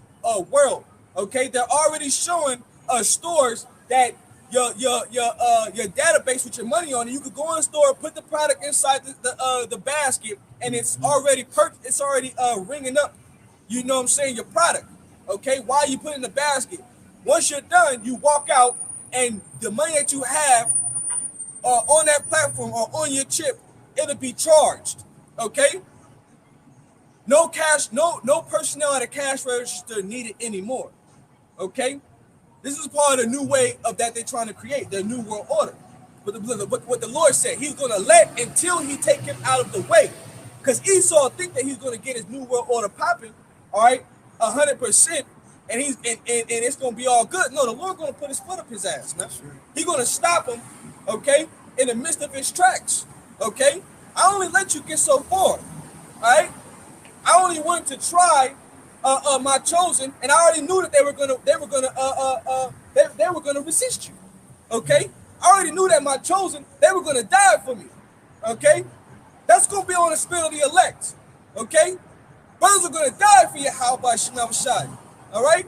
world, okay? They're already showing stores that your database with your money on it. You could go in the store, put the product inside the basket, and it's already it's already ringing up, you know what I'm saying, your product, okay? While you put it in the basket. Once you're done, you walk out, and the money that you have on that platform or on your chip, it'll be charged, okay? No cash, no personnel at a cash register needed anymore, okay? This is part of the new way of that they're trying to create, their new world order. But what the Lord said, he's going to let until he take him out of the way. Because Esau think that he's going to get his new world order popping, all right, 100%, and it's going to be all good. No, the Lord going to put his foot up his ass, man. He's going to stop him, okay, in the midst of his tracks, okay? I only let you get so far, all right? I only wanted to try my chosen, and I already knew that they were gonna resist you. Okay, I already knew that my chosen, they were gonna die for me. Okay, that's gonna be on the spirit of the elect. Okay, brothers are gonna die for you. How about Shema Shai? All right,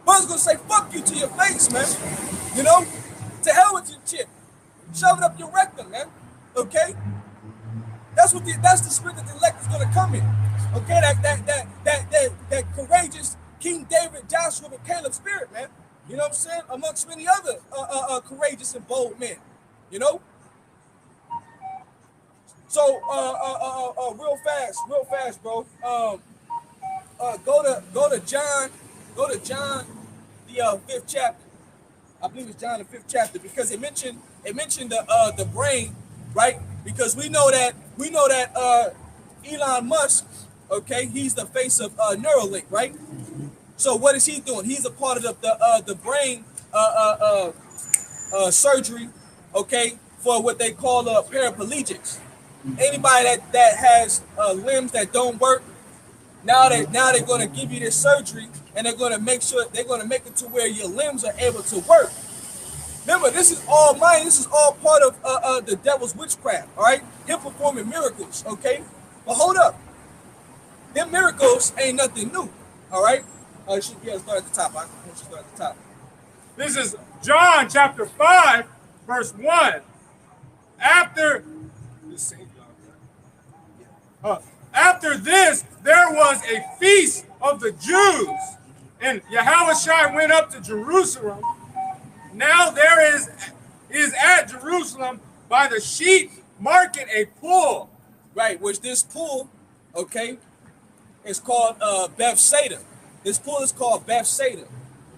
brothers gonna say fuck you to your face, man. You know, to hell with your chip, shove it up your rectum, man. Okay, that's the spirit that the elect is gonna come in. Okay, that courageous King David, Joshua, and Caleb spirit, man. You know what I'm saying? Amongst many other courageous and bold men. You know. So real fast, bro. Go to John, the 5th chapter. I believe it's John the 5th chapter, because it mentioned the brain, right? Because we know that Elon Musk, okay, he's the face of Neuralink, right? So what is he doing? He's a part of the brain surgery, okay, for what they call paraplegics. Anybody that has limbs that don't work, now they're going to give you this surgery, and they're going to make it to where your limbs are able to work. Remember, this is all mine. This is all part of the devil's witchcraft, all right? Him performing miracles, okay? But hold up. Them miracles ain't nothing new, all right? You should be able to start at the top. I want you to start at the top. This is John chapter 5, verse 1. After this, there was a feast of the Jews, and Yahushua went up to Jerusalem. Now there is at Jerusalem by the sheep market a pool. Right, which this pool, okay, is called Bethsaida. This pool is called Bethsaida.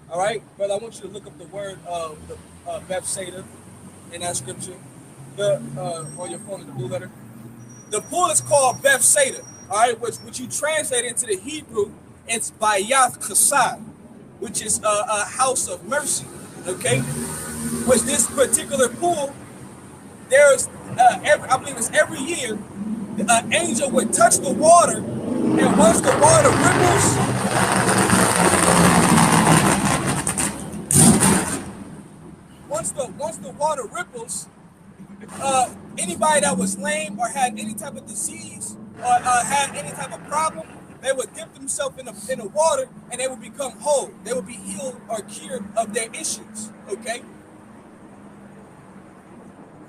All right, brother, I want you to look up the word Bethsaida in that scripture. On your phone, the blue letter. The pool is called Bethsaida. All right, which you translate into the Hebrew, it's Bayath Chesed, which is a house of mercy. Okay, which this particular pool, there's I believe it's every year, an angel would touch the water, and once the water ripples, anybody that was lame or had any type of disease or had any type of problem, they would dip themselves in the water, and they would become whole. They would be healed or cured of their issues. Okay.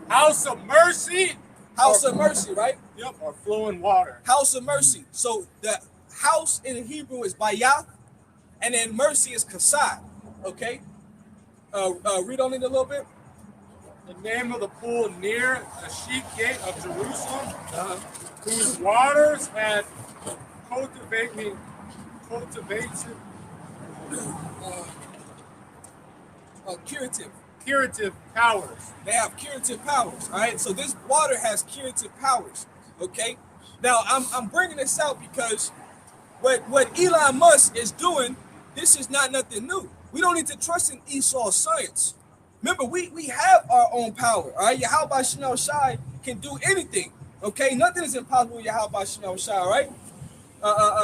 House of mercy. House of mercy, right? Yep, or flowing water. House of mercy. So the house in the Hebrew is Bayath, and then mercy is Chesed. Okay. Read on it a little bit. The name of the pool near the sheep gate of Jerusalem, whose waters had curative powers. They have curative powers. All right. So this water has curative powers. Okay. Now I'm bringing this out because what Elon Musk is doing This is not nothing new. We don't need to trust in Esau's science. Remember, we have our own power. All right, Yahweh Shemel Shai can do anything. Okay, nothing is impossible with Yahweh Shemel Shai. All right,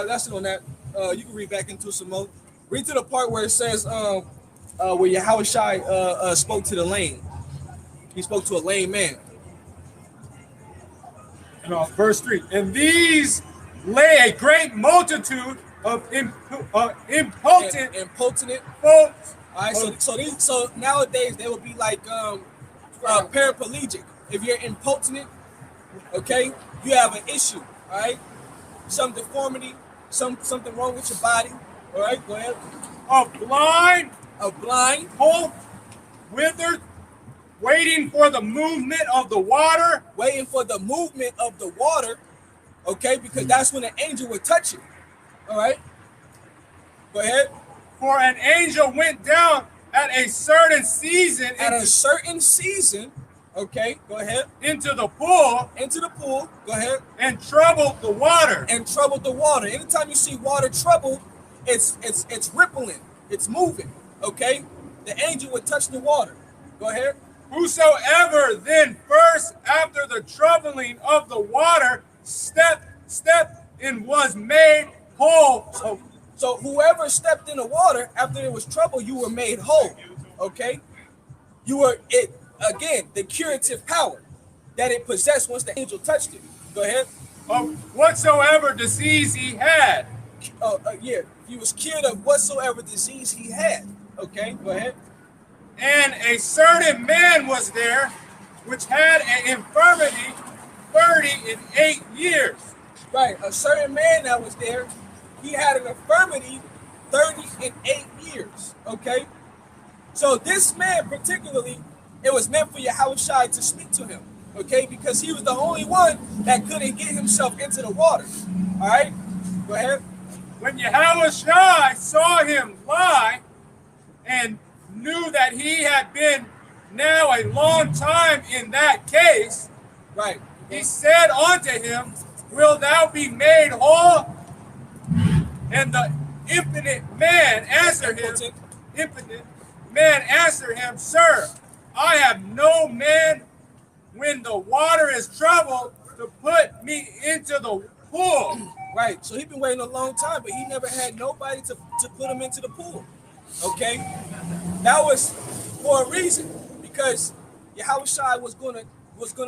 that's it on that. You can read back into some more. Read to the part where it says where Yahweh Shai spoke to the lame. He spoke to a lame man. Verse 3. And these lay a great multitude of impotent folks. All right, so nowadays they will be like paraplegic. If you're impotent, okay, you have an issue. All right, some deformity, something wrong with your body. All right, go ahead. A blind, halt, withered, waiting for the movement of the water. Waiting for the movement of the water, okay, because that's when an angel would touch you. All right, go ahead. For an angel went down at a certain season. Okay, go ahead. Into the pool. Go ahead. And troubled the water. Anytime you see water troubled, it's rippling. It's moving. Okay, the angel would touch the water. Go ahead. Whosoever then first after the troubling of the water stepped and was made whole. So whoever stepped in the water after it was trouble, you were made whole. Okay, you were again the curative power that it possessed once the angel touched it. Go ahead. Whatsoever disease he had. Yeah, he was cured of whatsoever disease he had. Okay, go ahead. And a certain man was there, which had an infirmity 38 years. Right, a certain man that was there, he had an infirmity 38 years. Okay, so this man particularly, it was meant for Yahweh Shai to speak to him. Okay, because he was the only one that couldn't get himself into the water. All right, go ahead. When Yahweh Shai saw him lie and knew that he had been now a long time in that case, right, he said unto him, Will thou be made whole? And the impotent man answered him, Sir, I have no man when the water is troubled to put me into the pool. Right, so he'd been waiting a long time, but he never had nobody to put him into the pool. Okay, that was for a reason, because Yahweh Shai was gonna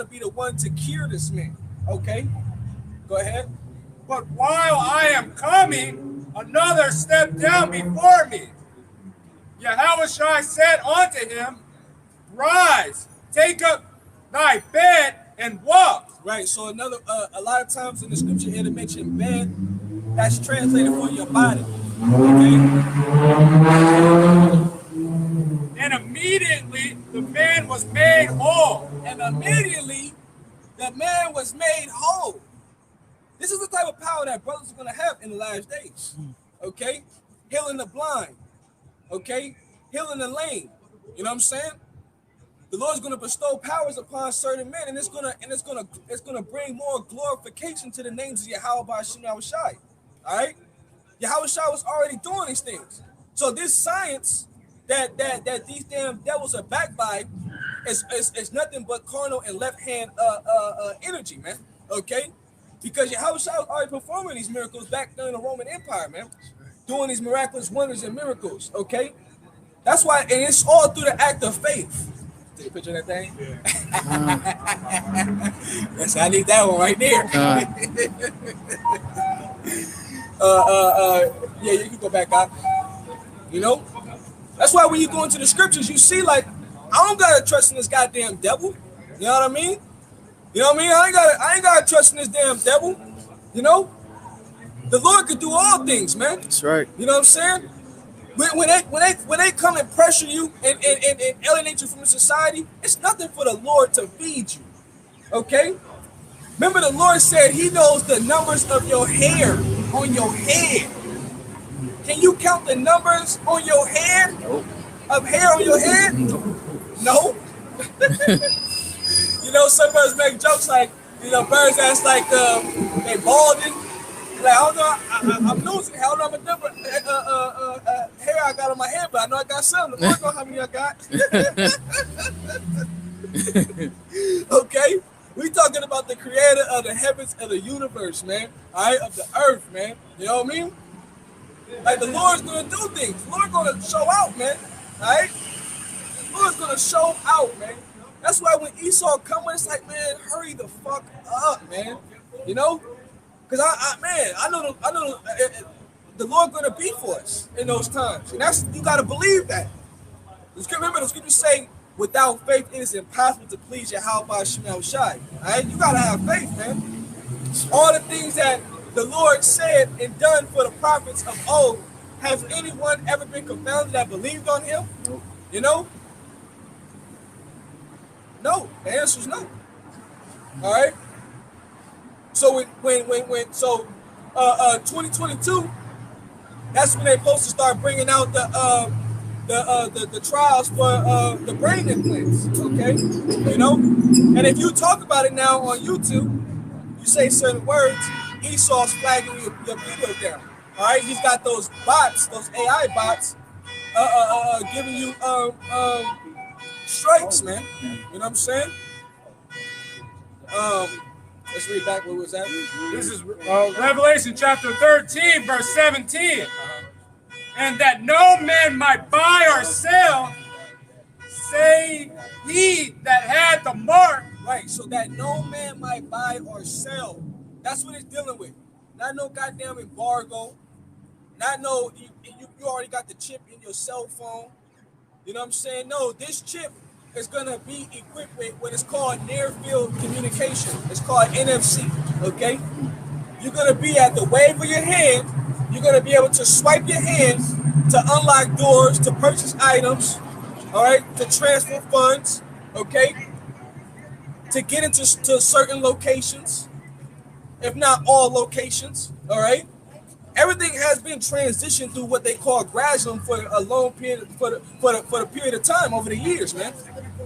be the one to cure this man. Okay, go ahead. But while I am coming, another stepped down before me. Yahweh Shai said unto him, Rise, take up thy bed and walk. Right, so another a lot of times in the scripture it'll mention bed. That's translated for your body. Okay. And immediately the man was made whole. This is the type of power that brothers are going to have in the last days. Okay, healing the blind. Okay, healing the lame. You know what I'm saying? The Lord's going to bestow powers upon certain men, and it's gonna bring more glorification to the names of Yahweh Shemel Shai. All right, Yahweh Shai was already doing these things. So this science that these damn devils are backed by is nothing but carnal and left hand energy, man. Okay, because Yahweh Shai was already performing these miracles back during the Roman Empire, man, doing these miraculous wonders and miracles. Okay, that's why, and it's all through the act of faith. Take a picture of that thing. Yes, I need that one right there. Yeah, you can go back out. You know, that's why when you go into the scriptures, you see like I don't gotta trust in this goddamn devil. You know what I mean? You know what I mean? I ain't gotta trust in this damn devil. You know, the Lord could do all things, man. That's right. You know what I'm saying? When they come and pressure you and alienate you from the society, it's nothing for the Lord to feed you. Okay? Remember, the Lord said He knows the numbers of your hair on your head. Can you count the numbers on your head? Nope. Of hair on your head? No. You know, some birds make jokes like, you know, birds that's like they balding. Like, I don't know, I'm losing. I don't know how much number hair I got on my head, but I know I got some. I don't know how many I got. Okay? We talking about the creator of the heavens and the universe, man. All right? Of the earth, man. You know what I mean? Like, the Lord's going to do things. The Lord's going to show out, man. All right? The Lord's going to show out, man. That's why when Esau come, it's like, man, hurry the fuck up, man. You know? Because I know the Lord going to be for us in those times. And that's, you got to believe that. Remember, the scriptures say, without faith, it is impossible to please Yahweh Shemel Shai. All right? You got to have faith, man. All the things that the Lord said and done for the prophets of old, has anyone ever been confounded that believed on him? You know? No. The answer is no. All right? So when 2022, that's when they're supposed to start bringing out the trials for the brain implants, okay? You know? And if you talk about it now on YouTube, you say certain words, Esau's flagging your video down. All right? He's got those bots, those AI bots, giving you strikes, man. You know what I'm saying? Let's read back what was that. This is Revelation chapter 13, verse 17. And that no man might buy or sell, save he that had the mark. Right, so that no man might buy or sell. That's what it's dealing with. Not no goddamn embargo. Not no, you already got the chip in your cell phone. You know what I'm saying? No, this chip is going to be equipped with what is called near-field communication. It's called NFC, okay? You're going to be at the wave of your hand. You're going to be able to swipe your hand to unlock doors, to purchase items, all right, to transfer funds, okay, to get into certain locations, if not all locations, all right? Everything has been transitioned through what they call gradualism for a long period, for the period of time over the years, man.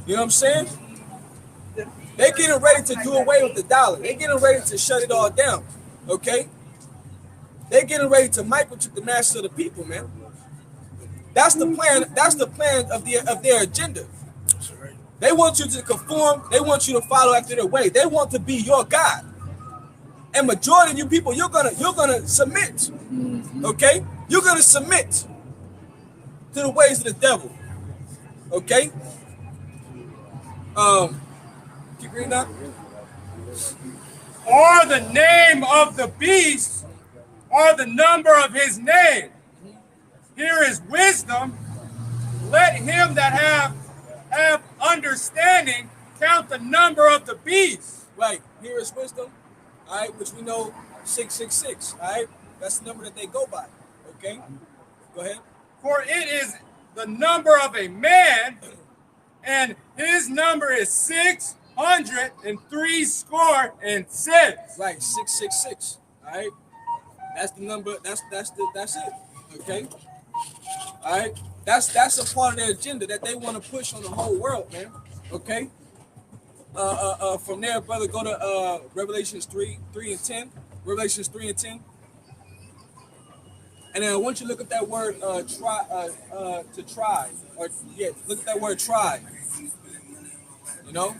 You know what I'm saying? They're getting ready to do away with the dollar. They're getting ready to shut it all down, okay? They're getting ready to microchip the masses of the people, man. That's the plan. That's the plan of their agenda. They want you to conform. They want you to follow after their way. They want to be your God. And majority of you people, you're gonna submit. Okay? You're gonna submit to the ways of the devil. Okay? Keep reading that. Or the name of the beast, or the number of his name. Here is wisdom. Let him that have understanding count the number of the beast. Right. Here is wisdom. All right, which we know 666. All right, that's the number that they go by. Okay, go ahead. For it is the number of a man, and his number is 666. Right, 666. All right, that's the number. That's it. Okay. All right, that's a part of their agenda that they want to push on the whole world, man. Okay. From there, brother, go to Revelations 3 and 10. Revelations 3 and 10. And then I want you to look at that word try, or yeah, look at that word try. You know?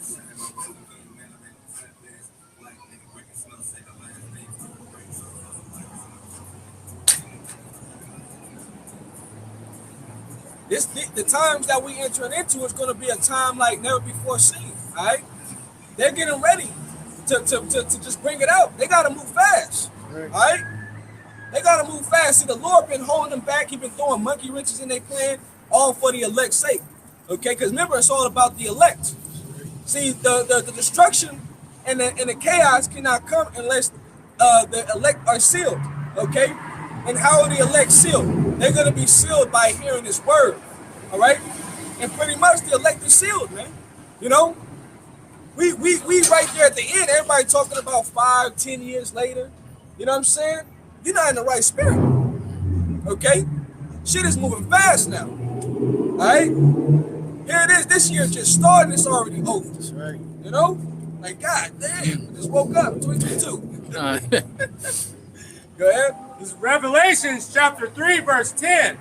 The times that we entering into is going to be a time like never before seen. All right, they're getting ready to just bring it out. They got to move fast. Right. All right, they got to move fast. See, the Lord been holding them back. He been throwing monkey wrenches in their plan, all for the elect's sake. Okay, because remember, it's all about the elect. See, the destruction and the chaos cannot come unless the elect are sealed. Okay, and how are the elect sealed? They're going to be sealed by hearing His word. All right, and pretty much the elect is sealed, man. You know, we right there at the end. Everybody talking about 5-10 years later. You know what I'm saying? You're not in the right spirit. Okay, shit is moving fast now. All right, here it is. This year just started. It's already over. That's right. You know, like God damn, I just woke up. 2022. Go ahead. This is Revelations chapter 3, verse 10.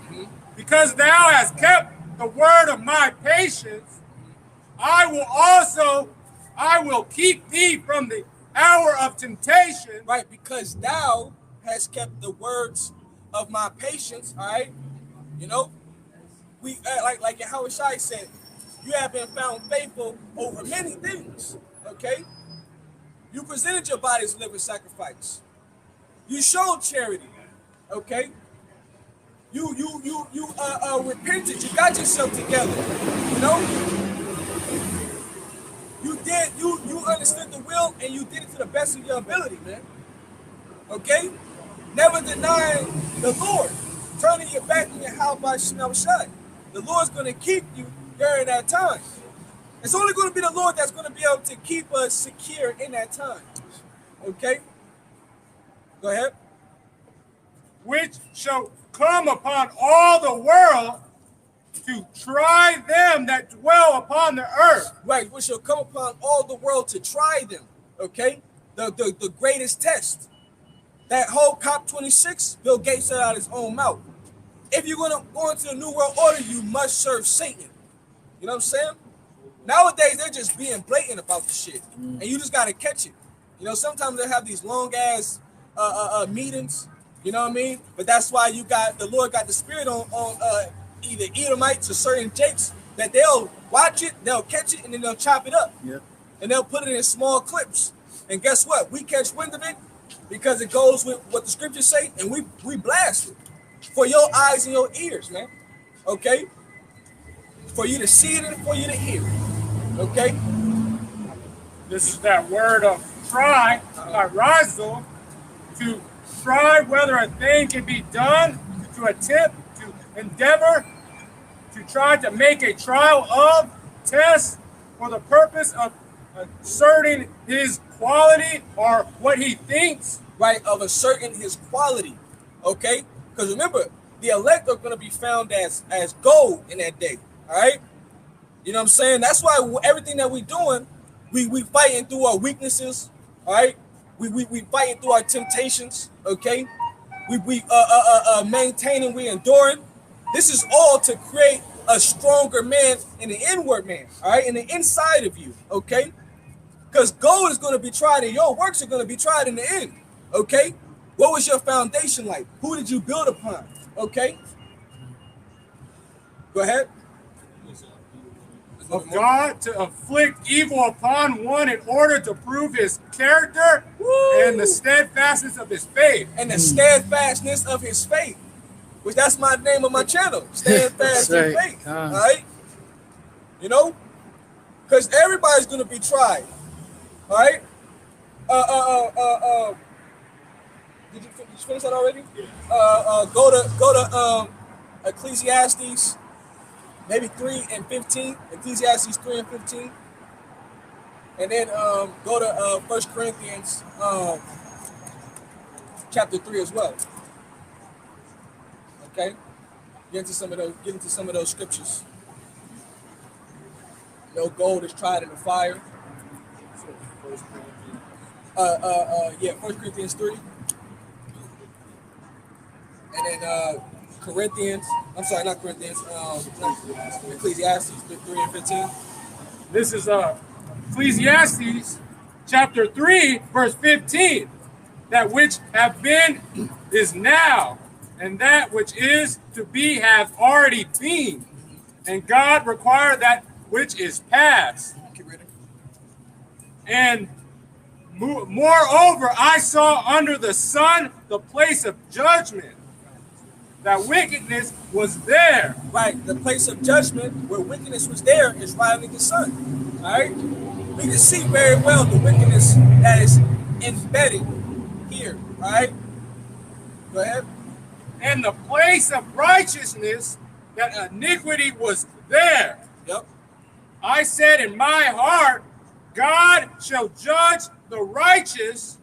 Because thou hast kept the word of my patience, I will keep thee from the hour of temptation. Right, because thou hast kept the words of my patience. All right, you know, we like Howard Shai said, you have been found faithful over many things. Okay, you presented your body as a living sacrifice. You showed charity. Okay, you repented. You got yourself together. You know. You understood the will and you did it to the best of your ability, man. Okay? Never denying the Lord. Turning your back on your how by shut. The Lord's going to keep you during that time. It's only going to be the Lord that's going to be able to keep us secure in that time. Okay? Go ahead. Which shall come upon all the world to try them that dwell upon the earth. Right, which shall come upon all the world to try them. Okay? The greatest test. That whole COP26, Bill Gates said out of his own mouth. If you're going to go into the New World Order, you must serve Satan. You know what I'm saying? Nowadays, they're just being blatant about the shit. And you just got to catch it. You know, sometimes they have these long-ass meetings. You know what I mean? But that's why the Lord got the spirit on either Edomites or certain jakes that they'll watch it, they'll catch it, and then they'll chop it up. Yep. And they'll put it in small clips. And guess what? We catch wind of it because it goes with what the scriptures say, and we blast it for your eyes and your ears, man. Okay? For you to see it and for you to hear it. Okay? This is that word of try, arizal, to try whether a thing can be done, to attempt, to endeavor, to try to make a trial of, test, for the purpose of asserting his quality or what he thinks. Right, of asserting his quality. Okay? Because remember, the elect are going to be found as gold in that day. All right? You know what I'm saying? That's why everything that we're doing, we fighting through our weaknesses. All right? We fighting through our temptations. Okay? We maintaining, we enduring. This is all to create a stronger man in the inward man, all right, in the inside of you, okay? Because gold is going to be tried and your works are going to be tried in the end, okay? What was your foundation like? Who did you build upon, okay? Go ahead. Of God to afflict evil upon one in order to prove his character. Woo! And the steadfastness of his faith. And the steadfastness of his faith. Which that's my name of my channel, Steadfast in Faith, all right? You know? Because everybody's going to be tried, all right? Did you finish that already? Yeah. Go to Ecclesiastes, maybe 3 and 15. Ecclesiastes 3 and 15. And then go to 1 Corinthians chapter 3 as well. Okay, get into some of those scriptures. No gold is tried in the fire. Yeah, 1 Corinthians 3. And then Corinthians. I'm sorry, not Corinthians. Ecclesiastes 3 and 15. This is Ecclesiastes chapter 3, verse 15. That which have been is now, and that which is to be hath already been. And God required that which is past. And moreover, I saw under the sun the place of judgment. That wickedness was there. Right, the place of judgment where wickedness was there is right under the sun. All right? We can see very well the wickedness that is embedded here. All right? Go ahead. And the place of righteousness, that iniquity was there. Yep. I said in my heart, God shall judge the righteous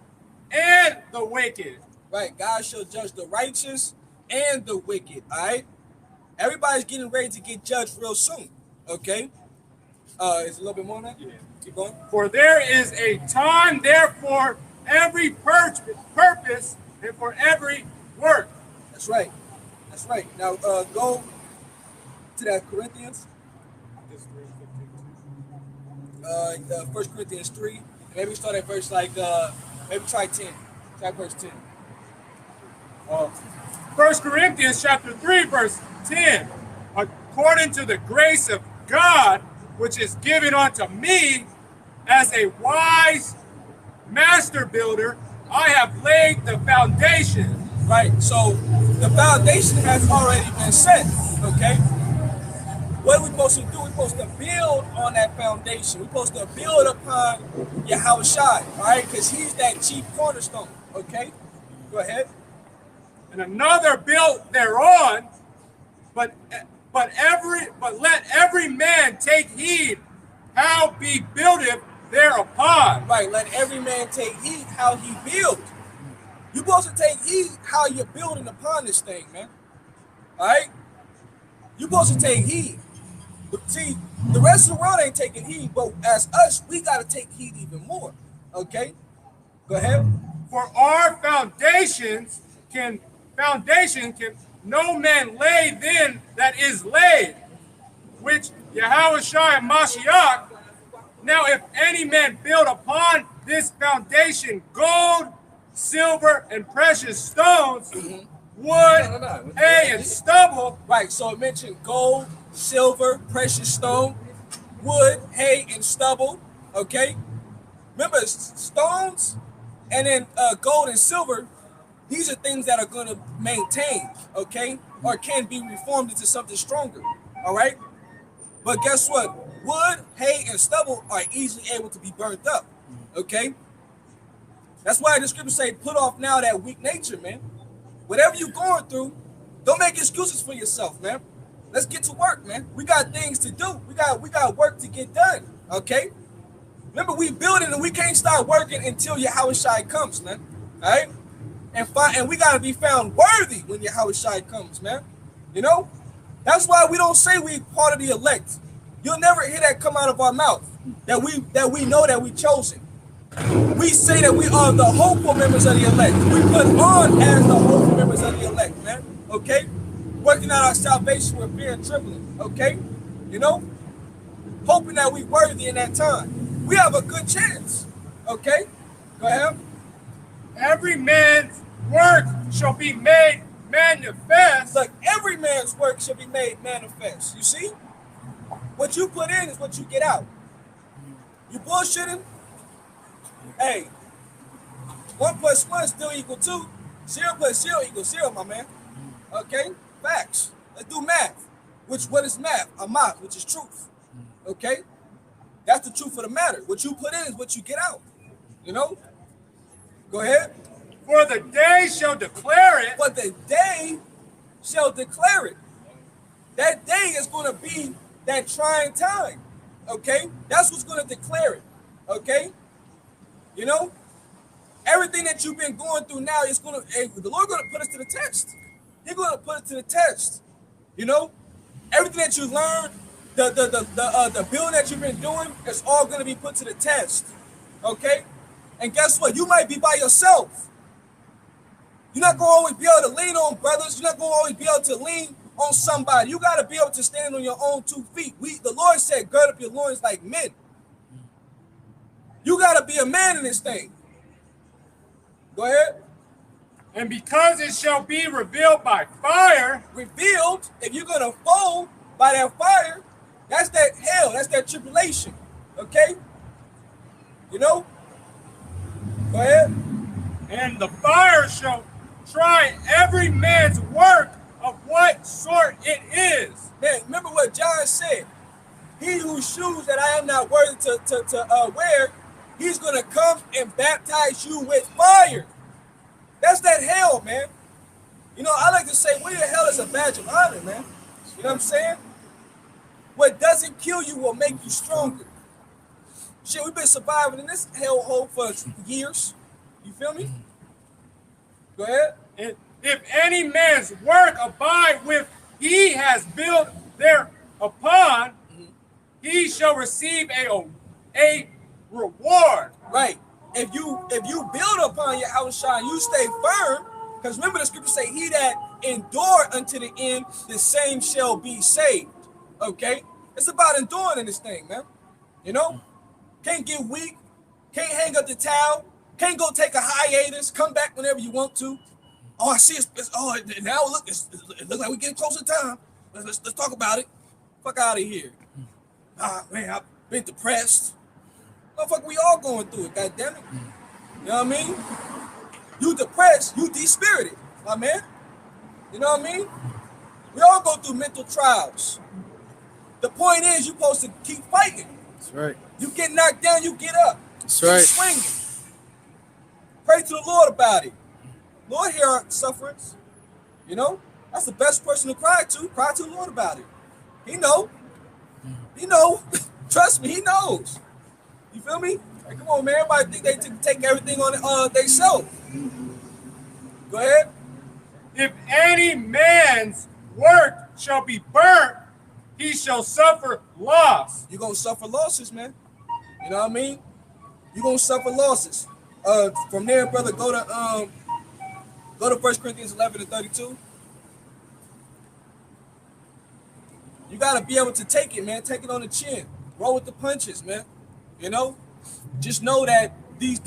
and the wicked. Right, God shall judge the righteous and the wicked, all right? Everybody's getting ready to get judged real soon, okay? Is a little bit more on that? Yeah. Keep going. For there is a time, therefore, every purpose and for every work. That's right. That's right. Now go to that Corinthians. 1 Corinthians 3. Maybe start at verse maybe try 10. Try verse 10. 1 Corinthians chapter 3, verse 10. According to the grace of God, which is given unto me as a wise master builder, I have laid the foundation. Right. So the foundation has already been set. Okay. What are we supposed to do? We're supposed to build on that foundation. We're supposed to build upon Yahushua, all right? Because he's that chief cornerstone. Okay. Go ahead. And another built thereon, but let every man take heed how he buildeth thereupon. Right, let every man take heed how he build. You're supposed to take heed how you're building upon this thing, man. All right? You're supposed to take heed. But see, the rest of the world ain't taking heed, but as us, we got to take heed even more. Okay? Go ahead. For our foundation can no man lay then that is laid, which Yahushua and Mashiach. Now if any man build upon this foundation gold, silver, and precious stones, wood, hay, and stubble. Right, so it mentioned gold, silver, precious stone, wood, hay, and stubble. Okay? Remember, stones and then gold and silver, these are things that are going to maintain, okay, or can be reformed into something stronger, all right? But guess what? Wood, hay, and stubble are easily able to be burnt up, okay? That's why the scriptures say, put off now that weak nature, man. Whatever you're going through, don't make excuses for yourself, man. Let's get to work, man. We got things to do. We got work to get done, okay? Remember, we building and we can't start working until Yahushua comes, man, all right? And we got to be found worthy when Yahushua comes, man. You know? That's why we don't say we part of the elect. You'll never hear that come out of our mouth, that we know that we chosen. We say that we are the hopeful members of the elect. We put on as the hopeful members of the elect, man. Okay? Working out our salvation with fear and trembling. Okay? You know? Hoping that we worthy in that time. We have a good chance. Okay? Go ahead. Every man's work shall be made manifest. Look, every man's work shall be made manifest. You see? What you put in is what you get out. You bullshitting? Hey, 1 + 1 still equal 2. 0 + 0 equals 0, my man. Okay? Facts. Let's do math. What is math? A math, which is truth. Okay? That's the truth of the matter. What you put in is what you get out. You know? Go ahead. For the day shall declare it. For the day shall declare it. That day is going to be that trying time. Okay? That's what's going to declare it. Okay? You know? Everything that you've been going through now is going to, the Lord going to put us to the test. He's going to put it to the test. You know? Everything that you learned, the building that you've been doing, is all going to be put to the test. Okay? And guess what? You might be by yourself. You're not going to always be able to lean on brothers. You're not going to always be able to lean on somebody. You got to be able to stand on your own 2 feet. The Lord said, gird up your loins like men. You got to be a man in this thing. Go ahead. And because it shall be revealed by fire. Revealed, if you're going to fall by that fire, that's that hell. That's that tribulation. Okay? You know? Go ahead. And the fire shall try every man's work of what sort it is. Man, remember what John said. He whose shoes that I am not worthy to wear, he's going to come and baptize you with fire. That's that hell, man. You know, I like to say, wearing hell is a badge of honor, man. You know what I'm saying? What doesn't kill you will make you stronger. Shit, we've been surviving in this hellhole for years. You feel me? Go ahead. And if any man's work abide with he has built thereupon, he shall receive a reward. Right. If you build upon your house shine, you stay firm, Because remember the scripture say, he that endure unto the end, the same shall be saved. Okay? It's about enduring in this thing, man. You know? Can't get weak. Can't hang up the towel. Can't go take a hiatus. Come back whenever you want to. Oh, I see it's oh, now look, it looks like we're getting close to time. Let's talk about it. Fuck out of here. Ah, man, I've been depressed. Motherfucker, we all going through it, goddammit. You know what I mean? You depressed, you de-spirited, my man. You know what I mean? We all go through mental trials. The point is, you're supposed to keep fighting. That's right. You get knocked down, you get up. That's right. Keep swinging. Pray to the Lord about it. Lord, hear our sufferings. You know? That's the best person to cry to. Cry to the Lord about it. He know. He know. Trust me, he knows. You feel me? Hey, come on, man. Everybody think they take everything on themselves. Go ahead. If any man's work shall be burnt, he shall suffer loss. You're going to suffer losses, man. You know what I mean? You're going to suffer losses. From there, brother, go to 1 Corinthians 11 and 32. You got to be able to take it, man. Take it on the chin. Roll with the punches, man. You know? Just know that these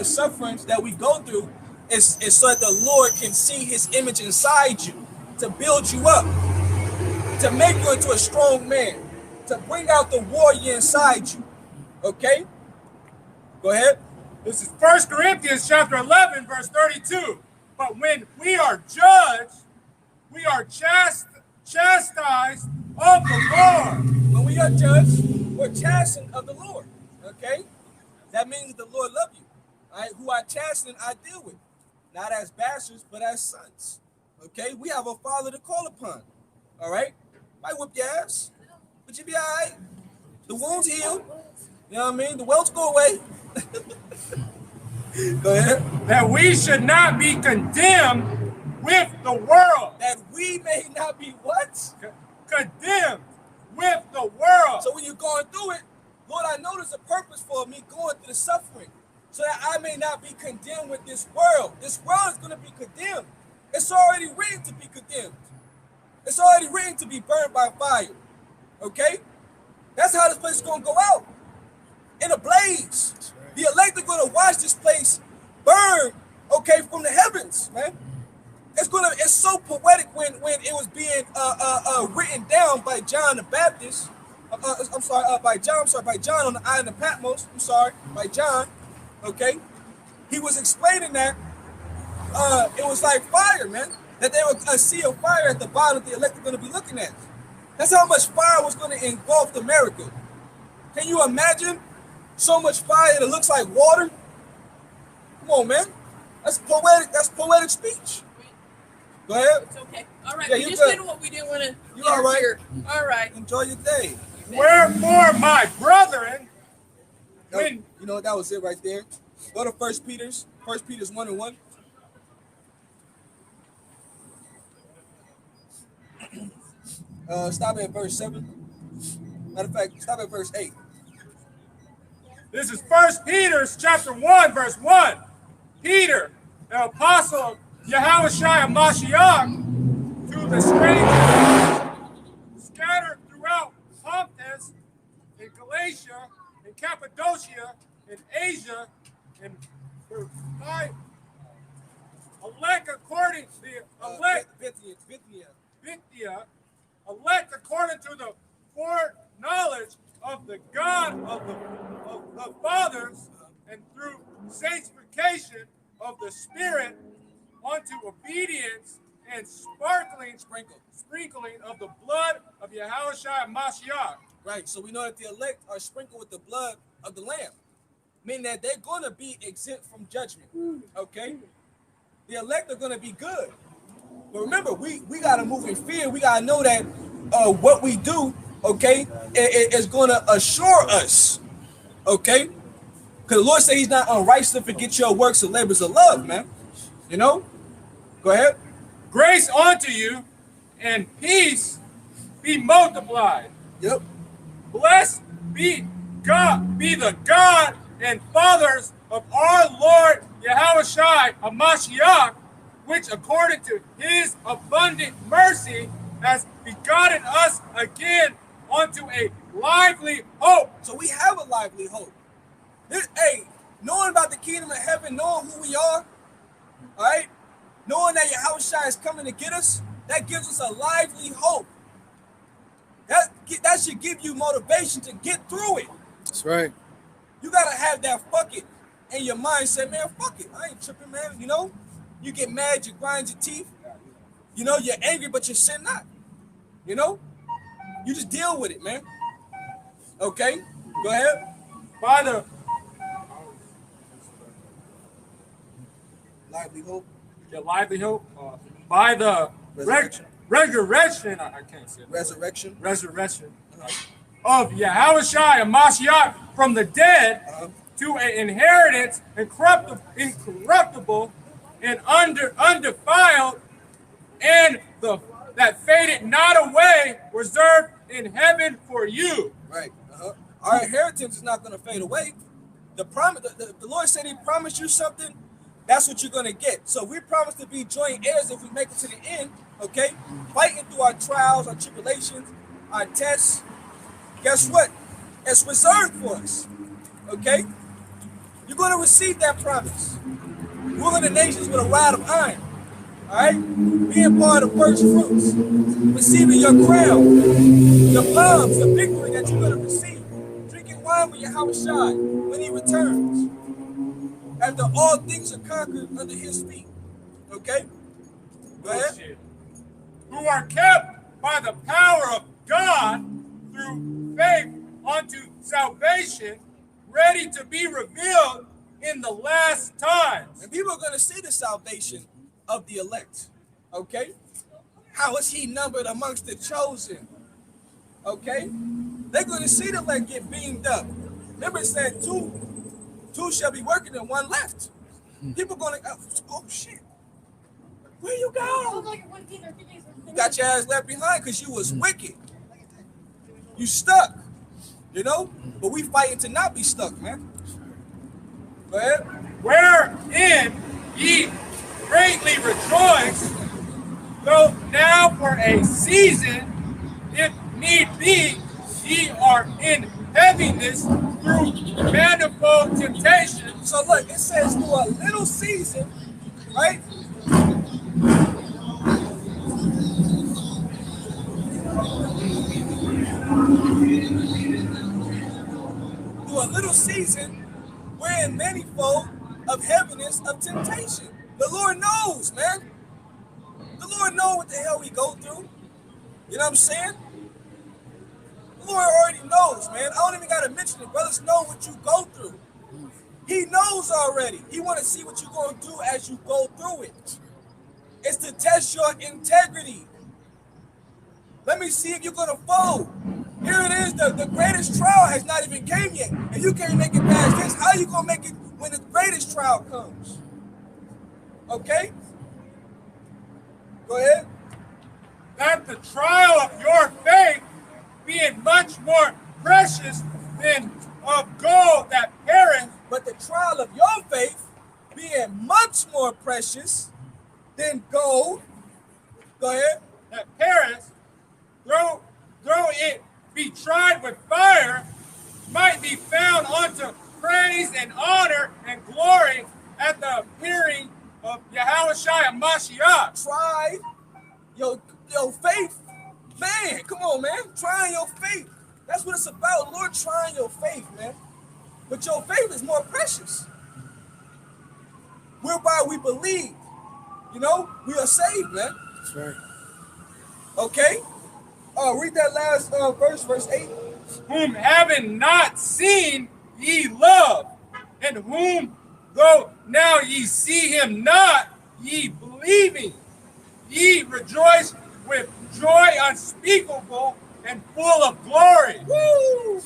sufferings that we go through is so that the Lord can see his image inside you, to build you up, to make you into a strong man, to bring out the warrior inside you. Okay? Go ahead. This is 1 Corinthians chapter 11, verse 32. But when we are judged, we are chastised of the Lord. When we are judged, we're chastened of the Lord. Okay? That means the Lord loves you. All right? Who I chasten, I deal with. Not as bastards, but as sons. Okay? We have a father to call upon. All right? Might whip your ass, but you be all right. The wounds heal. You know what I mean? The welts go away. Go ahead. That we should not be condemned with the world. That we may not be what? Condemned with the world. So when you're going through it, Lord, I know there's a purpose for me going through the suffering, so that I may not be condemned with this world. This world is going to be condemned. It's already written to be condemned. It's already written to be burned by fire. Okay? That's how this place is going to go out. In a blaze. Right. The elect are going to watch this place burn, okay, from the heavens, man. It's so poetic when it was being written down by John the Baptist. By John on the island of Patmos. By John. Okay? He was explaining that it was like fire, man. That there was a sea of fire at the bottom that the elect are going to be looking at. That's how much fire was going to engulf America. Can you imagine so much fire that looks like water? Come on, man. That's poetic speech. Go ahead. It's okay. All right. Yeah, We just good. did what we didn't want to. You all right? All right. Enjoy your day. Wherefore, my brethren, when you know what, that was it right there. Go to 1 Peter's 1 and 1. Stop at verse 7. Matter of fact, stop at verse 8. This is 1 Peter chapter 1, verse 1. Peter, the apostle of Yahushua Mashiach, to the strangers scattered throughout Pontus, in Galatia, in Cappadocia, in Asia, in elect according to the elect Bithynia, elect according to the foreknowledge of the God of the fathers, and through sanctification of the Spirit unto obedience and sprinkling of the blood of Yahushua Mashiach. Right, so we know that the elect are sprinkled with the blood of the Lamb, meaning that they're going to be exempt from judgment. Okay, the elect are going to be good, but remember, we got to move in fear. We got to know that what we do, okay, is going to assure us, okay, because the Lord said He's not unrighteous to forget your works and labors of love, man. You know, go ahead. Grace unto you and peace be multiplied. Yep. Blessed be the God and fathers of our Lord Yahushua HaMashiach, which according to his abundant mercy has begotten us again unto a lively hope. So we have a lively hope. Hey, knowing about the kingdom of heaven, knowing who we are, all right, knowing that Yahushua is coming to get us, that gives us a lively hope. That should give you motivation to get through it. That's right. You gotta have that fuck it in your mind. Say, man, fuck it. I ain't tripping, man. You know, you get mad, you grind your teeth. You know, you're angry, but you sin not. You know, you just deal with it, man. Okay, go ahead. By the Lively hope. lively hope, by the resurrection, I can't say that. Resurrection. Resurrection of Yahushua and Mashiach from the dead to an inheritance incorruptible and undefiled, and that faded not away, reserved in heaven for you. Right. Our inheritance is not going to fade away. The promise, the Lord said He promised you something. That's what you're going to get. So we promise to be joint heirs if we make it to the end. Okay, fighting through our trials, our tribulations, our tests. Guess what? It's reserved for us. Okay, you're going to receive that promise. Ruling the nations with a rod of iron. All right, being part of first fruits, receiving your crown, the palms, the victory that you're going to receive, drinking wine with Yahushua when He returns, after all things are conquered under His feet. Okay, go ahead. Who are kept by the power of God through faith unto salvation, ready to be revealed in the last times. And people are going to see the salvation of the elect. Okay? How is He numbered amongst the chosen? Okay? They're going to see the elect get beamed up. Remember it said two shall be working and one left. People going to, oh shit. Where you go? You got your ass left behind because you was wicked. You stuck. You know? But we fighting to not be stuck, man. Go ahead. Wherein ye greatly rejoice, though now for a season, if need be, ye are in heaviness through manifold temptation. So look, it says for a little season, right? Through a little season, we're in manifold of heaviness of temptation. The Lord knows, man. The Lord knows what the hell we go through. You know what I'm saying? The Lord already knows, man. I don't even got to mention it. Brothers know what you go through. He knows already. He want to see what you're going to do as you go through it. It's to test your integrity. Let me see if you're going to fold. Here it is. The greatest trial has not even came yet. And you can't make it past this. How you going to make it when the greatest trial comes? Okay? Go ahead. That the trial of your faith, being much more precious than of gold that perish, but the trial of your faith, being much more precious than gold, go ahead, that perish, though it be tried with fire, might be found unto praise and honor and glory at the appearing of Yahushua and Mashiach. Try your faith. Man, come on, man. Trying your faith. That's what it's about. Lord, trying your faith, man. But your faith is more precious. Whereby we believe. You know, we are saved, man. That's right. Okay? Read that last verse 8. Whom having not seen ye love, and whom though now ye see him not, ye believing, ye rejoice with joy unspeakable and full of glory. Woo!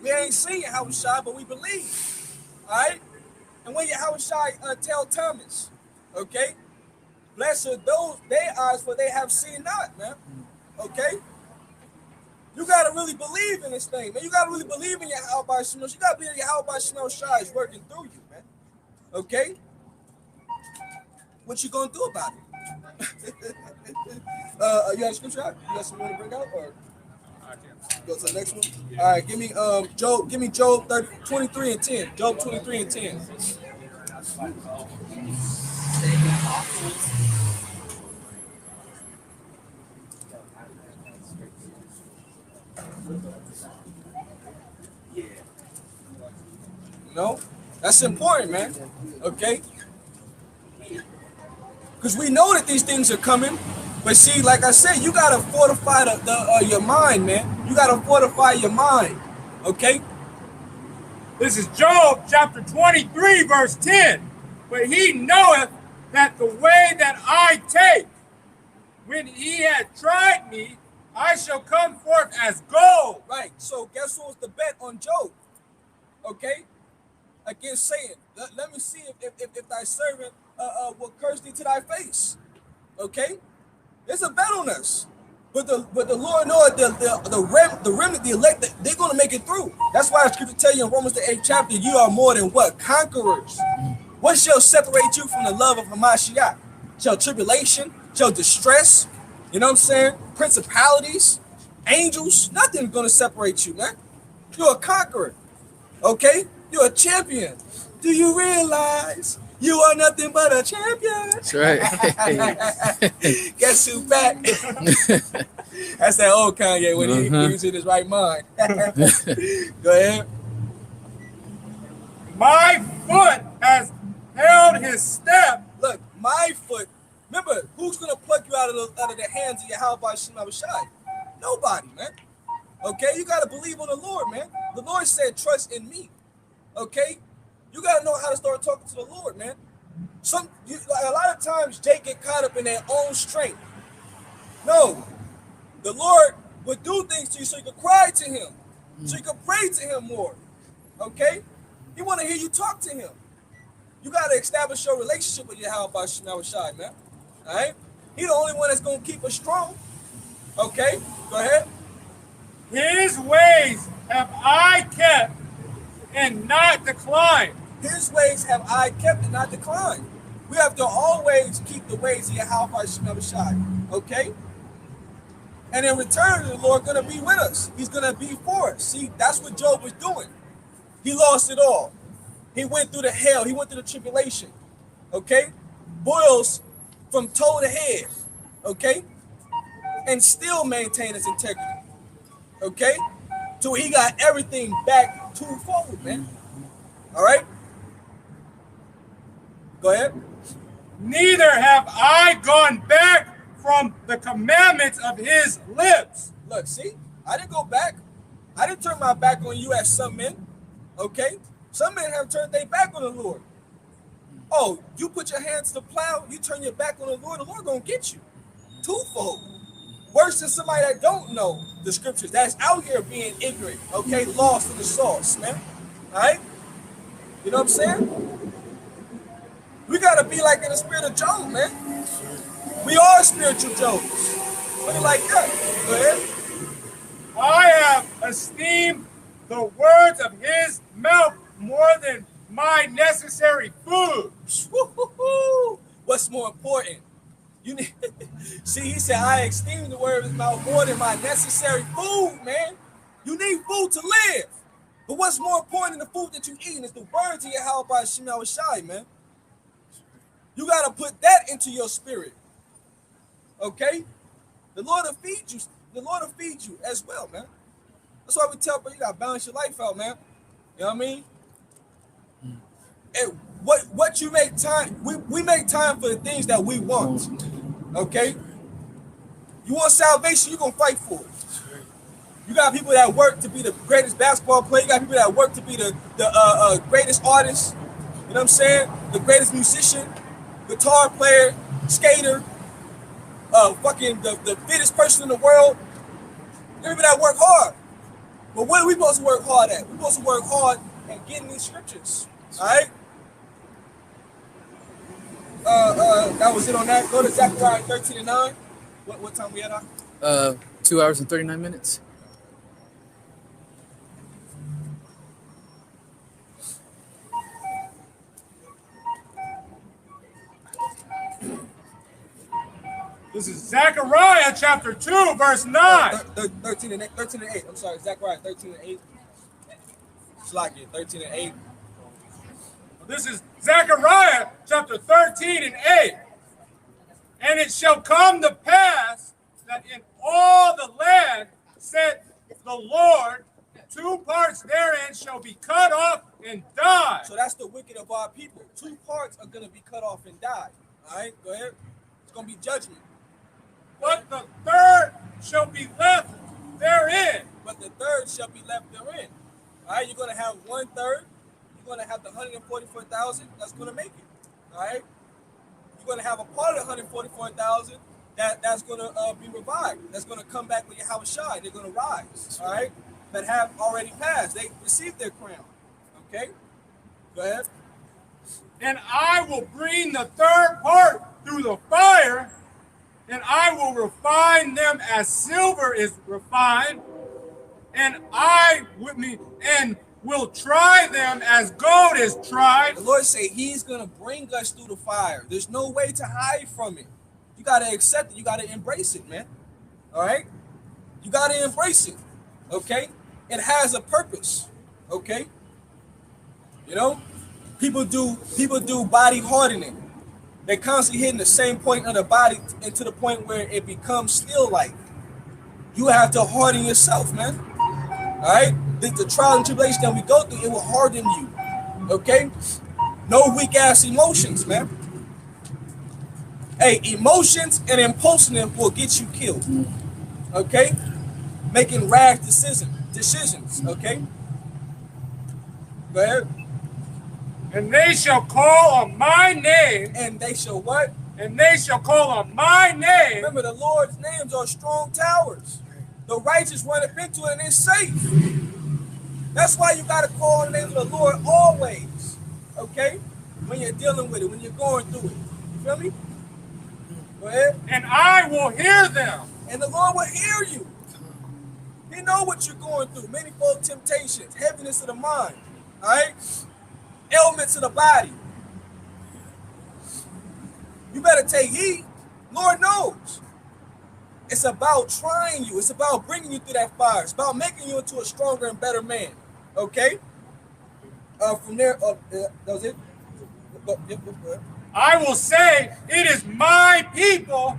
We ain't seen Yahushua, but we believe. All right? And when Yahushua tell Thomas, okay, blessed are those their eyes, for they have seen not, man. Okay? You got to really believe in this thing, man. You got to really believe in Yahweh Shemel. You got to believe Yahweh Shemel Shai is working through you, man. Okay? What you gonna do about it? You got a scripture out? You got something you want to bring out, or go to the next one? All right, give me Job. Give me Job 23 and 10. Job 23 and 10. No, that's important, man. Okay, because we know that these things are coming, but see, like I said, you gotta fortify your mind, man. You gotta fortify your mind. Okay. This is Job chapter 23, verse 10. But he knoweth that the way that I take, when he had tried me, I shall come forth as gold. Right. So guess what was the bet on Job? Okay. Against Satan. Let me see if thy servant will curse thee to thy face. Okay. There's a bet on us. But the Lord knows the remnant, the elect, they're going to make it through. That's why the scripture tell you in Romans the 8th chapter, you are more than what? Conquerors. What shall separate you from the love of Hamashiach? Shall tribulation? Shall distress? You know what I'm saying? Principalities? Angels? Nothing's going to separate you, man. You're a conqueror. Okay? You're a champion. Do you realize you are nothing but a champion? That's right. Guess who's back? That's that old Kanye when he was in his right mind. Go ahead. My foot has held his step. Look, my foot. Remember, who's gonna pluck you out of the hands of your Yahweh Shem Shai? Nobody, man. Okay, you gotta believe on the Lord, man. The Lord said, "Trust in me." Okay, you gotta know how to start talking to the Lord, man. A lot of times, they get caught up in their own strength. No, the Lord would do things to you so you can cry to Him, so you can pray to Him more. Okay, He want to hear you talk to Him. You got to establish your relationship with Yahweh Shem Shai, man. All right, He the only one that's gonna keep us strong. Okay, go ahead. His ways have I kept and not declined. His ways have I kept and not declined. We have to always keep the ways of Yahweh Shem Shai. Okay? And in return, the Lord gonna be with us. He's gonna be for us. See, that's what Job was doing. He lost it all. He went through the hell. He went through the tribulation. Okay? Boils from toe to head. Okay? And still maintain his integrity. Okay? So he got everything back twofold, man. All right? Go ahead. Neither have I gone back from the commandments of his lips. Look, see, I didn't go back. I didn't turn my back on you as some men. Okay? Some men have turned their back on the Lord. Oh, you put your hands to the plow, you turn your back on the Lord gonna get you. Twofold. Worse than somebody that don't know the scriptures, that's out here being ignorant, okay? Lost in the sauce, man. All right? You know what I'm saying? We got to be like in the spirit of Job, man. We are spiritual Jobs. Put it like that. Go ahead. I have esteemed the words of his mouth more than my necessary food. What's more important? You need see, he said, I esteem the word of his mouth more than my necessary food, man. You need food to live. But what's more important than the food that you eat is the words of Yahweh Shem Shai, man. You got to put that into your spirit. Okay? The Lord will feed you. The Lord will feed you as well, man. That's why we tell people you got to balance your life out, man. You know what I mean? And what you make time, we make time for the things that we want. Okay? You want salvation, you're going to fight for it. You got people that work to be the greatest basketball player. You got people that work to be the greatest artist. You know what I'm saying? The greatest musician, guitar player, skater, fucking the fittest person in the world. People that work hard. But what are we supposed to work hard at? We're supposed to work hard at getting these scriptures. All right? That was it on that. Go to Zechariah 13:9. What time we at? 2 hours and 39 minutes. This is Zechariah chapter 2, verse 9. 13 and 8. 13 and 8. I'm sorry, Zechariah 13 and 8. Slack it, 13 and 8. This is Zechariah chapter 13 and 8. And it shall come to pass that in all the land, said the Lord, 2 parts therein shall be cut off and die. So that's the wicked of our people. 2 parts are going to be cut off and die. All right, go ahead. It's going to be judgment. But the third shall be left therein. But the third shall be left therein. All right, you're going to have 1/3. You're going to have the 144,000 that's going to make it. All right, you're going to have a part of the 144,000 that's going to be revived. That's going to come back with Yahweh Shai. They're going to rise. All right, that have already passed. They received their crown. Okay, go ahead. And I will bring the third part through the fire, and I will refine them as silver is refined, and will try them as gold is tried. The Lord say He's gonna bring us through the fire. There's no way to hide from it. You gotta accept it. You gotta embrace it, man. All right, you gotta embrace it. Okay, it has a purpose. Okay, you know, people do body hardening. They constantly hitting the same point of the body and to the point where it becomes steel-like. You have to harden yourself, man. All right? The trial and tribulation that we go through, it will harden you. Okay? No weak-ass emotions, man. Hey, emotions and impulsiveness will get you killed. Okay? Making rash decisions. Okay? Go ahead. And they shall call on my name. And they shall what? And they shall call on my name. Remember, the Lord's names are strong towers. The righteous run up into it and it's safe. That's why you got to call on the name of the Lord always. Okay? When you're dealing with it, when you're going through it. You feel me? Go ahead. And I will hear them. And the Lord will hear you. He know what you're going through. Manifold temptations, heaviness of the mind. All right? Ailments of the body. You better take heed. Lord knows. It's about trying you. It's about bringing you through that fire. It's about making you into a stronger and better man. Okay? From there, that was it. I will say, it is my people,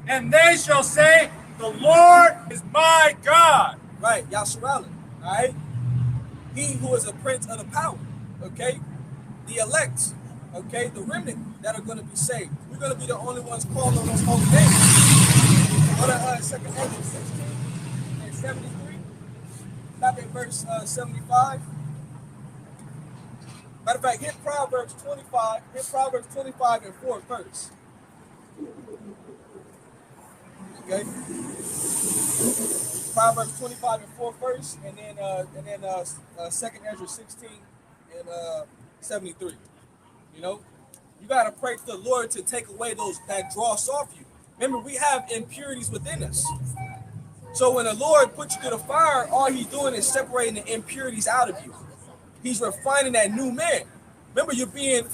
and they shall say, the Lord is my God. Right, Yasharallah. All right? He who is a prince of the power. Okay, the elect, okay, the remnant that are going to be saved. We're going to be the only ones called on those holy names. Go to 2 Ezra 16 and 73. Stop at verse 75. Matter of fact, hit Proverbs 25. Hit Proverbs 25 and 4 first. Okay. Proverbs 25 and 4 first, and then 2 Ezra 16 and 73. You know, you gotta pray to the Lord to take away that dross off you. Remember, we have impurities within us. So when the Lord puts you through the fire, all He's doing is separating the impurities out of you. He's refining that new man. Remember, you're being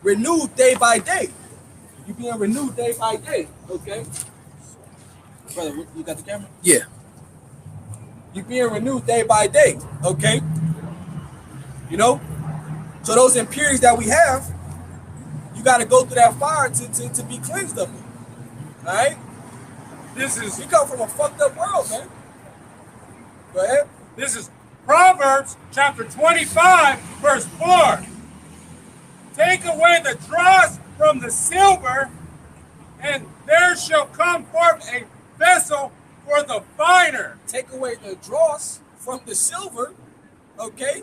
renewed day by day. You're being renewed day by day. Okay, brother, you got the camera? Yeah. You're being renewed day by day. Okay. You know, so those impurities that we have, you got to go through that fire to be cleansed of them. All right? You come from a fucked up world, man. Go ahead. This is Proverbs chapter 25, verse 4. Take away the dross from the silver, and there shall come forth a vessel for the finer. Take away the dross from the silver, okay?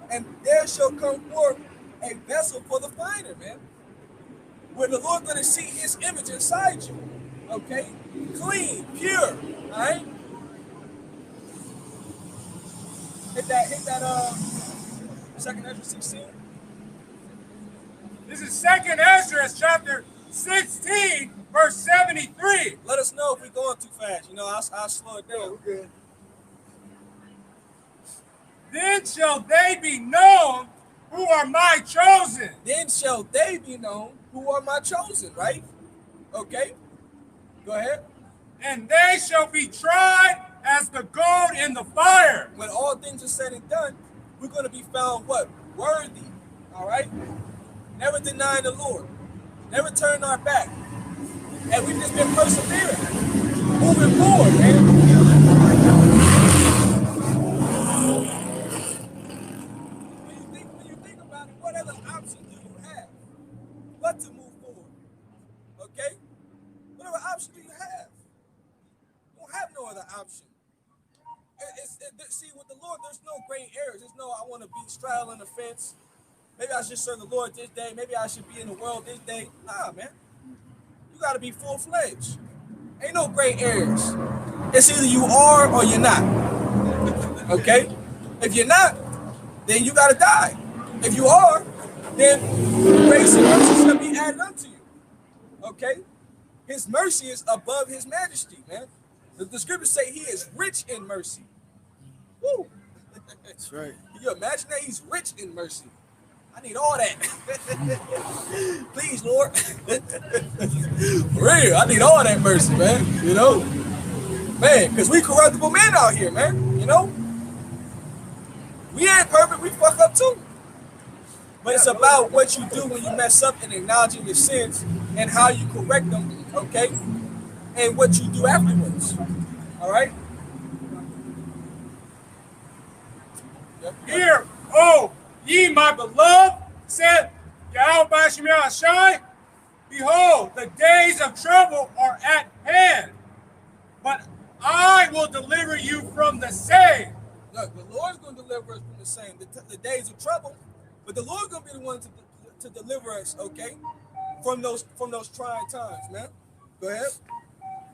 And there shall come forth a vessel for the finer, man. Where the Lord gonna see His image inside you, okay? Clean, pure, all right? Hit that 2 Ezra 16. This is 2 Ezra chapter 16, verse 73. Let us know if we're going too fast. You know, I'll slow it down. We're good. Then shall they be known who are my chosen. Then shall they be known who are my chosen, right? Okay? Go ahead. And they shall be tried as the gold in the fire. When all things are said and done, we're going to be found what? Worthy. All right? Never denying the Lord. Never turning our back. And we've just been persevering. Moving forward, man. When you think about it, what other option do you have but to move forward? Okay? What other option do you have? You don't have no other option. See, with the Lord, there's no gray areas. There's no, I want to be straddling the fence. Maybe I should serve the Lord this day. Maybe I should be in the world this day. Nah, man. You got to be full-fledged. Ain't no gray areas. It's either you are or you're not. Okay? If you're not, then you got to die. If you are, then grace and mercy shall be added unto you. Okay? His mercy is above his majesty, man. The scriptures say he is rich in mercy. Woo! That's right. Can you imagine that? He's rich in mercy. I need all that. Please, Lord. For real, I need all that mercy, man. You know? Man, because we corruptible men out here, man. You know? We ain't perfect. We fuck up too. But it's about what you do when you mess up and acknowledging your sins and how you correct them, okay? And what you do afterwards. All right? Hear, oh, ye my beloved, said Yahweh Shai, behold, the days of trouble are at hand, but I will deliver you from the same. Look, the Lord's going to deliver us from the same. The days of trouble, but the Lord's going to be the one to deliver us, okay, from those trying times, man. Go ahead.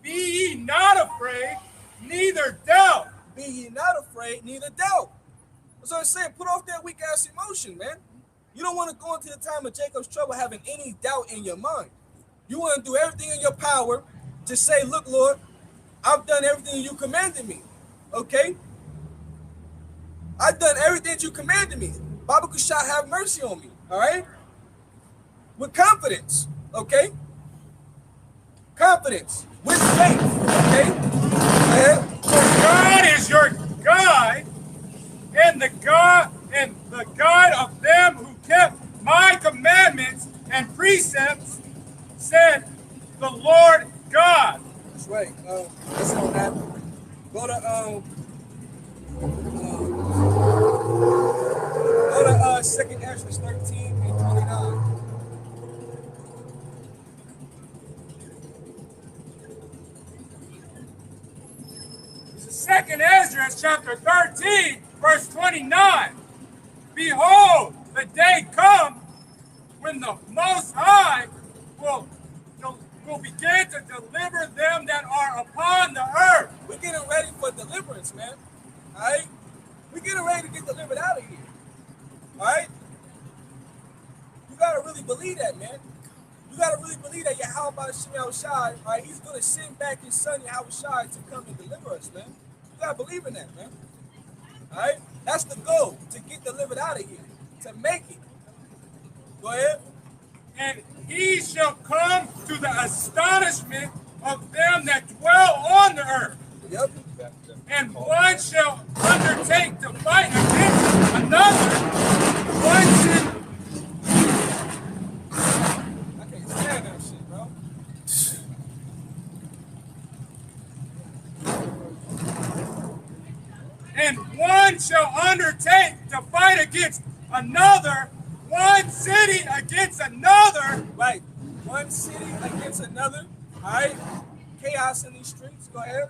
Be ye not afraid, neither doubt. Be ye not afraid, neither doubt. That's what I'm saying. Put off that weak ass emotion, man. You don't want to go into the time of Jacob's trouble having any doubt in your mind. You want to do everything in your power to say, look, Lord, I've done everything you commanded me. Okay? I've done everything that you commanded me. Baba Kushai, have mercy on me. All right? With confidence. Okay? Confidence. With faith. Okay? For God is your guide, and the God of them who kept my commandments and precepts, said the Lord God. That's right. Listen on that. Go to 2nd Ezra 13 and 29. Second Ezra chapter 13, verse 29. Behold, the day come when the Most High will begin to deliver them that are upon the earth. We're getting ready for deliverance, man. All right? We're getting ready to get delivered out of here. All right? You got to really believe that, man. You got to really believe that Yahweh Shai, all right, he's going to send back his son Yahweh Shai to come and deliver us, man. You got to believe in that, man. All right? That's the goal, to get delivered out of here, to make it. Go ahead. And he shall come to the astonishment of them that dwell on the earth. Yep. And one shall undertake to fight against another. One should. I can't stand that shit, bro. And one shall undertake to fight against another, one city against another. Right. One city against another. All right. Chaos in these streets. Go ahead.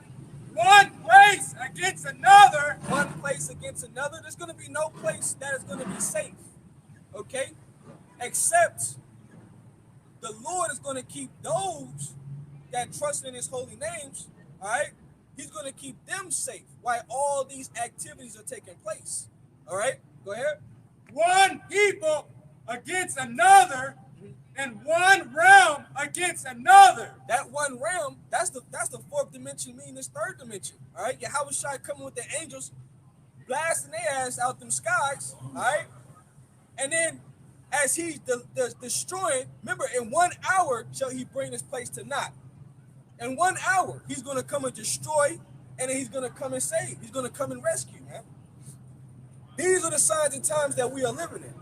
One place against another. One place against another. There's going to be no place that is going to be safe. Okay? Except the Lord is going to keep those that trust in his holy names. All right? He's going to keep them safe while all these activities are taking place. All right? Go ahead. One people against another, and one realm against another. That one realm, that's the fourth dimension, meaning this third dimension. All right? Yahweh Shai coming with the angels, blasting their ass out them skies. All right? And then as he's destroying, remember, in 1 hour shall he bring this place to naught. In 1 hour, he's going to come and destroy, and then he's going to come and save. He's going to come and rescue, man. These are the signs and times that we are living in.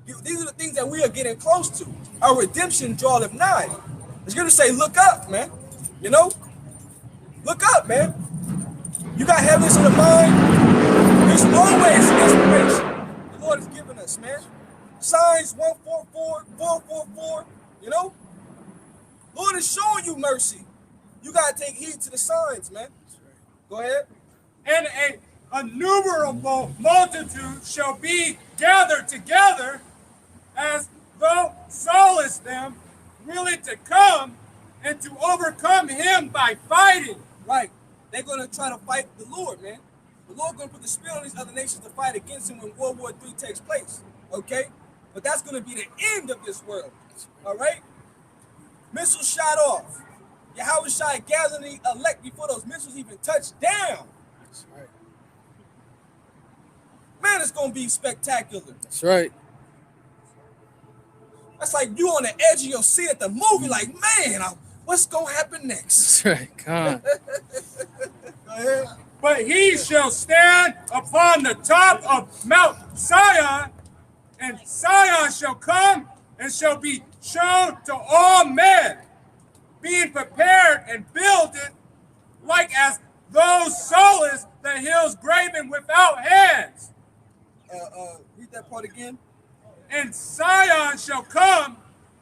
These are the things that we are getting close to. Our redemption draweth nigh. It's going to say, look up, man. You know? Look up, man. You got heaviness in the mind. There's always inspiration the Lord has given us, man. Signs 144, 444, you know? Lord is showing you mercy. You got to take heed to the signs, man. Go ahead. And a innumerable multitude shall be gathered together as though solace them, willing to come and to overcome him by fighting. Right. They're going to try to fight the Lord, man. The Lord going to put the spirit on these other nations to fight against him when World War III takes place. Okay? But that's going to be the end of this world. All right? Missiles shot off. Yahweh Shai gathering the elect before those missiles even touch down. That's right. Man, it's going to be spectacular. That's right. That's like you on the edge of your seat at the movie, like, man, what's going to happen next? That's right. Come on. Go ahead. But he shall stand upon the top of Mount Zion, and Zion shall come and shall be shown to all men, being prepared and builded, like as those solace the hills graven without hands. Read that part again. And Zion shall come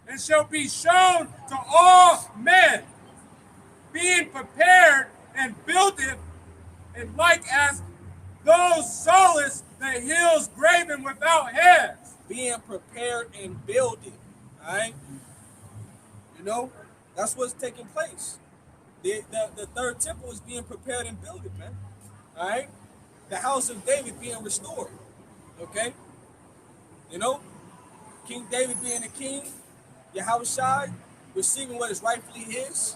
and shall be shown to all men, being prepared and builded, and like as those solace the hills graven without hands. Being prepared and building. All right? You know, that's what's taking place. The third temple is being prepared and built, man. All right? The house of David being restored. Okay? You know? King David being the king. Yahweh Shai receiving what is rightfully his.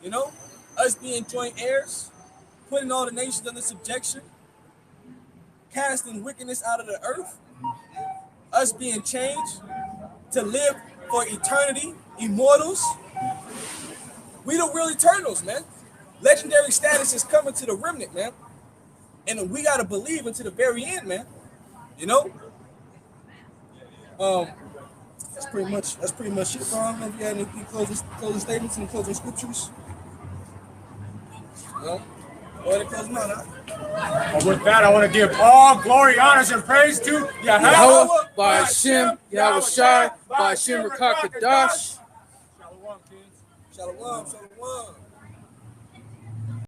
You know? Us being joint heirs. Putting all the nations under subjection. Casting wickedness out of the earth. Us being changed to live for eternity. Immortals. We the real Eternals, man. Legendary status is coming to the remnant, man. And we gotta believe until the very end, man. You know? That's pretty much it, bro. I don't know if you had any closing statements and closing scriptures. No? Go ahead and close them out, huh? Well, with that, I want to give all glory, honors, and praise to Yahweh, by Hashem, Yahweh Shai, by Hashem Rakakadash. Shalom, kings. Shalom, shalom.